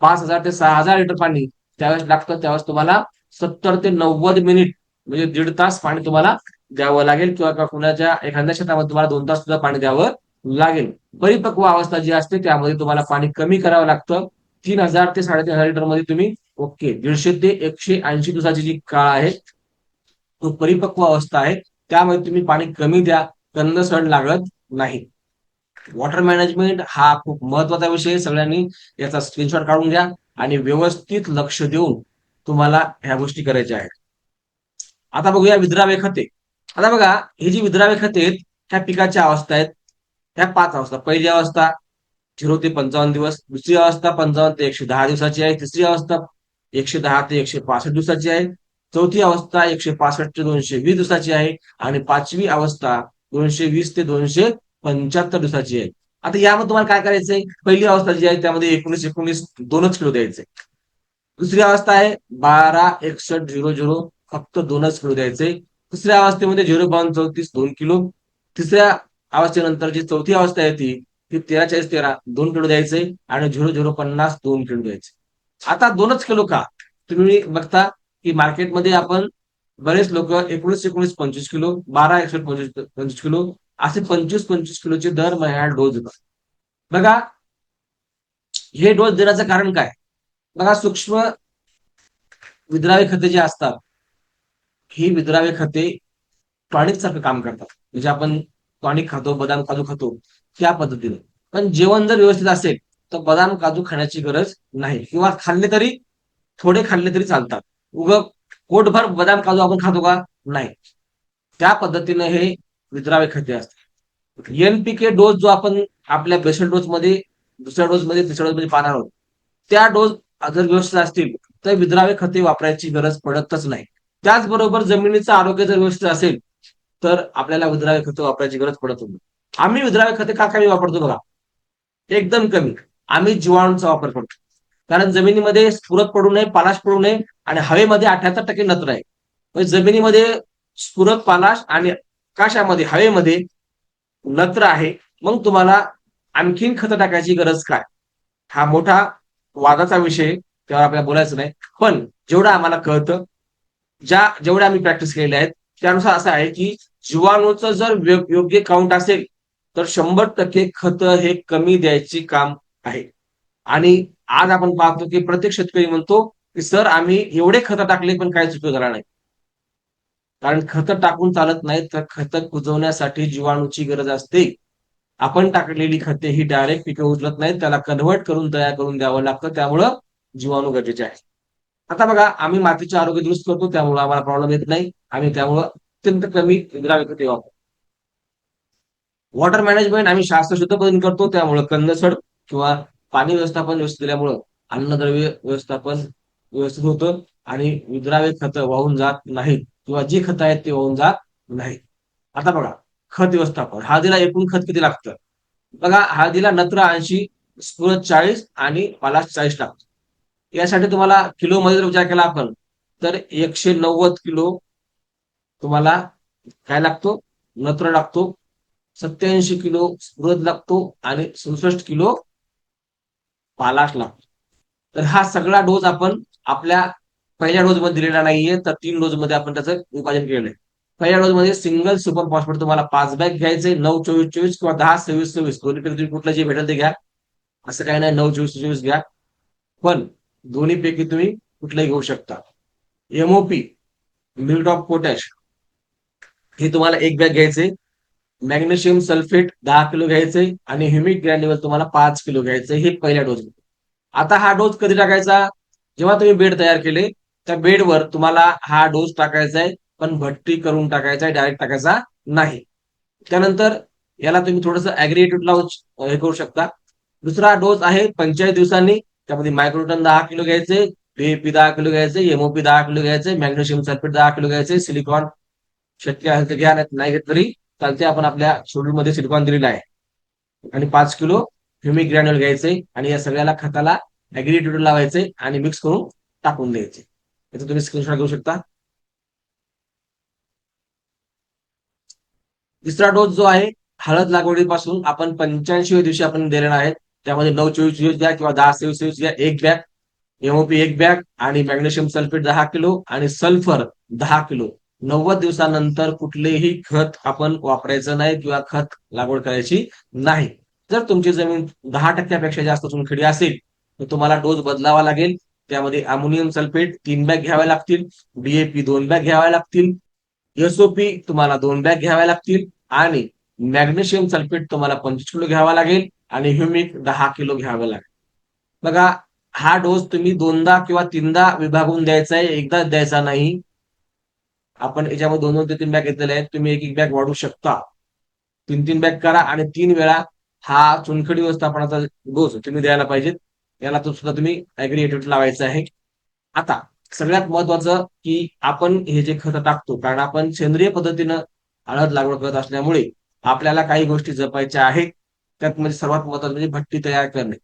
5,000 ते 6,000 लिटर पाणी त्यावेळेस लागतं. त्यावेळेस तुम्हाला 70 ते 90 मिनिट म्हणजे 1.5 तास पाणी तुम्हाला द्यावं लागेल, किंवा कुणाच्या एखाद्या शेतामध्ये तुम्हाला 2 तास सुद्धा पाणी द्यावं लागेल. परिपक्व अवस्था जी असते त्यामध्ये तुम्हाला पाणी कमी करावं लागतं. 3,000 ते 3,500 लिटर मध्ये तुम्ही ओके. 150 ते 180 दिवसाची जी काळ आहे तो परिपक्व अवस्था आहे, त्यामध्ये तुम्ही पाणी कमी द्या, कंद सड लागत नाही. वॉटर मॅनेजमेंट हा खूप महत्वाचा विषय आहे. सगळ्यांनी याचा स्क्रीनशॉट काढून घ्या आणि व्यवस्थित लक्ष देऊन तुम्हाला ह्या गोष्टी करायच्या आहेत. आता बघूया विद्राव्य खते. आता बघा, ही जी विद्राव्य खते आहेत ह्या पिकाच्या अवस्था आहेत. ह्या 5 अवस्था. पहिली अवस्था 0 ते 55 दिवस, दुसरी अवस्था 55 ते 110 दिवसाची आहे, तिसरी अवस्था 110 ते 165 दिवसाची आहे, चौथी अवस्था 165 ते 220 दिवसाची आहे, आणि पाचवी अवस्था 220 ते 275 दिवसाची आहे. आता यामध्ये तुम्हाला काय करायचंय, पहिली अवस्था जी आहे त्यामध्ये 19-19 2च किलो द्यायचे. दुसरी अवस्था आहे 12-61-00, फक्त 2च किलो द्यायचे. तिसऱ्या अवस्थेमध्ये 0-34 2 किलो. तिसऱ्या अवस्थेनंतर जी चौथी अवस्था आहे ती 13-40-13 2 किलो द्यायचे, आणि 0-0-50 2 किलो द्यायचे. आता 2च किलो का? तुम्ही बघता की मार्केटमध्ये आपण बरेच लोक 19-19 25 किलो, 12-61 25 किलो, असे 25-25 किलोचे दर महिन्याला डोस देतात. बघा, हे डोस देण्याचं कारण काय? बघा, सूक्ष्म विद्राव्य खते जे असतात, ही विद्राव्य खते टॉनिक सारखं काम करतात. म्हणजे आपण टॉनिक खातो, बदाम काजू खातो त्या पद्धतीने. पण जेवण जर व्यवस्थित असेल तर बदाम काजू खाण्याची गरज नाही, किंवा खाल्ले तरी थोडे खाल्ले तरी चालतात. उग पोटभर बदाम काजू आपण खातो का? नाही. त्या पद्धतीने हे विद्राव्य खते असतात. एनपीके डोस जो आपण आपल्या बेसल डोस मध्ये, दुसऱ्या डोस मध्ये, तिसऱ्या डोस मध्ये पाहणार आहोत, त्या डोस जर व्यवस्थित असतील तर विद्राव्य खते वापरायची गरज पडतच नाही. त्याचबरोबर जमिनीचं आरोग्य जर व्यवस्थित असेल तर आपल्याला विद्राव्य खते वापरायची गरज पडत नाही. आम्ही विद्राव्य खते का कमी वापरतो बघा, एकदम कमी. आम्ही जीवाणूचा वापर करतो, कारण जमिनीमध्ये स्फुरत पडू नये, पालाश पडू नये, आणि हवेमध्ये 78% नत्र आहे. म्हणजे जमिनीमध्ये स्फुरत, पालाश, आणि आकाशामध्ये, हवेमध्ये नत्र आहे. मग तुम्हाला आणखीन खतं टाकायची गरज काय? हा मोठा वादाचा विषय, त्यावर आपल्याला बोलायचं नाही. पण जेवढं आम्हाला कळतं, जेवढ्या आम्ही प्रॅक्टिस केलेल्या आहेत त्यानुसार असं आहे की जीवाणूचं जर योग्य काउंट असेल तर 100% खतं हे कमी द्यायची काम आहे. आणि आज आपण पाहतो की प्रत्येक शेतकरी म्हणतो की सर आम्ही एवढे खतं टाकले पण काही उपयोग झाला नाही. कारण खतं टाकून चालत नाही, तर खतं कुजवण्यासाठी जीवाणूची गरज असते. आपण टाकलेली खते ही डायरेक्ट पिकं उचलत नाहीत, त्याला कन्व्हर्ट करून तयार करून द्यावं लागतं. त्यामुळं जीवाणू गरजेचे आहे. आता बघा, आम्ही मातीचे आरोग्य दुरुस्त करतो त्यामुळे आम्हाला प्रॉब्लेम येत नाही. आम्ही त्यामुळं अत्यंत कमी विद्राव्य खते वापरतो. वॉटर मॅनेजमेंट आम्ही शास्त्रशुद्ध पद्धतीने करतो, त्यामुळे कंदसड किंवा पाणी व्यवस्थापन व्यवस्थित केल्यामुळं अन्नद्रव्य व्यवस्थापन व्यवस्थित होतं, आणि विद्राव्य खतं वाहून जात नाहीत, किंवा जी खतं आहेत ते वाहून जात नाहीत. आता बघा, खत व्यवस्थापन. हळदीला एकूण खत किती लागतं? बघा, हळदीला नत्र 80, स्फुरद 40 आणि पालाश 40 लागतं. यासाठी तुम्हाला किलो मध्ये जर विचार केला आपण तर 190 किलो तुम्हाला काय लागतो? नत्र लागतो. 87 किलो स्फुरद लागतो, आणि 67 किलो पालाश लागतो. तर हा सगळा डोस आपण आपल्या पहिल्या डोस मध्ये दिलेला नाहीये, तर 3 डोस मध्ये आपण त्याचं विभाजन केलेलं आहे. पहिल्या डोस मध्ये सिंगल सुपर फॉस्फेट तुम्हाला 5 बॅग घ्यायचे, 9-24-24 किंवा 10-26-26 दोन्हीपैकी तुम्ही कुठलं जे भेटेल ते घ्या. असं काही नाही 9-24-24 घ्या, पण दोन्हीपैकी तुम्ही कुठलंही घेऊ शकता. एमओपी, म्यूरेट ऑफ पोटॅश, हे तुम्हाला 1 बॅग घ्यायचे. मॅग्नेशियम सल्फेट 10 किलो घ्यायचे, आणि ह्युमिक ग्रॅन्युअल तुम्हाला 5 किलो घ्यायचे. हे पहिल्या डोस. आता हा डोस कधी टाकायचा? जेव्हा तुम्ही बेड तयार केले त्या बेडवर तुम्हाला हा डोस टाकायचा आहे, पण भट्टी करून टाकायचा आहे, डायरेक्ट टाकायचा नाही. त्यानंतर याला तुम्ही थोडंसं ऍग्रिएटेड लावून हे करू शकता. दुसरा डोस आहे 45 दिवसांनी. त्यामध्ये मायक्रोटन 10 किलो घ्यायचे, डीएपी 10 किलो घ्यायचे, एमओपी 10 किलो घ्यायचे, मॅग्नेशियम सल्फेट 10 किलो घ्यायचे, सिलिकॉन शक्य आहे तर घ्या, नाही घेत तरी चालते. आपण आपल्या शेड्यूल मध्ये सिलिकॉन दिलेला आहे. आणि 5 किलो ह्युमिक ग्रॅन्युअल घ्यायचे, आणि या सगळ्याला खताला ऍग्रिएटेड लावायचे आणि मिक्स करून टाकून द्यायचे. याचा तुम्ही स्क्रीनशॉट घेऊ शकता. तिसरा डोस जो आहे हळद लागवडीपासून आपण 85व्या दिवशी आपण दिलेला आहे. त्यामध्ये 9-24 द्या किंवा 10-23 द्या, एक बॅग एमओपी एक बॅग आणि मॅग्नेशियम सल्फेट 10 किलो आणि सल्फर 10 किलो. 90 दिवसानंतर कुठलेही खत आपण वापरायचं नाही किंवा खत लागवड करायची नाही. जर तुमची जमीन 10% जास्त चुनखडी असेल तर तुम्हाला डोस बदलावा लागेल. त्यामध्ये अमोनियम सल्फेट 3 बॅग घ्याव्या लागतील, डीएपी 2 बॅग घ्याव्या लागतील, एसओपी तुम्हाला 2 बॅग घ्याव्या लागतील आणि मॅग्नेशियम सल्फेट तुम्हाला 25 किलो घ्यावा लागेल आणि ह्युमिक 10 किलो घ्यावं लागेल. बघा, हा डोस तुम्ही दोनदा किंवा तीनदा विभागून द्यायचा आहे, एकदाच द्यायचा नाही. आपण याच्यामध्ये 2-2 ते 3 बॅग घेतलेले आहेत, तुम्ही एक एक बॅग वाढू शकता. 3-3 बॅग करा आणि 3 वेळा हा चुनखडी व्यवस्थापनाचा डोस तुम्ही द्यायला पाहिजेत. याला तो सुद्धा तुम्ही ऍग्रिएटेड लावायचा आहे. आता सगळ्यात महत्वाचं की आपण हे जे खत टाकतो, कारण आपण सेंद्रिय पद्धतीनं हळद लागवड करत असल्यामुळे आपल्याला काही गोष्टी जपायच्या आहेत. त्यात म्हणजे सर्वात महत्वाचं म्हणजे भट्टी तयार करणे.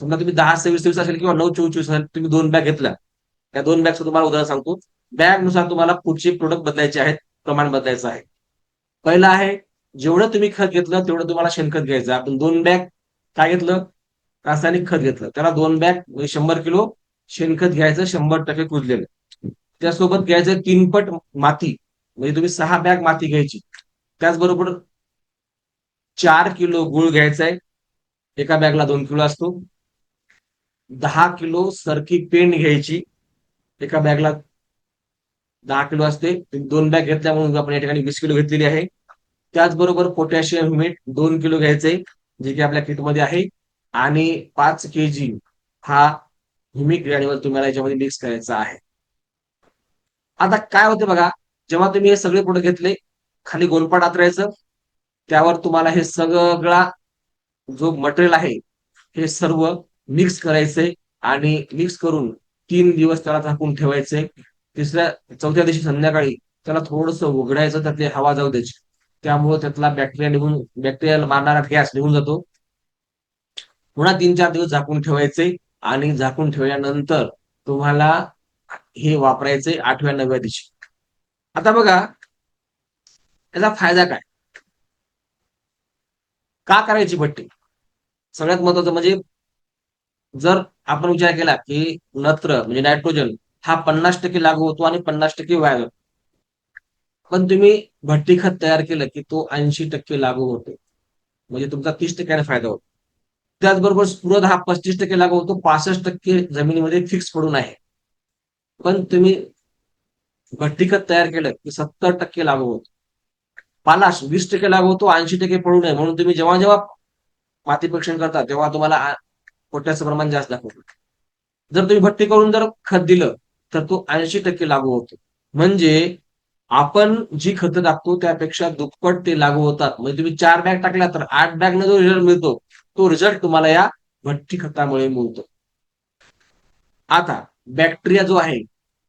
समजा तुम्ही 10-26-23 असेल किंवा 9-24 असेल, तुम्ही 2 बॅग घेतल्या. त्या 2 बॅगचं तुम्हाला उदाहरण सांगतो. बॅग नुसार तुम्हाला पुढचे प्रोडक्ट बदलायचे आहेत, प्रमाण बदलायचं आहे. पहिलं आहे, जेवढं तुम्ही खत घेतलं तेवढं तुम्हाला शेणखत घ्यायचं. आपण 2 बॅग काय घेतलं? रासायनिक खत घेतलं. त्याला 2 बॅग म्हणजे 100 किलो शेणखत घ्यायचं, 100% कुजलेलं. त्यासोबत घ्यायचं 3 पट माती, म्हणजे तुम्ही 6 बॅग माती घ्यायची. त्याचबरोबर 4 किलो गुळ घ्यायचा आहे. एका बॅगला 2 किलो असतो. 10 किलो सरकी पेंड घ्यायची. एका बॅगला 10 किलो असते. 2 बॅग घेतल्यामुळे आपण या ठिकाणी 20 किलो घेतलेली आहे. त्याचबरोबर पोटॅशियम ह्युमेट 2 किलो घ्यायचे, जे की आपल्या किटमध्ये आहे. आणि 5 kg हा ह्युमिक ग्रॅन्युअल तुम्हाला याच्यामध्ये मिक्स करायचा आहे. आता काय होते बघा, जेव्हा तुम्ही हे सगळे प्रोडक्ट घेतले, खाली गोलपाट आतरायचं, त्यावर तुम्हाला हे सगळा जो मटेरियल आहे हे सर्व मिक्स करायचंय आणि मिक्स करून 3 दिवस त्याला झाकून ठेवायचंय. चौथ्या दिवशी संध्याकाळी त्याला थोडंसं उघडायचं, त्यातली हवा जाऊ द्यायची. त्यामुळे त्यातला बॅक्टेरिया मारणारा गॅस निघून जातो. पुन्हा 3-4 दिवस झाकून ठेवायचे आणि झाकून ठेवल्यानंतर तुम्हाला हे वापरायचे 8व्या-9व्या दिवशी. आता बघा, याचा फायदा काय? का करायची भट्टी? सगळ्यात महत्वाचं म्हणजे जर आपण विचार केला की नत्र म्हणजे नायट्रोजन हा 50% लागू होतो आणि 50% वाया जातो. पण तुम्ही भट्टी खत तयार केलं की तो 80% लागू होतो, म्हणजे तुमचा 30% फायदा होतो. त्याचबरोबर स्फुरद हा 35% लागू होतो, 65% जमिनीमध्ये फिक्स पडून आहे. पण तुम्ही भट्टी खत तयार केलं की 70% लागू होतो. पालाश 20% लागू होतो, 80% पडू नये म्हणून तुम्ही जेव्हा जेव्हा माती परीक्षण करता तेव्हा तुम्हाला पोटॅशचं प्रमाण जास्त दाखवतो. जर तुम्ही भट्टी करून जर खत दिलं तर तो 80% लागू होतो. म्हणजे आपण जी खतं टाकतो त्यापेक्षा दुप्पट ते लागू होतात. म्हणजे तुम्ही 4 बॅग टाकल्या तर 8 बॅगने जो रिझल्ट मिळतो, तो रिझल्ट तुम्हाला या भट्टी खतामुळे मिळतो. आता बॅक्टेरिया जो आहे,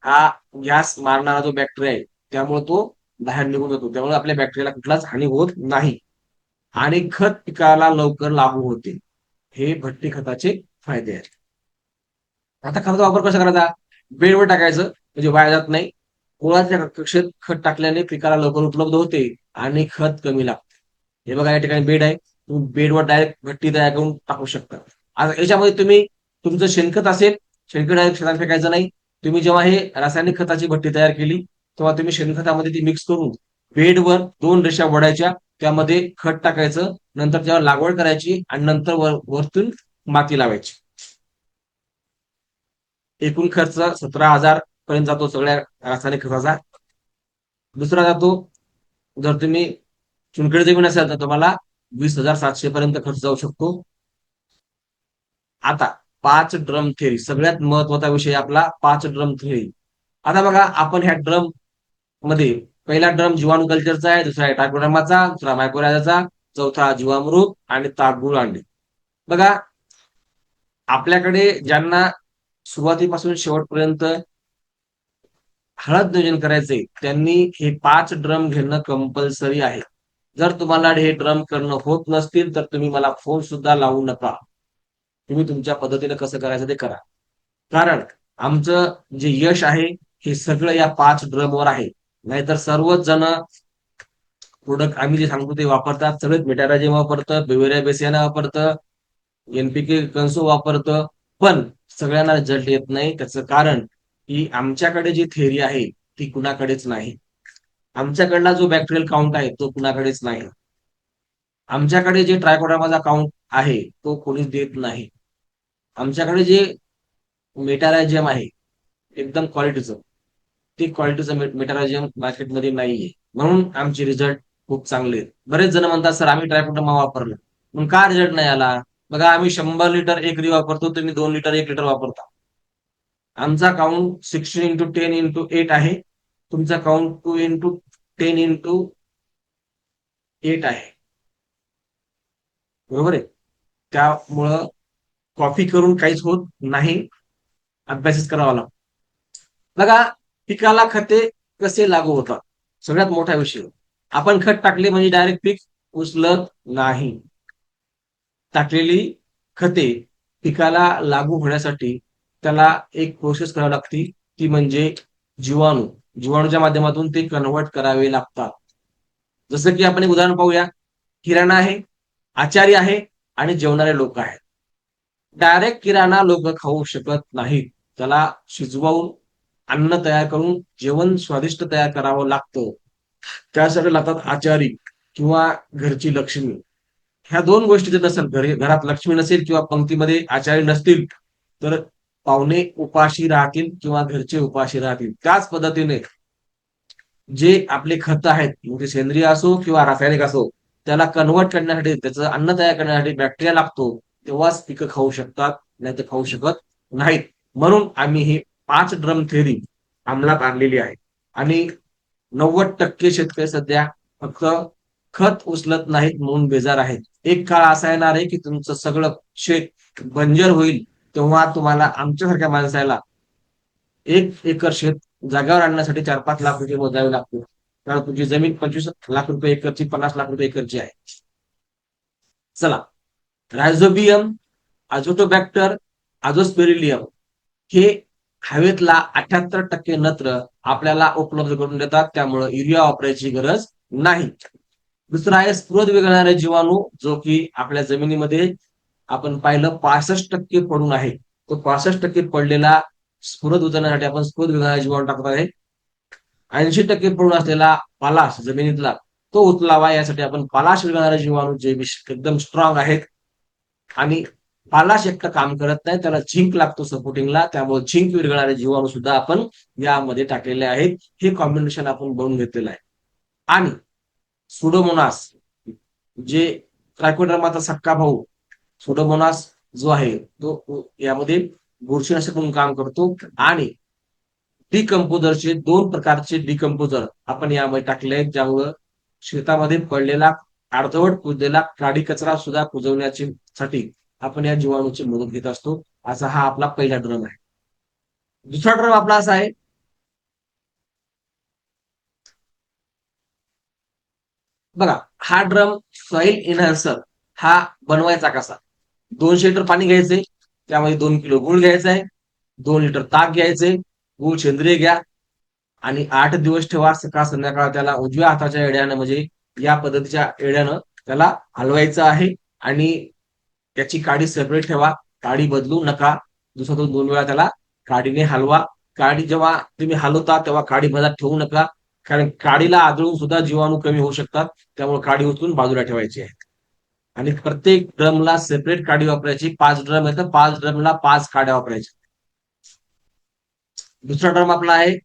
हा गॅस मारणारा जो बॅक्टेरिया आहे, त्यामुळे तो बाहेर निघून जातो. त्यामुळे आपल्या बॅक्टेरियाला कुठलाच हानी होत नाही आणि खत पिकाला लवकर लागू होते. हे भट्टी खताचे फायदे आहेत. आता खताचा वापर कसा करायचा? बेडवर टाकायचं, म्हणजे वाया जात नाही. मुळाच्या कक्षेत खत टाकल्याने पिकाला लवकर उपलब्ध होते आणि खत कमी लागते. हे बघा, या ठिकाणी बेड आहे, तुम्ही बेडवर डायरेक्ट भट्टी तयार करून टाकू शकता. आता याच्यामध्ये तुम्ही तुमचं शेणखत असेल, शेणखत डायरेक्ट शेतात फेकायचं नाही. तुम्ही जेव्हा हे रासायनिक खताची भट्टी तयार केली तेव्हा तुम्ही शेणखतामध्ये ती मिक्स करून बेडवर 2 रेषा ओढायच्या, त्यामध्ये खत टाकायचं, नंतर जेव्हा लागवड करायची आणि नंतर वरतून माती लावायची. एकूण खर्च 17,000 पर्यंत जातो सगळ्या रासायनिक खताचा. दुसरा जातो, जर तुम्ही चुनखडी जमीन असेल तर तुम्हाला 20,700 पर्यंत खर्च जाऊ शकतो. आता 5 ड्रम थेरी, सगळ्यात महत्वाचा विषय आपला 5 ड्रम थेरी. आता बघा, आपण ह्या ड्रम मध्ये पहिला ड्रम जीवाणू कल्चरचा आहे, दुसरा आहे टायकोडर्माचा, दुसरा मायक्रोरायझाचा, चौथा जीवामृत आणि तागुळ अंडे. बघा, आपल्याकडे ज्यांना सुरुवातीपासून शेवटपर्यंत हळद नियोजन करायचे त्यांनी हे 5 ड्रम घेणं कंपल्सरी आहे. जर तुम्हाला हे ड्रम करणं होत नसतील तर तुम्ही मला फोन सुद्धा लावू नका. तुम्ही तुमच्या पद्धतीने कसं करायचं ते करा. कारण आमचं जे यश आहे हे सगळं या 5 ड्रमवर आहे. नाहीतर सर्वच जण प्रोडक्ट आम्ही जे सांगतो ते वापरतात, सगळेच मेटारायझम वापरतं, बेवेरिया बेसियाना वापरतं, एनपीके कन्सो वापरतं, पण सगळ्यांना रिझल्ट येत नाही. त्याचं कारण की आमच्याकडे जी थेअरी आहे ती कुणाकडेच नाही. आमच्याकडला जो बॅक्टेरियल काउंट आहे तो कुणाकडेच नाही. आमच्याकडे जे ट्रायकोडर्माचा काउंट आहे तो कोणीच देत नाही. आमच्याकडे जे मेटारायझम आहे एकदम क्वालिटीचं, ते क्वालिटीचं मेटारायझम मार्केटमध्ये नाहीये, म्हणून आमचे रिझल्ट खूप चांगले आहेत. बरेच जण म्हणतात सर आम्ही ट्रायकोडर्मा वापरलं, मग का रिझल्ट नाही आला? बघा, आम्ही 100 लिटर एकरी वापरतो, तुम्ही 2 लिटर 1 लिटर वापरता. आमचा काउंट 16x10x8 आहे, तुमचा काउंट 2x10x8 आहे. बरोबर आहे. त्यामुळं कॉपी करून काहीच होत नाही, अभ्यासच करावा लागतो. बघा, पिकाला खते कसे लागू होतात, सगळ्यात मोठा विषय. आपण खत टाकले म्हणजे डायरेक्ट पीक उचलत नाही. टाकलेली खते पिकाला लागू होण्यासाठी त्याला एक प्रोसेस करावी लागते, ती म्हणजे जीवाणू. जीवाणूच्या माध्यमातून ते कन्व्हर्ट करावे लागतात. जसं की आपण एक उदाहरण पाहूया. किराणा आहे, आचारी आहे आणि जेवणारे लोक आहेत. डायरेक्ट किराणा लोक खाऊ शकत नाहीत, त्याला शिजवून अन्न तयार करून जेवण स्वादिष्ट तयार करावं लागतं. त्यासाठी लागतात आचारी किंवा घरची लक्ष्मी. ह्या दोन गोष्टी जर नसेल, घरात लक्ष्मी नसेल किंवा पंक्तीमध्ये आचारी नसतील, तर पाहुणे उपाशी राहतील किंवा घरचे उपाशी राहतील. त्याच पद्धतीने जे आपले खत आहेत, मग ते सेंद्रिय असो किंवा रासायनिक असो, त्याला कन्व्हर्ट करण्यासाठी, त्याचं अन्न तयार करण्यासाठी बॅक्टेरिया लागतो, तेव्हाच पिकं खाऊ शकतात, नाही तर खाऊ शकत नाहीत. म्हणून आम्ही ही 5 ड्रम थेअरी अंमलात आणलेली आहे. आणि 90% शेतकरी सध्या फक्त खत उचलत नाहीत म्हणून बेजार आहेत. एक काळ असा येणार आहे की तुमचं सगळं शेत बंजर होईल, तेव्हा तुम्हाला आमच्यासारख्या माणसाला 1 एकर शेत जागेवर आणण्यासाठी 4-5 लाख रुपये मोजावे लागतील. कारण तुमची जमीन 25 लाख रुपये एकरची, 50 लाख रुपये एकरची आहे. चला, रायझोबियम, अझोटोबॅक्टर, अझोस्पेरिलियम हे हवेतला 78% नत्र आपल्याला उपलब्ध करून देतात, त्यामुळे युरिया वापरायची गरज नाही. दुसरा आहे स्फुरद विरघळणारे जीवाणू, जो की आपल्या जमिनीमध्ये आपण पाहिलं 65% पडून आहे. तो 65% पडलेला स्फुरद उचलण्यासाठी आपण स्फुरद विरघळणारे जीवाणू टाकत आहे. 80% पडून असलेला पालाश जमिनीतला, तो उचलावा यासाठी आपण पालाश विरघळणारे जीवाणू, जे एकदम स्ट्रॉंग आहेत. आणि पालाश एकटं काम करत नाही, त्याला झिंक लागतो सपोर्टिंगला, त्यामुळे झिंक विरघळणारे जीवाणू सुद्धा आपण यामध्ये टाकलेले आहेत. हे कॉम्बिनेशन आपण बनवून घेतलेलं आहे. आणि सुडोमोनास, जे ट्रायकोडर्माचा सक्का भाऊ सुडोमोनास जो आहे, तो यामध्ये बुरशीनाशक म्हणून काम करतो. आणि डिकम्पोजरचे 2 प्रकारचे डिकम्पोजर आपण यामध्ये टाकले आहेत, ज्यामुळं शेतामध्ये पडलेला अर्धवट कुजलेला काडी कचरा सुद्धा कुजवण्याची साठी आपण या जीवाणूची मदत घेत असतो. असा हा आपला पहिला ड्रम आहे. दुसरा ड्रम आपला असा आहे. बघा, हा ड्रम सॉइल इन्हान्सर हा बनवायचा कसा? 200 लिटर पाणी घ्यायचे, त्यामध्ये 2 किलो गुळ घ्यायचा आहे, 2 लिटर ताक घ्यायचे, गुळ सेंद्रिय घ्या, आणि 8 दिवस ठेवा. सकाळ संध्याकाळ त्याला उजव्या हाताच्या एड्यानं, म्हणजे या पद्धतीच्या एड्यानं त्याला हलवायचं आहे. आणि त्याची काडी सेपरेट ठेवा, काडी बदलू नका. दिवसातून 2 वेळा त्याला काडीने हलवा. काडी जेव्हा तुम्ही हलवता तेव्हा काडी मधात ठेवू नका, कारण काडीला आदळून सुद्धा जीवाणू कमी होऊ शकतात. त्यामुळे काडी उचलून बाजूला ठेवायची आहे. आणि प्रत्येक ड्रमला सेपरेट काडी वापरायची. 5 ड्रम आहेत, 5 ड्रमला 5 काड्या वापरायच्या. दुसरा ड्रम आपला आहे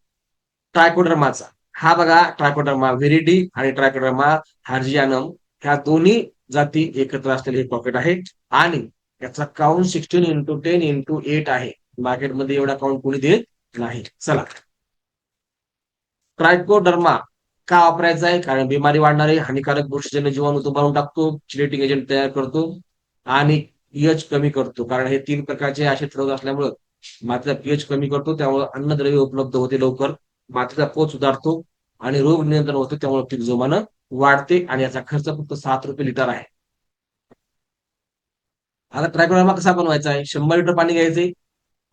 ट्रायकोडर्माचा. हा बघा, ट्रायकोडर्मा व्हिरिडी आणि ट्रायकोडर्मा हार्जियानम ह्या दोन्ही जाती एकत्र असलेले हे पॉकेट आहे. आणि याचा काउंट 16x10x8 आहे. मार्केटमध्ये एवढा काउंट कोणी देत नाही. चला, ट्रायकोडर्मा का वापरायचा आहे? कारण बिमारी वाढणारे हानिकारक बुरशीजन्य जीवाणू तो बनवून टाकतो, चिलेटिंग एजंट तयार करतो, आणि पीएच कमी करतो. कारण हे 3 प्रकारचे असे ठरवत असल्यामुळं मातीचा पीएच कमी करतो, त्यामुळे अन्नद्रव्य उपलब्ध होते लवकर, मातीचा पोत सुधारतो, आणि रोग नियंत्रण होते, त्यामुळे पीक जोमानं वाढते. आणि याचा खर्च फक्त 7 रुपये लिटर आहे. आता ट्रायकोडर्मा कसा बनवायचा आहे? 100 लिटर पाणी घ्यायचे,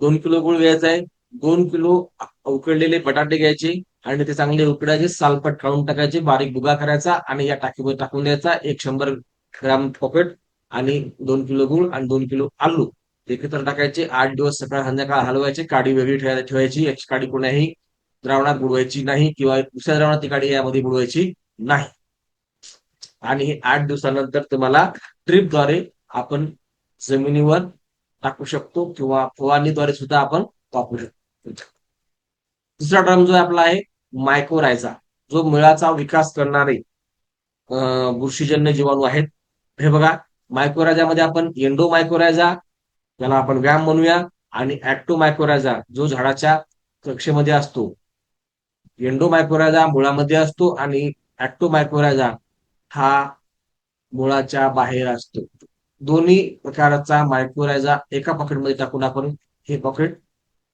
2 किलो गुळ घ्यायचा आहे, 2 किलो उकडलेले बटाटे घ्यायचे, आणि ते चांगले उकडायचे, सालपट काढून टाकायचे, बारीक भुगा करायचा आणि या टाकीमध्ये टाकून द्यायचा. एक 100 ग्राम पॉकेट आणि 2 किलो गुळ आणि 2 किलो आलू एकत्र टाकायचे. 8 दिवस सकाळ संध्याकाळ हलवायचे. काडी वेगळी ठेवायची. याची काडी कोण्याही द्रावणात बुडवायची नाही किंवा दुसऱ्या द्रावणात ती काडी यामध्ये बुडवायची नाही. आणि हे 8 दिवसानंतर तुम्हाला ड्रीपद्वारे आपण जमिनीवर टाकू शकतो किंवा फवारणीद्वारे सुद्धा आपण वापरू शकतो. दुसरा ड्रम जो आपला आहे मायकोरायझा, जो मुळाचा विकास करणारे बुरशीजन्य जीवाणू आहेत. हे बघा, मायकोरायझामध्ये आपण एंडो मायकोरायझा, ज्याला आपण व्याम म्हणूया, आणि ऍक्टो मायकोरायझा जो झाडाच्या कक्षेमध्ये असतो. एंडो मायकोरायझा मुळामध्ये असतो आणि ऍक्टो मायकोरायझा हा मुळाच्या बाहेर असतो. दोन्ही प्रकारचा मायक्रोरायझा एका पॉकेटमध्ये टाकून आपण हे पॉकेट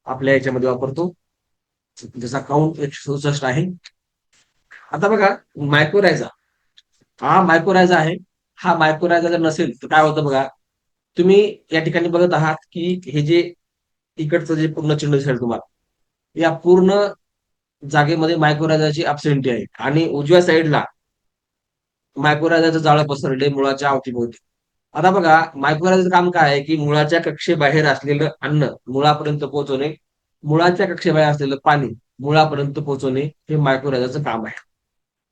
आपल्या याच्यामध्ये वापरतो. ज्याचा काउंट 167 आहे. आता बघा, मायक्रोरायझा हा मायक्रोरायझा आहे. हा मायक्रोरायझा जर नसेल तर काय होतं बघा, तुम्ही या ठिकाणी बघत आहात की हे जे इकडचं जे पूर्ण चिन्ह दिसेल तुम्हाला, या पूर्ण जागेमध्ये मायक्रोरायझाची अब्सेंटी आहे आणि उजव्या साईडला मायक्रोरायझाचं जाळं पसरले मुळाच्या अवतीभोवती. आता बघा, मायक्रोरायझाचं काम काय आहे की मुळाच्या कक्षेबाहेर असलेलं अन्न मुळापर्यंत पोहोचवणे, मुळाच्या कक्षेबाहेर असलेलं पाणी मुळापर्यंत पोहोचवणे, हे मायक्रोरायझाचं काम आहे.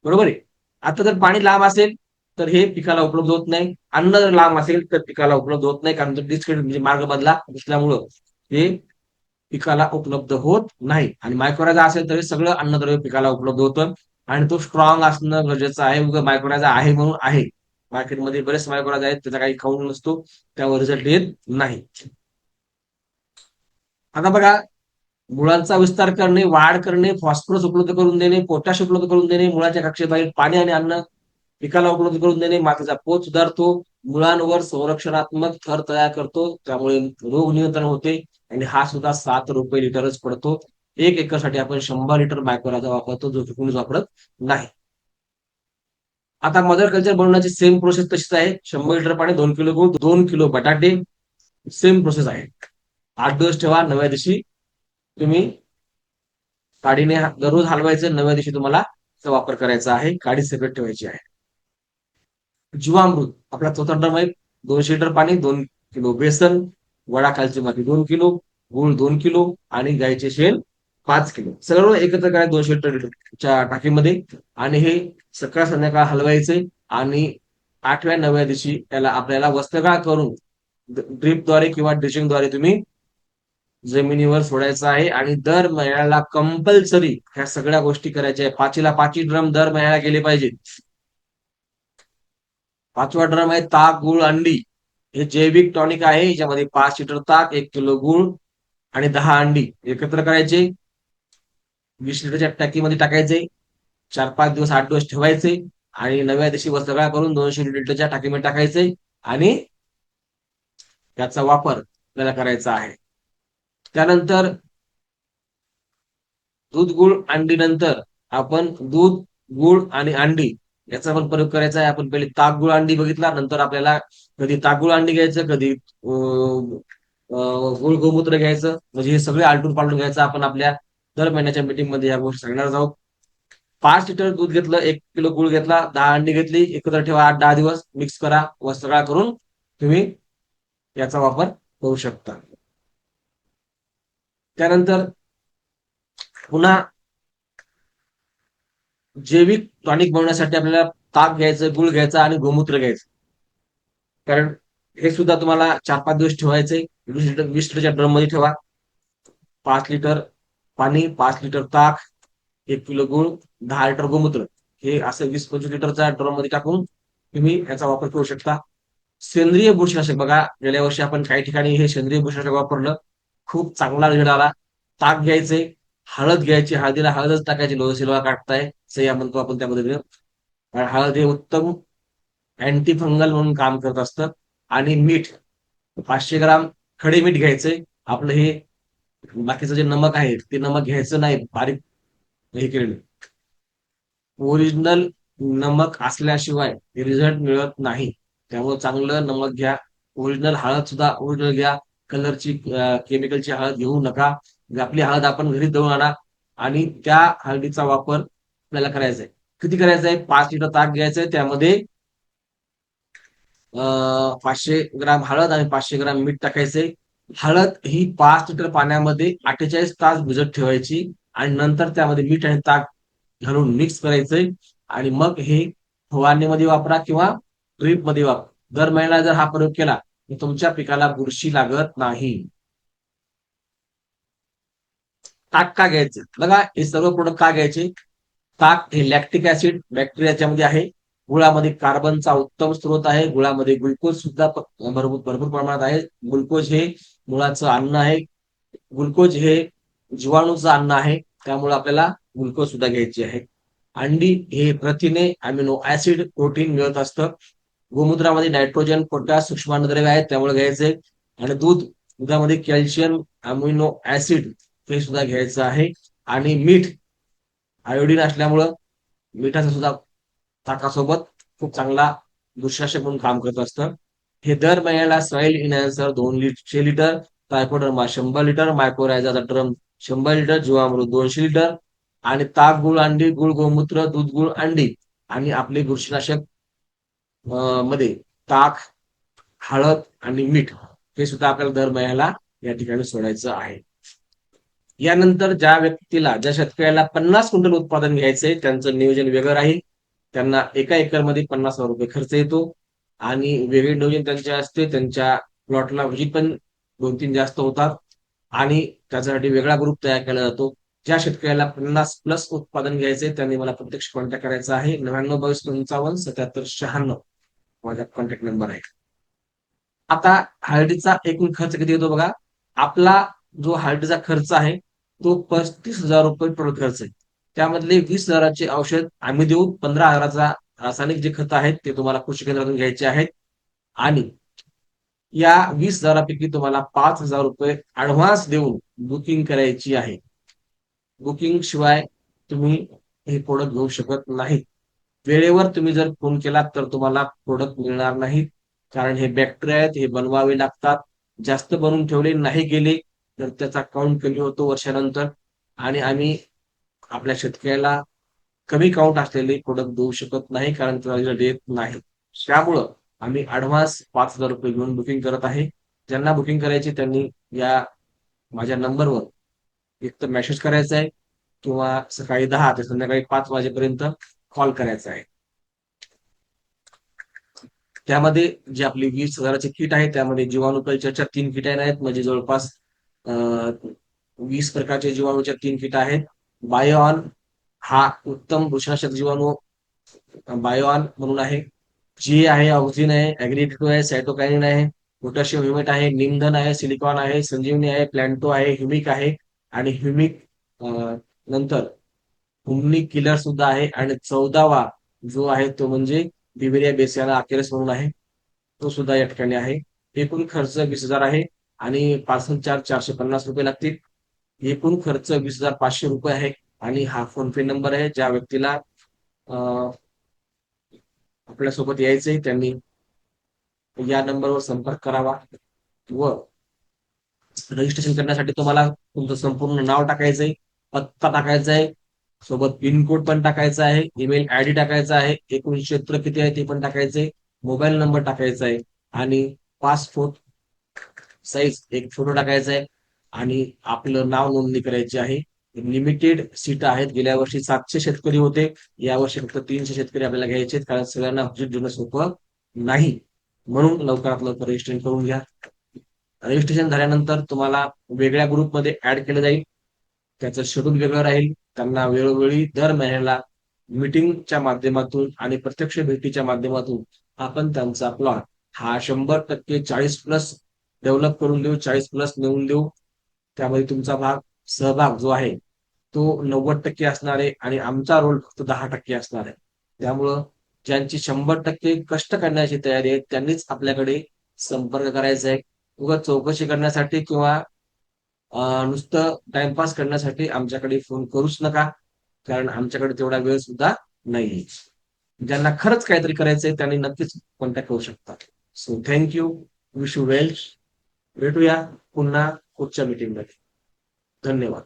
बरोबर आहे. आता जर पाणी लांब असेल तर हे पिकाला उपलब्ध होत नाही. अन्न जर लांब असेल तर पिकाला उपलब्ध होत नाही, कारण डिस्क्रिट म्हणजे मार्ग बदला असल्यामुळं हे पिकाला उपलब्ध होत नाही. आणि मायक्रोरायझा असेल तर हे सगळं अन्नद्रव्य पिकाला उपलब्ध होतं आणि तो स्ट्रॉंग असणं गरजेचं आहे. उगा मायक्रोरायझा आहे म्हणून आहे, मार्केटमध्ये बरेच मायक्रोरायझा आहेत, त्याचा काही खाऊन नसतो, त्यावर रिझल्ट येत नाही. आता बघा, मुळांचा विस्तार करणे, वाढ करणे, फॉस्फरस उपलब्ध करून देणे, पोटॅश उपलब्ध करून देणे, मुळाच्या कक्षेबाहेर पाणी आणि अन्न पिकाला उपलब्ध करून देणे, मातीचा पोत सुधारतो, मुळांवर संरक्षणात्मक थर तयार करतो, त्यामुळे रोग नियंत्रण होते आणि हा सुद्धा 7 रुपये लिटरच पडतो. 1 एकरसाठी आपण 100 लिटर मायक्रोरायझा वापरतो, जो की कोणीच वापरत नाही. आता मदर कल्चर बनवण्याची सेम प्रोसेस तशीच आहे. 100 लिटर पाणी, 2 किलो गूळ, 2 किलो बटाटे, सेम प्रोसेस आहे. 8 दिवस ठेवा. 9व्या दिवशी तुम्ही काडीने दररोज हलवायचं. 9व्या दिवशी तुम्हाला त्याचा वापर करायचा आहे. काडी सेपरेट ठेवायची आहे. जीवामृत आपला चौथा ड्रम आहे. 200 लिटर पाणी, 2 किलो बेसन, वडाखालची माती 2 किलो, गूळ 2 किलो आणि गायचे शेण 5 किलो. सर्व एकत्र करायचं 200 लिटरच्या टाकीमध्ये आणि हे सकाळ संध्याकाळ हलवायचे. आणि 8व्या 9व्या दिवशी त्याला आपल्याला वस्त्रगाळ करून ड्रीपद्वारे किंवा ड्रिचिंगद्वारे तुम्ही जमिनीवर सोडायचं आहे. आणि दर महिन्याला कंपल्सरी ह्या सगळ्या गोष्टी करायच्या आहे. 5ला 5 ड्रम दर महिन्याला गेले पाहिजेत. 5वा ड्रम आहे ताक, गुळ, अंडी. हे जैविक टॉनिक आहे. याच्यामध्ये 5 लिटर ताक, 1 किलो गुळ आणि 10 अंडी एकत्र करायचे. 20 लिटरच्या टाकीमध्ये टाकायचे. 4-5 दिवस 8 दिवस ठेवायचे आणि 9व्या दिवशी वस्त्रगाळ करून 200 लिटरच्या टाकीमध्ये टाकायचे आणि त्याचा वापर आपल्याला करायचा आहे. त्यानंतर दूध, गुळ, अंडी नंतर आपण दूध, गुळ आणि अंडी याचा पण प्रयोग करायचा आहे. आपण पहिले ताक, गुळ, अंडी बघितला, नंतर आपल्याला कधी ताक, गुळ, अंडी घ्यायचं, कधी गुळ, गोमूत्र घ्यायचं. म्हणजे हे सगळे आलटून पालटून घ्यायचं. आपण आपल्या दर महिन्याच्या मीटिंग मध्ये या गोष्टी सांगणार आहोत. 5 लिटर दूध घेतलं, 1 किलो गुळ घेतला, 10 अंडी घेतली, एकत्र ठेवा. 8-10 दिवस मिक्स करा, वस्त्रगाळ करून तुम्ही याचा वापर करू शकता. त्यानंतर पुन्हा जैविक टॉनिक बनवण्यासाठी आपल्याला ताक घ्यायचं, गुळ घ्यायचा आणि गोमूत्र घ्यायचं. कारण हे सुद्धा तुम्हाला 4-5 दिवस ठेवायचे. 20 लिटरच्या ड्रम मध्ये ठेवा. 5 लिटर पाणी, 5 लिटर ताक, 1 किलो गुळ, 10 लिटर गोमूत्र, हे असं 20-25 लिटरच्या ड्रम मध्ये टाकून तुम्ही याचा वापर करू शकता. सेंद्रिय बुरशीनाशक बघा, गेल्या वर्षी आपण काही ठिकाणी हे सेंद्रिय बुरशीनाशक वापरलं, खूप चांगला रिझल्ट आला. ताक घ्यायचे, हळद घ्यायची, हळदीला हळदच टाकायची, लोह सिल्वा काढताय सह्या म्हणतो आपण त्या पद्धतीने. हळद हे उत्तम अँटी फंगल म्हणून काम करत असतं. आणि मीठ 500 ग्राम खडे मीठ घ्यायचंय. आपलं हे बाकीचं जे नमक आहे ते नमक घ्यायचं नाही, बारीक हे केलेलं. ओरिजिनल नमक असल्याशिवाय रिझल्ट मिळत नाही. त्यामुळे चांगलं नमक घ्या. ओरिजिनल हळद सुद्धा ओरिजिनल घ्या. कलरची केमिकलची हळद घेऊ नका. आपली हळद आपण घरी दळून आणा आणि त्या हळदीचा वापर आपल्याला करायचा आहे. किती करायचा आहे? 5 लिटर ताक घ्यायचंय, त्यामध्ये 500 ग्राम हळद आणि 500 ग्राम मीठ टाकायचंय. हळद ही 5 लिटर पाण्यामध्ये 48 तास भिजत ठेवायची आणि नंतर त्यामध्ये मीठ आणि ताक घालून मिक्स करायचंय आणि मग हे फवारणीमध्ये वापरा किंवा ड्रीप मध्ये वापरा. दर महिन्याला जर हा प्रयोग केला तर तुमच्या पिकाला बुरशी लागत नाही. ताक का घ्यायचं? बघा, हे सर्व प्रोडक्ट का घ्यायचे? ताक हे लॅक्टिक ऍसिड बॅक्टेरियाच्यामध्ये आहे. गुळामध्ये कार्बनचा उत्तम स्रोत आहे. गुळामध्ये ग्लुकोज सुद्धा भरपूर भरपूर प्रमाणात आहे. ग्लुकोज हे मुळाचं अन्न आहे. ग्लुकोज हे जीवाणूचं अन्न आहे. त्यामुळे आपल्याला ग्लुकोज सुद्धा घ्यायची आहे. अंडी हे प्रथिने, अमिनो ऍसिड, प्रोटीन मिळत असतं. गोमूत्रामध्ये नायट्रोजन, पोटॅश, सूक्ष्माणुद्रव्य आहेत, त्यामुळे घ्यायचे. आणि दुधामध्ये कॅल्शियम, अमिनो ऍसिड हे सुद्धा घ्यायचं आहे. आणि मीठ, आयोडीन असल्यामुळं मिठाचं सुद्धा ताकासोबत खूप चांगला दुःशासक म्हणून काम करत असतं. हे दर महिन्याला soil enhancer 200 litre, trichoderma 100 litre, मायक्रोरायझाचा ड्रम 100 लिटर, जीवामृत 200 लिटर आणि ताक, गुळ, अंडी, गुळ, गोमूत्र, दूध, गुळ, अंडी आणि आपले बुरशीनाशक मध्ये ताक, हळद आणि मीठ हे सुद्धा आपल्याला दर महिन्याला या ठिकाणी सोडायचं आहे. यानंतर ज्या शेतकऱ्याला 50 क्विंटल उत्पादन घ्यायचंय त्यांचं नियोजन वेगळं राहील. त्यांना एका एकरमध्ये 50,000 रुपये खर्च येतो आणि वेगळे नियोजन त्यांचे असते. त्यांच्या प्लॉटला व्हिजिट पण 2-3 जास्त होतात आणि त्याच्यासाठी वेगळा ग्रुप तयार केला जातो. ज्या शेतकऱ्याला 50+ उत्पादन घ्यायचंय त्यांनी मला प्रत्यक्ष कॉन्टॅक्ट करायचा आहे. 9922557796 माझा कॉन्टॅक्ट नंबर आहे. आता हळदीचा एकूण खर्च किती येतो बघा. आपला जो हळदीचा खर्च आहे तो 35,000 रुपये टोटल खर्च आहे. त्यामधले 20,000चे औषध आम्ही देऊ. 15,000चा रासायनिक जे खत आहेत ते तुम्हाला कृषी केंद्रातून घ्यायचे आहेत आणि या 20,000पैकी तुम्हाला 5,000 रुपये ऍडव्हान्स देऊन बुकिंग करायची आहे. बुकिंग शिवाय तुम्ही हे प्रोडक्ट घेऊ शकत नाही. वेळेवर तुम्ही जर फोन केलात तर तुम्हाला प्रोडक्ट मिळणार नाहीत, कारण हे बॅक्टेरिया आहेत, हे बनवावे लागतात. जास्त बनवून ठेवले नाही गेले तर त्याचा काउंट कमी होतो वर्षानंतर आणि आम्ही आपल्या शेतकऱ्याला कमी काउंट असलेले प्रोडक्ट देऊ शकत नाही, कारण त्याला रिझल्ट येत नाही. त्यामुळं आम्ही ऍडव्हान्स 5,000 रुपये घेऊन बुकिंग करत आहे. ज्यांना बुकिंग करायची त्यांनी या माझ्या नंबरवर एक तर मेसेज करायचा आहे किंवा सकाळी 10 ते संध्याकाळी 5 वाजेपर्यंत कॉल करायचा आहे. त्यामध्ये जी आपली 20,000ची किट आहे त्यामध्ये जीवाणू कल्चरच्या 3 किट आहेत, म्हणजे जवळपास 20 प्रकारचे जीवाणूच्या 3 किट आहेत. बायोऑन हा उत्तम बुरशीनाशक जीवाणू बायोऑन म्हणून आहे. जी आहे, ऑक्सिन आहे, ऍग्रीटिव्ह आहे, सायटोकायनिन आहे, पोटॅशियम ह्युमेट आहे, निमधन आहे, सिलिकॉन आहे, संजीवनी आहे, प्लॅन्टो आहे, ह्युमिक आहे आणि ह्युमिक नंतर हुमनी किलर सुद्धा आहे आणि 14वा जो आहे तो म्हणजे बिबेरिया बेसियाना अकेरस म्हणून आहे, तो सुद्धा या ठिकाणी आहे. एकूण खर्च 20,000 आहे आणि पार्सल चार्ज 450 रुपये लागतील. एकूण खर्च 20,500 रुपये आहे आणि हा फोन पे नंबर आहे. ज्या व्यक्तीला आपल्यासोबत यायचंय त्यांनी या नंबरवर संपर्क करावा व रजिस्ट्रेशन करण्यासाठी तुम्हाला तुमचं संपूर्ण नाव टाकायचंय, पत्ता टाकायचा आहे, सोबत पिनकोड पण टाकायचा आहे, ईमेल आयडी टाकायचा आहे, एकूण क्षेत्र किती आहे ते पण टाकायचंय, मोबाईल नंबर टाकायचा आहे आणि पासपोर्ट साईज एक फोटो टाकायचा आहे आणि आपलं नाव नोंदणी करायची आहे. लिमिटेड सीट आहेत. गेल्या वर्षी 700 शेतकरी होते, यावर्षी फक्त 300 शेतकरी आपल्याला घ्यायचे आहेत, कारण सगळ्यांना व्हिजिट देणं सोपं नाही. म्हणून लवकरात लवकर रजिस्ट्रेशन करून घ्या. रजिस्ट्रेशन झाल्यानंतर तुम्हाला वेगळ्या ग्रुपमध्ये ऍड केलं जाईल. त्याचं शेड्यूल वेगळं राहील. त्यांना वेळोवेळी दर महिन्याला मीटिंगच्या माध्यमातून आणि प्रत्यक्ष भेटीच्या माध्यमातून आपण त्यांचा प्लॉट हा 100% 40+ डेव्हलप करून देऊ, 40+ नेऊन देऊ. त्यामध्ये तुमचा सहभाग जो आहे तो 90% असणार आहे आणि आमचा रोल फक्त 10% असणार आहे. त्यामुळं ज्यांची 100% कष्ट करण्याची तयारी आहे त्यांनीच आपल्याकडे संपर्क करायचा आहे. उगाच चौकशी करण्यासाठी किंवा नुसतं टाइमपास करण्यासाठी आमच्याकडे फोन करूच नका, कारण आमच्याकडे तेवढा वेळ सुद्धा नाहीये. ज्यांना खरंच काहीतरी करायचंय त्यांनी नक्कीच कॉन्टॅक्ट करू शकता. सो थँक्यू, विश यू वेल. भेटूया पुन्हा पुढच्या मीटिंगमध्ये. धन्यवाद.